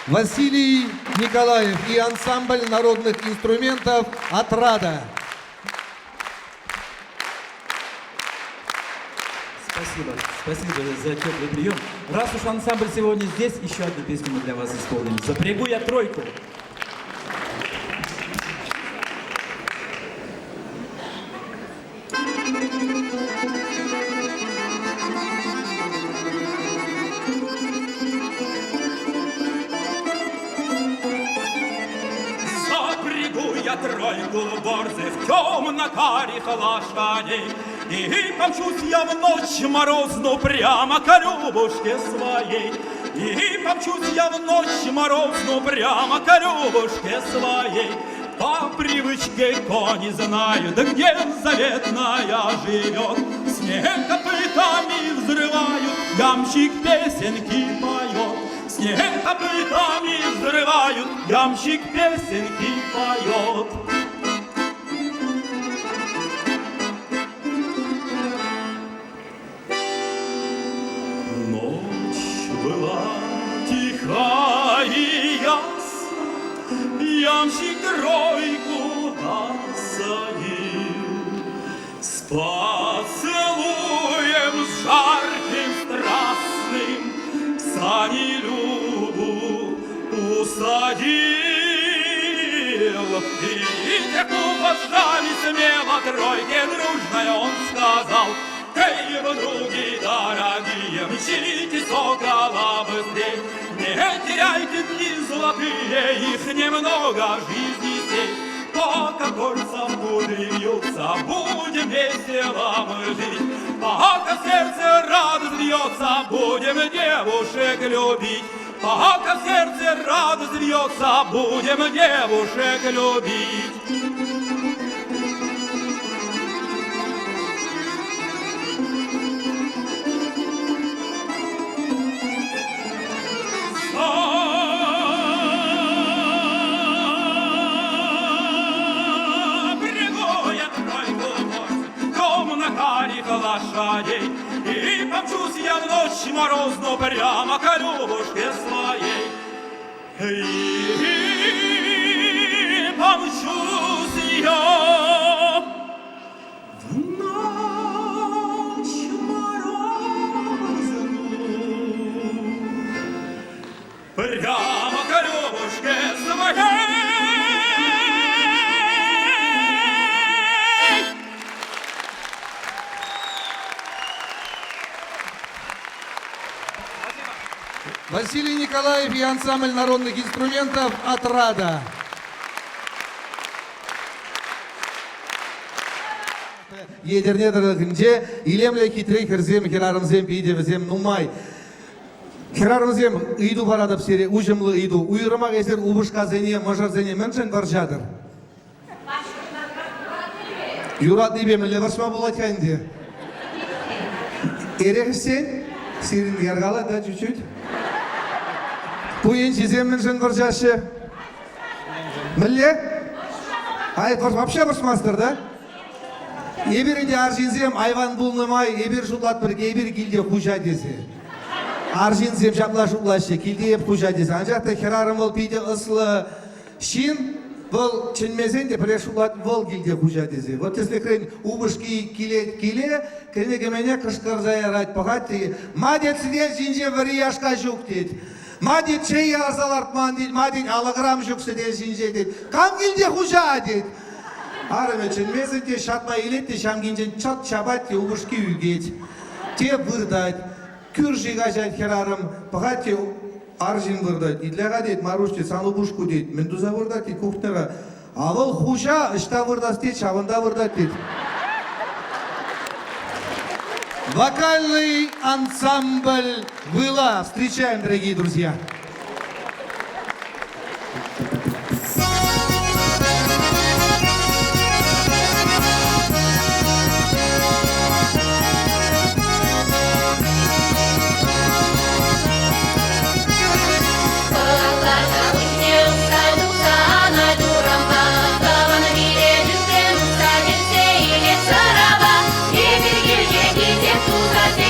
Василий Николаев и ансамбль народных инструментов «Отрада». Спасибо за теплый прием. Раз уж ансамбль сегодня здесь, еще одну песню мы для вас исполним. «Запрягу я тройку». Запрягу я тройку борзых темно-карих лошадей, и помчусь я в ночь морозную прямо к Любушке своей. И помчусь я в ночь морозную прямо к Любушке своей. По привычке кони знают, где заветная живет. Снег копытами взрывают, ямщик песенки поет. Снег копытами взрывают, ямщик песенки поет. Тиха и ясна, ямщик тройку осадил, с поцелуем жарким страстным в сани Любу усадил. И тряхнув вожжами смело тройке дружной он сказал: эй, подруги дорогие, мчите сокола быстрей, не теряйте дни золотые, их немного жизни сей. Пока кольца в кудри вьются, будем весело мы жить. Пока в сердце радость бьется, будем девушек любить. Пока в сердце радость бьется, будем девушек любить. Лошадей, и помчусь я в ночь морозную прямо к Любушке своей. И помчусь я в ночь морозную прямо к Любушке своей. Василий Николаев и ансамбль народных инструментов «Отрада». Едернедерінде илемле хитрей херзем, херарымзем, пейдевзем, нумай. Херарымзем иду барадып сере, ужымлы иду. Уйрымақ есер убышқа зене, мажар зене, меншен бар жадыр. Юрат небемілі баршма болады кәнде. Ерекістен, сирин ярғала да чуть-чуть. Пуен жезем меншен бар жашы. Міле? Ай, вообще баршмастыр да? Еберінде аржинзем айван бұлнымай, ебер жұтлат бірге, ебер келде құжа десе. Аржинзем жапла жұтлашы, келде еп құжа десе. Анжақта херарым бол пейде ұслы шин, бұл чынмезен де біре жұтлат бол келде құжа десе. Вот если крен убышки келе, кенеге мене қышқыр жайарайт пағат, мадет сиден жинже бірі яшқа жүк дейді. Мадет чей ярасалартман дейді, мадет алығырам жүк сиден жинже дейді. Кам келде құжа дейді. Араме чынмезінде шатма елетті шамгенжен чат шабатте убышки үйгет. Те вырдать, күржі ғажайт херарым, пағатте аржин вырдать. Идлеға дейт, маруште сану бушку дейт, мендуза вырдать дейт кухнера. Авыл хужа, ішта вырдас дейт, шабында вырдать дейт. Вокальный ансамбль «Выла». Встречаем, дорогие друзья. Tuzla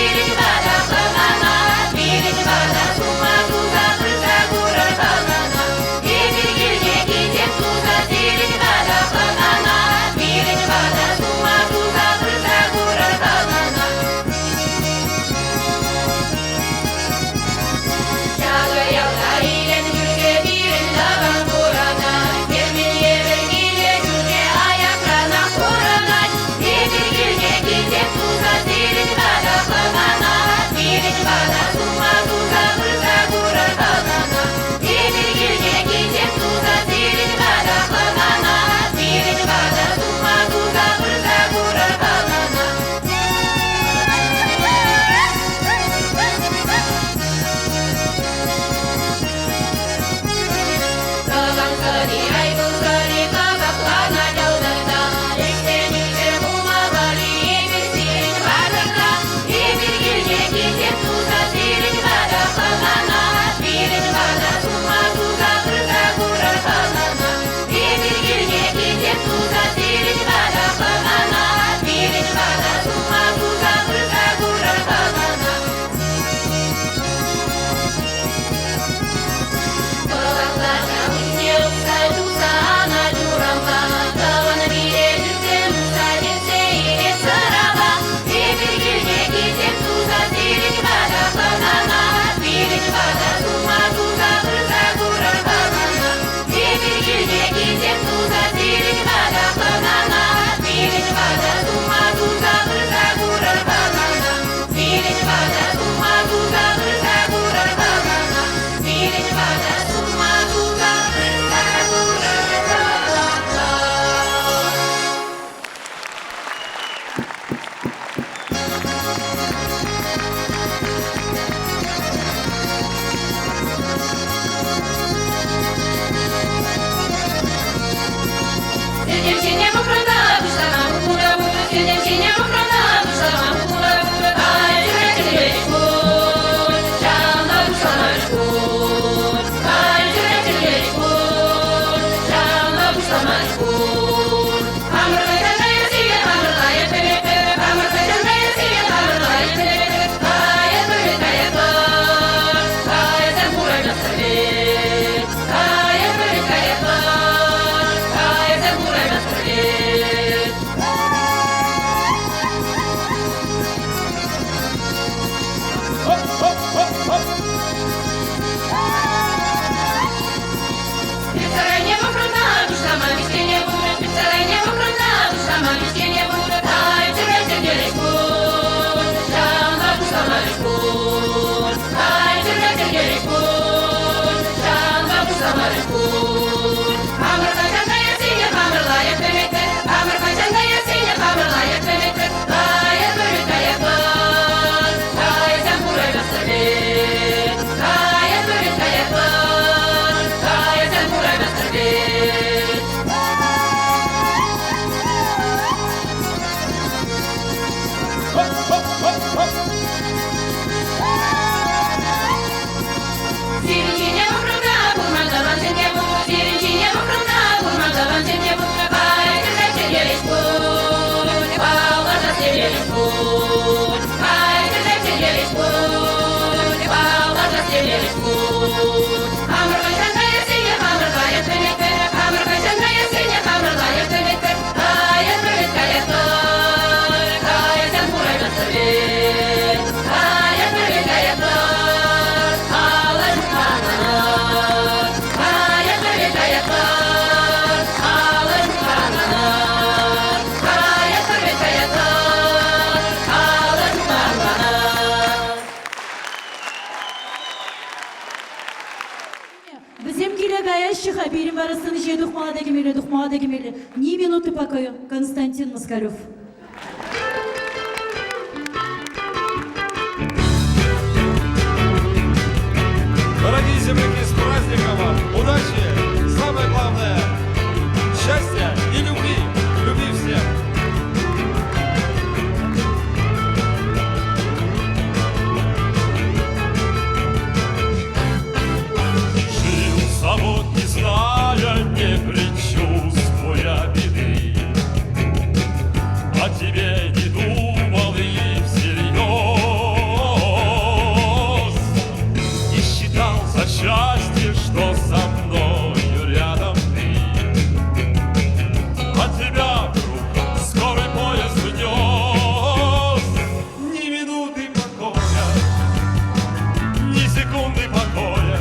Сире Духмада Гемели. Ни минуты покоя. Константин Москалев. Дорогие земляки, с праздником вам! Удачи! Самое главное – счастья и любви! Любви всем! Жил завод, не зная, не предчувствуя беды, о тебе не думал и всерьез, и считал за счастье, что со мною рядом ты. От тебя вдруг скорый поезд внес ни минуты покоя, ни секунды покоя.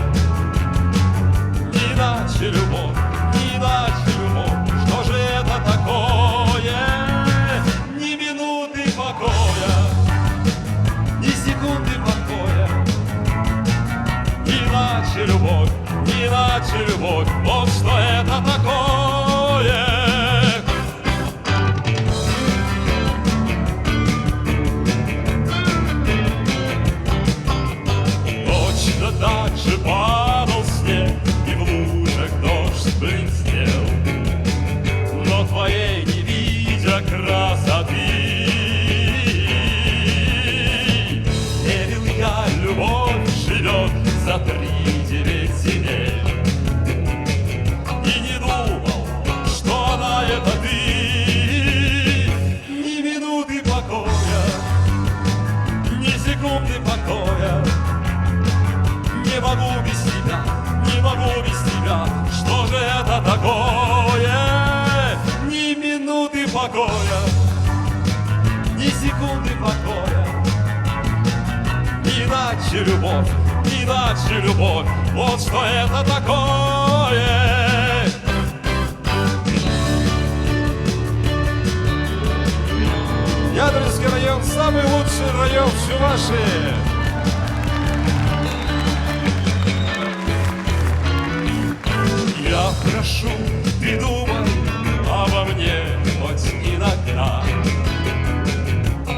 Не иначе любовь, не иначе любовь. Что же это такое? Ни минуты покоя, ни секунды покоя. Не иначе любовь, не иначе любовь. Вот что это такое. Точно так же падал снег, и в лужах дождь блестел, но твоей не видя красоты. Верил я, любовь живет за 3-9 земель, и не думал, что она это ты. Ни минуты покоя, ни секунды покоя. Не могу без тебя, не могу без тебя. Что же это такое? Ни минуты покоя, ни секунды покоя. Иначе любовь, иначе любовь. Вот что это такое. Ядринский район – самый лучший район в Чувашии. Я прошу, ты думай обо мне хоть иногда.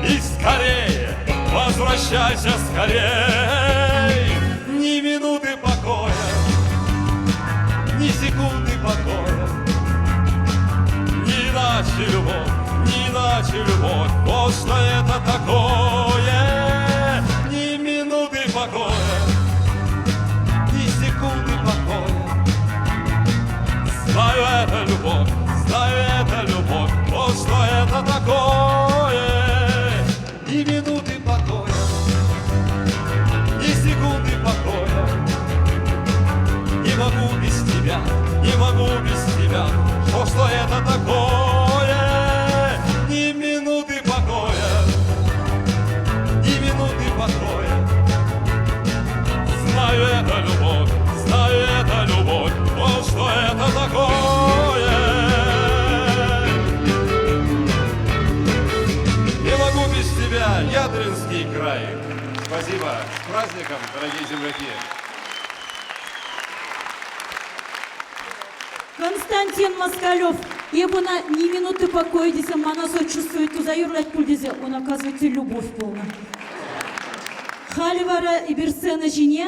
И скорее, возвращайся скорей. Ни минуты покоя, ни секунды покоя. Не иначе любовь, не иначе любовь. Вот что это такое. Ни минуты покоя, ни секунды покоя. Знаю, это любовь, знаю, это любовь. Вот что это такое. Ни минуты покоя, ни секунды покоя. Не могу без тебя, не могу без тебя. Вот что это такое. Ни минуты покоя, ни минуты покоя. Знаю, это любовь, знаю, это любовь. Вот что это такое. Не могу без тебя, Ядринский край. Спасибо. С праздником, дорогие земляки. Константин Москалев. Ебуна ни минуты покоя, десе манасо чувствует, узаюрлать пульдезе, он оказывается любовь полна. Халивара и Берсена Жине,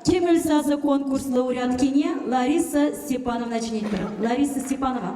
Кемельсаза конкурс лауреаткине Лариса Степановна Чинитера. Лариса Степанова.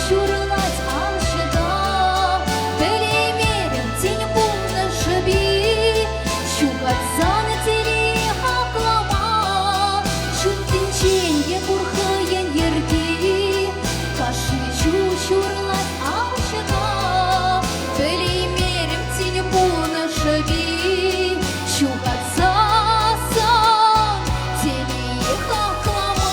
шурылать аншыда, Белемерем тень булны шыби, Шугатсаны тели хаклама, Шунтинченге курхыен ерди, Кашны шурылать аншыда, Белемерем тень булны шыби, Шугатсаны тели хаклама.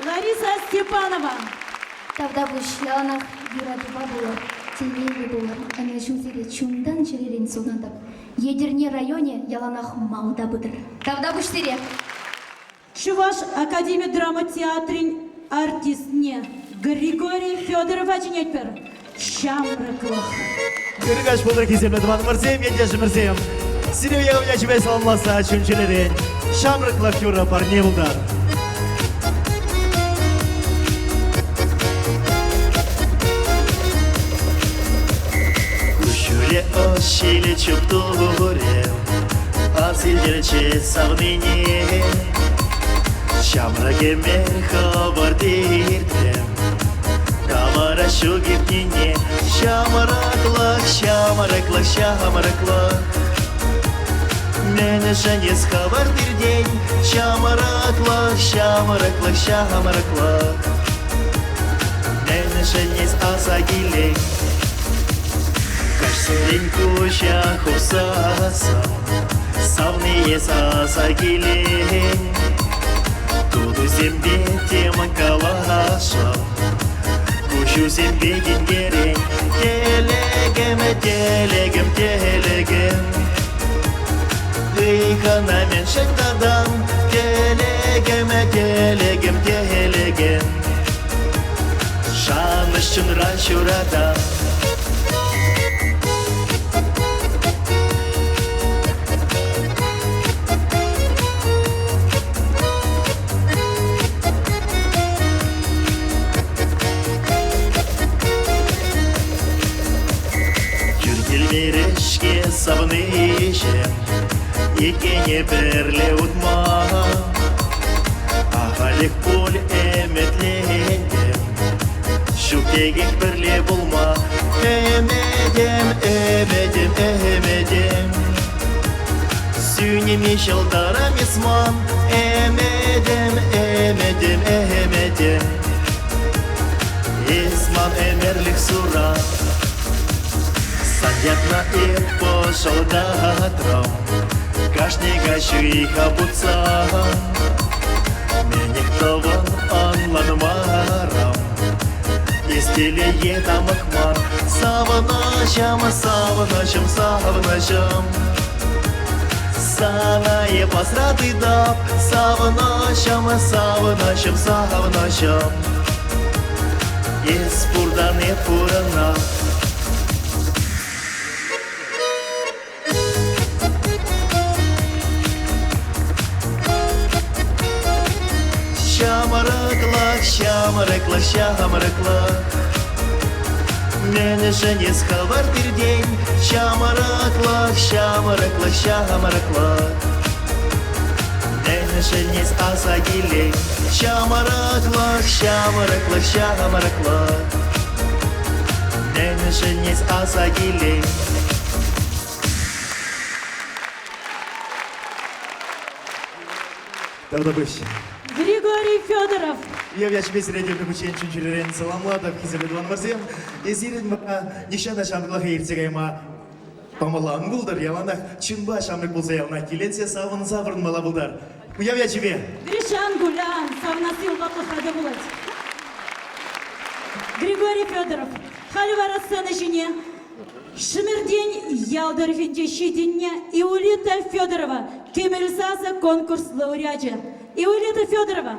Лариса Степанова. Тавда бушлянах юрадыба булар, тенели булар, аны жузере чундан жеререн сонадап. Едерне районе яланах малда быдыр. Тавда буштере. Чуваш Академия драма театрин артист не Григорий Федоров Ачинетпер. Шамрыклах. Кыргаш болдыр кеземді дұман мұрзем, ендеші мұрзем. Сирев еғымня чебай саламласа чүнчелерен. Шамрыклах юра парне бұлдар. Кушуре ошиле чуптуре, асилдерче савныне. Шамраге мерха бардирдем, камара шугипнине. Шамраклах, шамраклах, шамраклах. Мене шанец хабар день. Шамраклах, шамраклах, шамраклах. Мене шанец асагилей. Кашсерин куща хусаса, савные асагилей. Туду зембе тема калаша, кущу зембе генгерень. Телегем, телегем, телегем. Выхана меньше дадам. Телегем, телегем, телегем. Шаныш чунра чурада. Мерешке савнышем, екене берле утма. Ағалек бол эметленем, шуктегек берле болма. Эмедем, эмедем, эмедем. Сүйнеме шалдара мисман. Эмедем, эмедем, эмедем. Исман эмерлік сура. Садятна и по солдатрам, кашника шуиха буца. Меня кто вон онланмарам, истиле едам ахмар. Савнашам, савнашам, савнашам. Санае посрады даб, савнашам, савнашам, савнашам. Из пурданы пурана. Шамраклах, шамраклах, шамраклах. Мене шанец хабар день. Шамраклах, шамраклах, шамраклах. Мене шанец асагилей. Шамраклах, шамраклах, шамраклах. Мене шанец асагилей. Давно бывший. Григорий Федоров. Я тебе среди обучения чунчулерен саламладов, кизеледван мазем. Езирен ма нишана шамглаха иртегайма. Помалан булдар яланах чунба шамрик булса ялна киленсе савын заврын мала булдар. Я тебе. Гришан Гулян, савнасил ваплахада булать. Григорий Федоров. Хальвара сцена жіне. Шымерден ялдарфинде шеденне Иулита Федорова. Кемельсаза конкурс лауреатя. Иулита Федорова.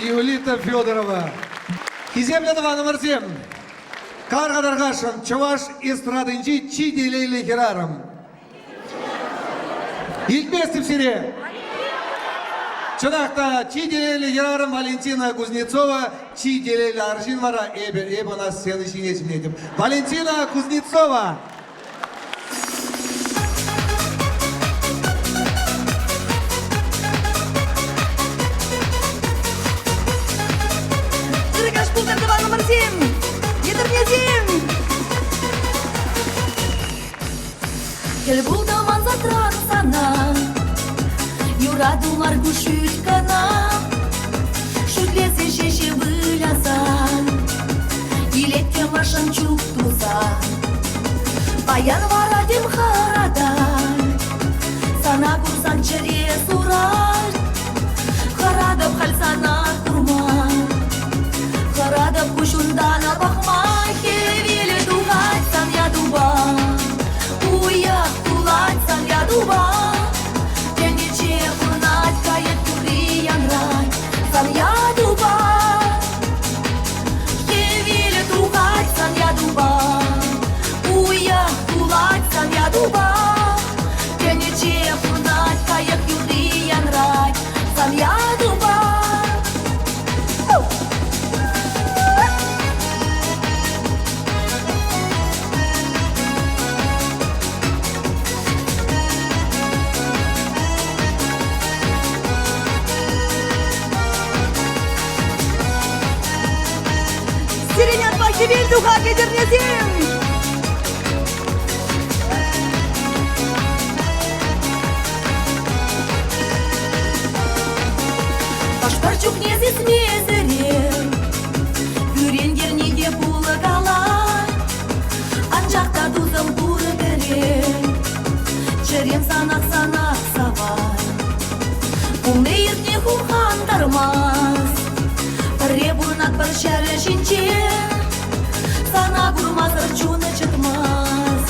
Иулита Федорова. Хиземлядова номер 7. Каргадаргашем, чуваш эстрадынчи чиделейлі херарым. Илтместі в сире. Чудақта чиделейлі херарым Валентина Кузнецова, чиделейлі аржин вара, эбі у нас сені шинесім едім. Валентина Кузнецова. Иргаш Пулгардова номер 7. Едернезем. Gel buldaman zatran sana Юрадулар гушуть кана Шутлесы шеше вылязан Илетке машан чуктуза Баян варадим харадан Сана курсан чере сурар Харадап хальсана курман Харадап кушундана бахман Хевеле дугать сан я дуба Уя кулать сан я дуба Тенече курнать кает куриян рай Сан я дуба Хевеле дугать сан я дуба Уя кулать сан я дуба Тенече курнать кает куриян рай Сан я дуба Сиренят Бахивиль духа Едернезем. Башпарчук незис мезере Күренгер неге булы кала Анжақта дузым буры бере Черем санақ савай Кумны ертне хумхан дармас Пірре бұрнат бір шәрі жинче Сана бұрмазыр чуны чытмас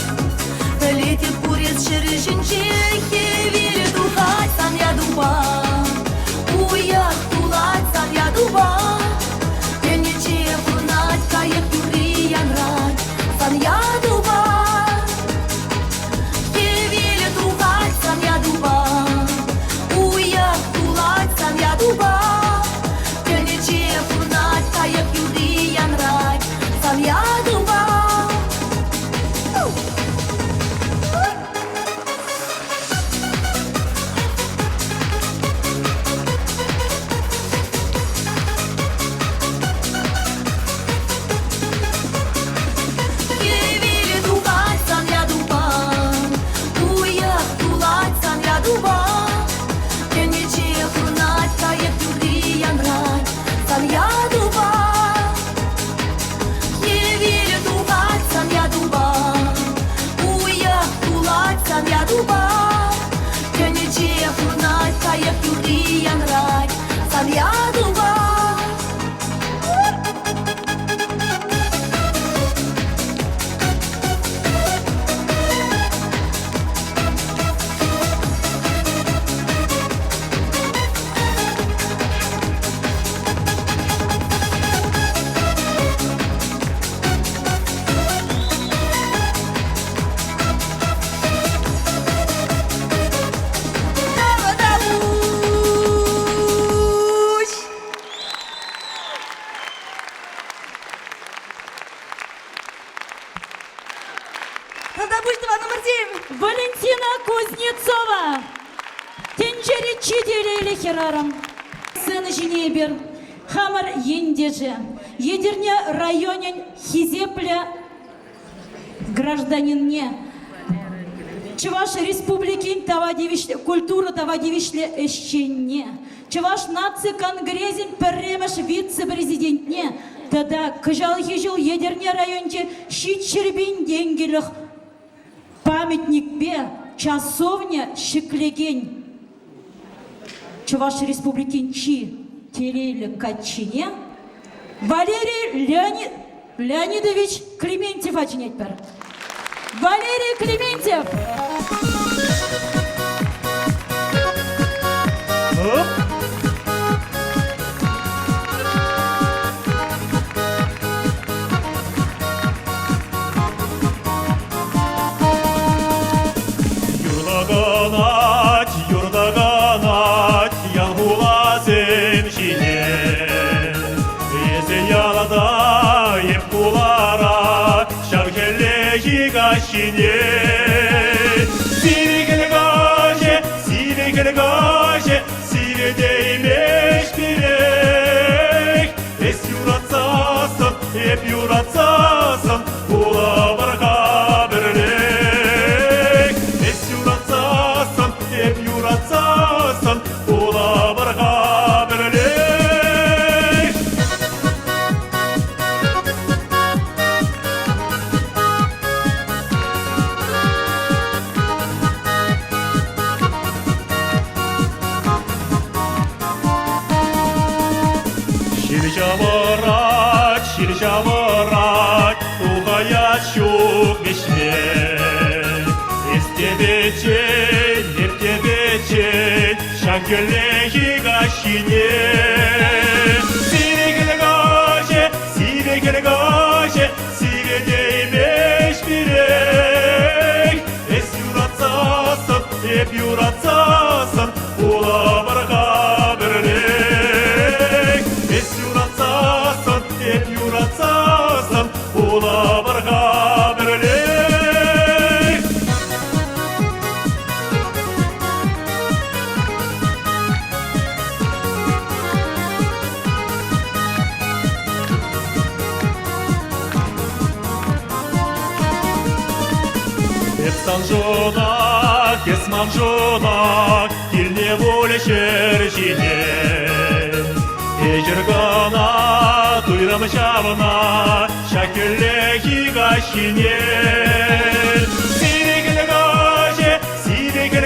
Летет бурец шәрі жинче Хевелі духать сан я дуба Уяк тулать сан я дуба Тенече бұрнат кайып юриян рай Сан я дуба Хевелі духать сан я дуба Уяк тулать сан я дуба Тенече бұрнат кайып юриян рай Сан я дуба Хевелі духать сан я дуба Уяк тулать сан я дуба Тенече бұрнат кайып юриян рай Сан я дуба Хевелі духать сан я дуба Уяк тулать сан я дуба Тенече бұрнат кайып юриян рай Сан я дуба Надабуштова номер 7. Валентина Кузнецова. Тенчери чиделейлі херарым. Сыны жинебер. Хамар ендеже. Едерне районен хизепля гражданинне. Чуваш республикин тавадивишле, культура тавадивишле эщенне. Чуваш наци конгрезин перремеш вице-президентне. Тада кыжал хижил едерне районде щичербин денгелых памятник бе часовня шиклеген. Чуваш республикин чи терели качине. Валерий Леонидович Клементьев очинетпер. Валерий Клементьев. гащине. Сивигел гаже, сивигел гаже, сивидеймеш бирек. Эс юратсасын, эп юратсасын, була барга бірлек. Эс юратсасын, эп юратсасын, була барга бірлек. Şil şavarak, tuhayat şuk beşmek. Estebecen, ertebecen, şakirlehi gaşine. Sivegel gaje, sivegel gaje, sivedeymeş birek. Es yuratsasın, hep yuratsasın, ula barga birlik. Es yuratsasın, hep yuratsasın, ula barga birlik. Санжонак, есманжонак, килне воля шершине. Ежергана, туйрам чавна, шакеллехи гащине. Сивегел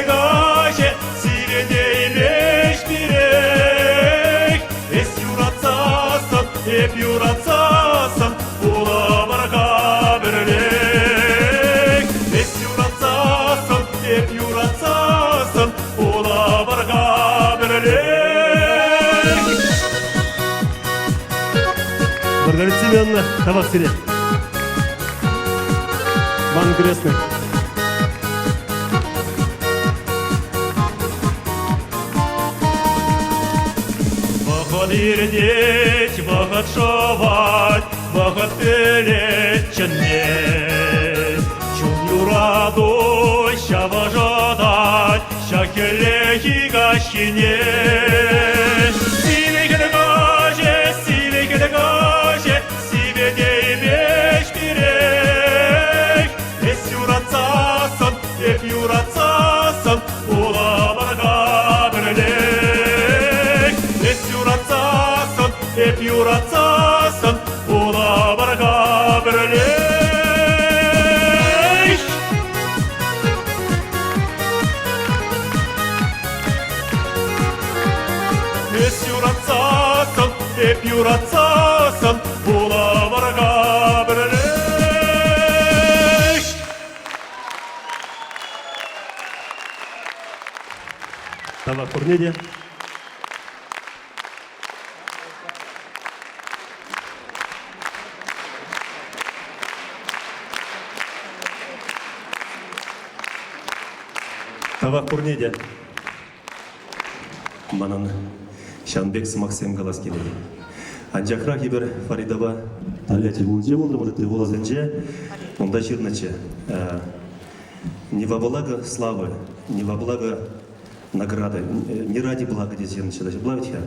гаже, сиведеймеш бирек. Эс юратсасын, эп юратсасын, була барга бірлек. Эс юратсасын, эп юратсасын, була барга бірлек. Маргарита Семеновна, табақ сире. Вам крестный. Вахат ирдеть, вахат шовать, вахат пелеченне. Чун юраду, щава жадать, шакелехи гащине. Сивегел гаже, сиведеймеш бирек. Эс юратсасын, эп юратсасын, ула барга бірлек. Эс юратсасын, эп юратсасын, ула барга бірлек. Эс юратсасын, эп юратсасын, була барга бірлек. Табақ Курнеде. Табақ Курнеде. Манан Шанбек Максим Галас келеді. Анжақра кейбір Фаридова Талети Лунзе болды, мұратты Волазенже, онда жирначе. Не во благо славы, не во благо награды, не ради блага здесь жирначе. Даже блавитха.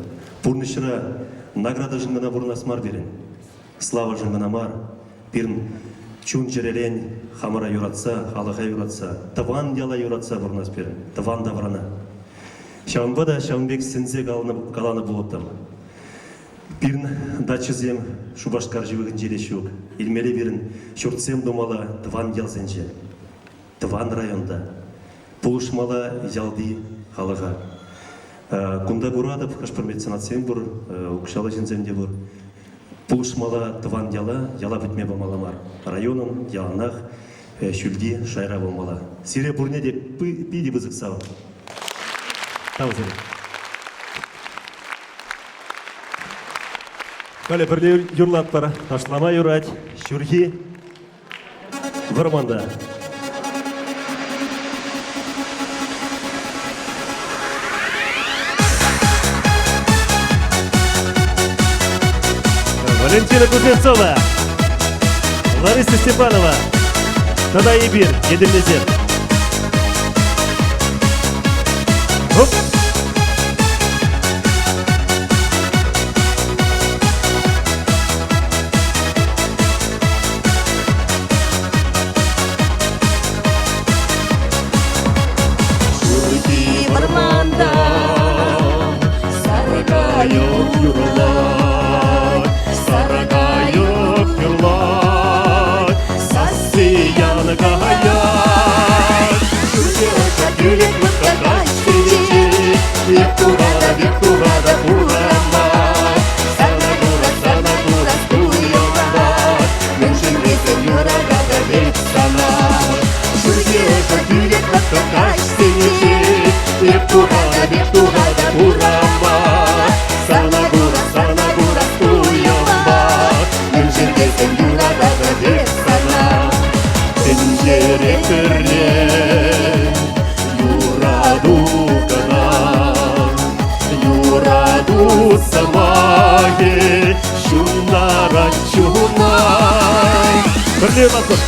Пурнышыра награда жыңгана бурнасмар берін. Слава жыңгана мар. Пирн чун жерелен хамара юратса, халаха юратса. Таван дела юратса бурнас берін. Таван даврана. Шаунбада Шаунбек сензе қаланы болыптым. Пирн дачызем Шубашкар живығын желешук. Илмеле бірін шортсем домала Тван елзенже. Тван районда. Пулышмала ялди халыға. Кунда Гурадов, қашпырмет санатсем бұр, ұқшалы жінземде бұр. Пулышмала Тван яла бітме бомаламар. Районын яланақ шүлді шайра бомала. Сире бұрне деп пиді бізік сау. Таузелі. Калі бірле юрлат бар, ташлама юрать, шүрхи, варманда. Валентина Кузнецова, Лариса Степанова, Тада и бир, едернезем. Хоп. Барманда, Саргайып юрлар, саргайып юрлар, сасияны гаят. Шурьёша тюлек мыткакаш сенечи, век турада пурамар. Сана гура стуямар, мünшин бесен юрагада бек санар. Шурьёша тюлек мыткакаш сенечи, век турада пурамар. Сана гура стуямар, мünшин бесен юрагада бек санар. Пенжере кырне, юраду канан, юраду самаге, шунара чунай. Бірле басып.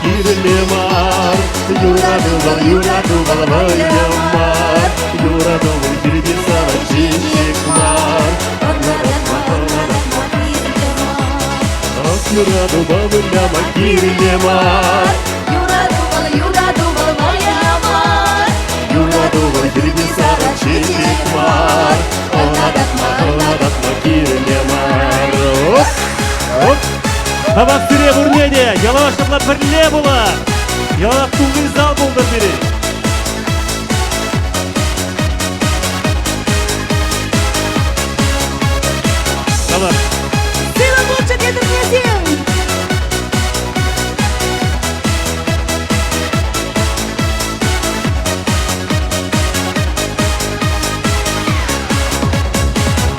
Кирилемар, юраду балабаямар, юраду кирбисара чичикмар. Юраду балабаяма кирилемар, юраду балабаямар, юраду кирбисара чичикмар. Онадатма кирилемар. Оп! Табақ тире бурнеде, ялаваштаплар бірле бола. Ялавақ туңғыз зал болдыр бері. Табақ. Сила лучше, едернезем.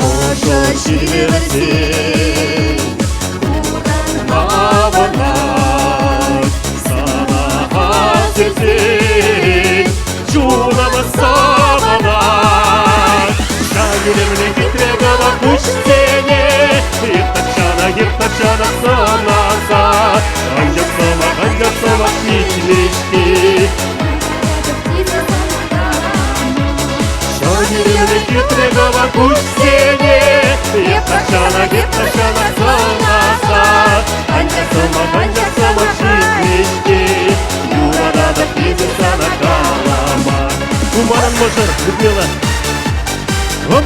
Ошо шилверсен, Аванай, санаға сетен, жунама сабанай. Шагелемне кетрегава күштене, ертақшана санаса. Анжақ сама шитлешке. Шагелемне кетрегава күштене, ертақшана санаса. Анжақ сама шитлешке. Юрада кезі сана қалама. Кумаран Мошар, Людмила. Оп!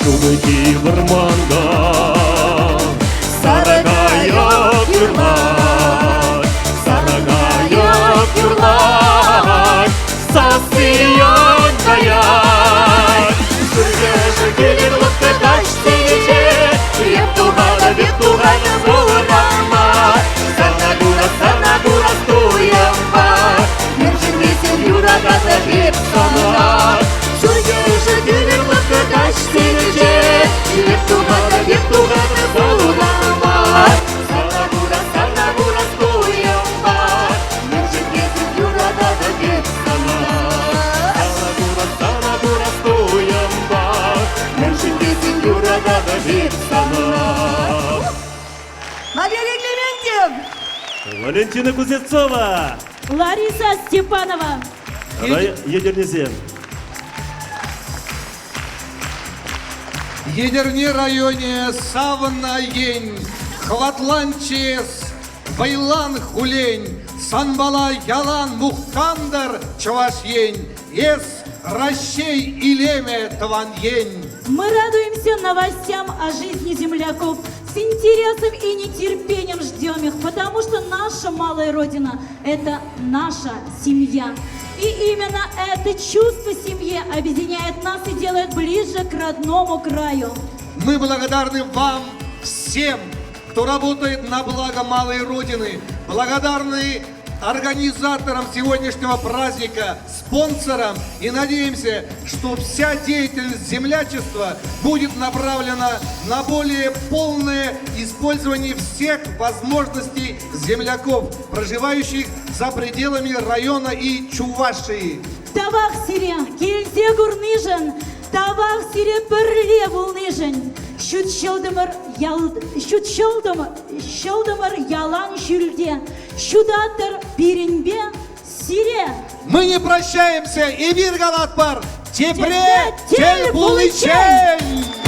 Шумыки варманда, саргайып юрлар, сасиян гаят. Шурьёша келер лыктырдаш сенече, век турада пурамар. Сана гура стуямар, мünшин бесен юрагада бек санар. Шурьёша келер лыктырдаш сенече, век турада пурамар. Сана гура стуямар, мünшин бесен юрагада бек санар. Сана гура стуямар, мünшин бесен юрагада бек санар. Валерий Клементьев. Валентина Кузнецова. Лариса Степанова. Едернезем. Едерне районе Савна Ень, Хватланчес, Байлан Хулень, Санбала Ялан Мухтандер Чаваш Ень, Ес Ращей Илеме Тван Ень. Мы радуемся новостям о жизни земляков. С интересом и нетерпением ждем их, потому что наша малая родина – это наша семья. И именно это чувство семьи объединяет нас и делает ближе к родному краю. Мы благодарны вам всем, кто работает на благо малой родины. Благодарны организаторам сегодняшнего праздника, спонсорам, и надеемся, что вся деятельность землячества будет направлена на более полное использование всех возможностей земляков, проживающих за пределами района и Чувашии. Табақ сире келсе күрнижен, табақ сире пірле болнижен. Шүтшілдімір ялан шүлде, шудатыр пиринбе сире. Мы не прощаемся, и Виргалат бар, тепре Тепре тел булычен!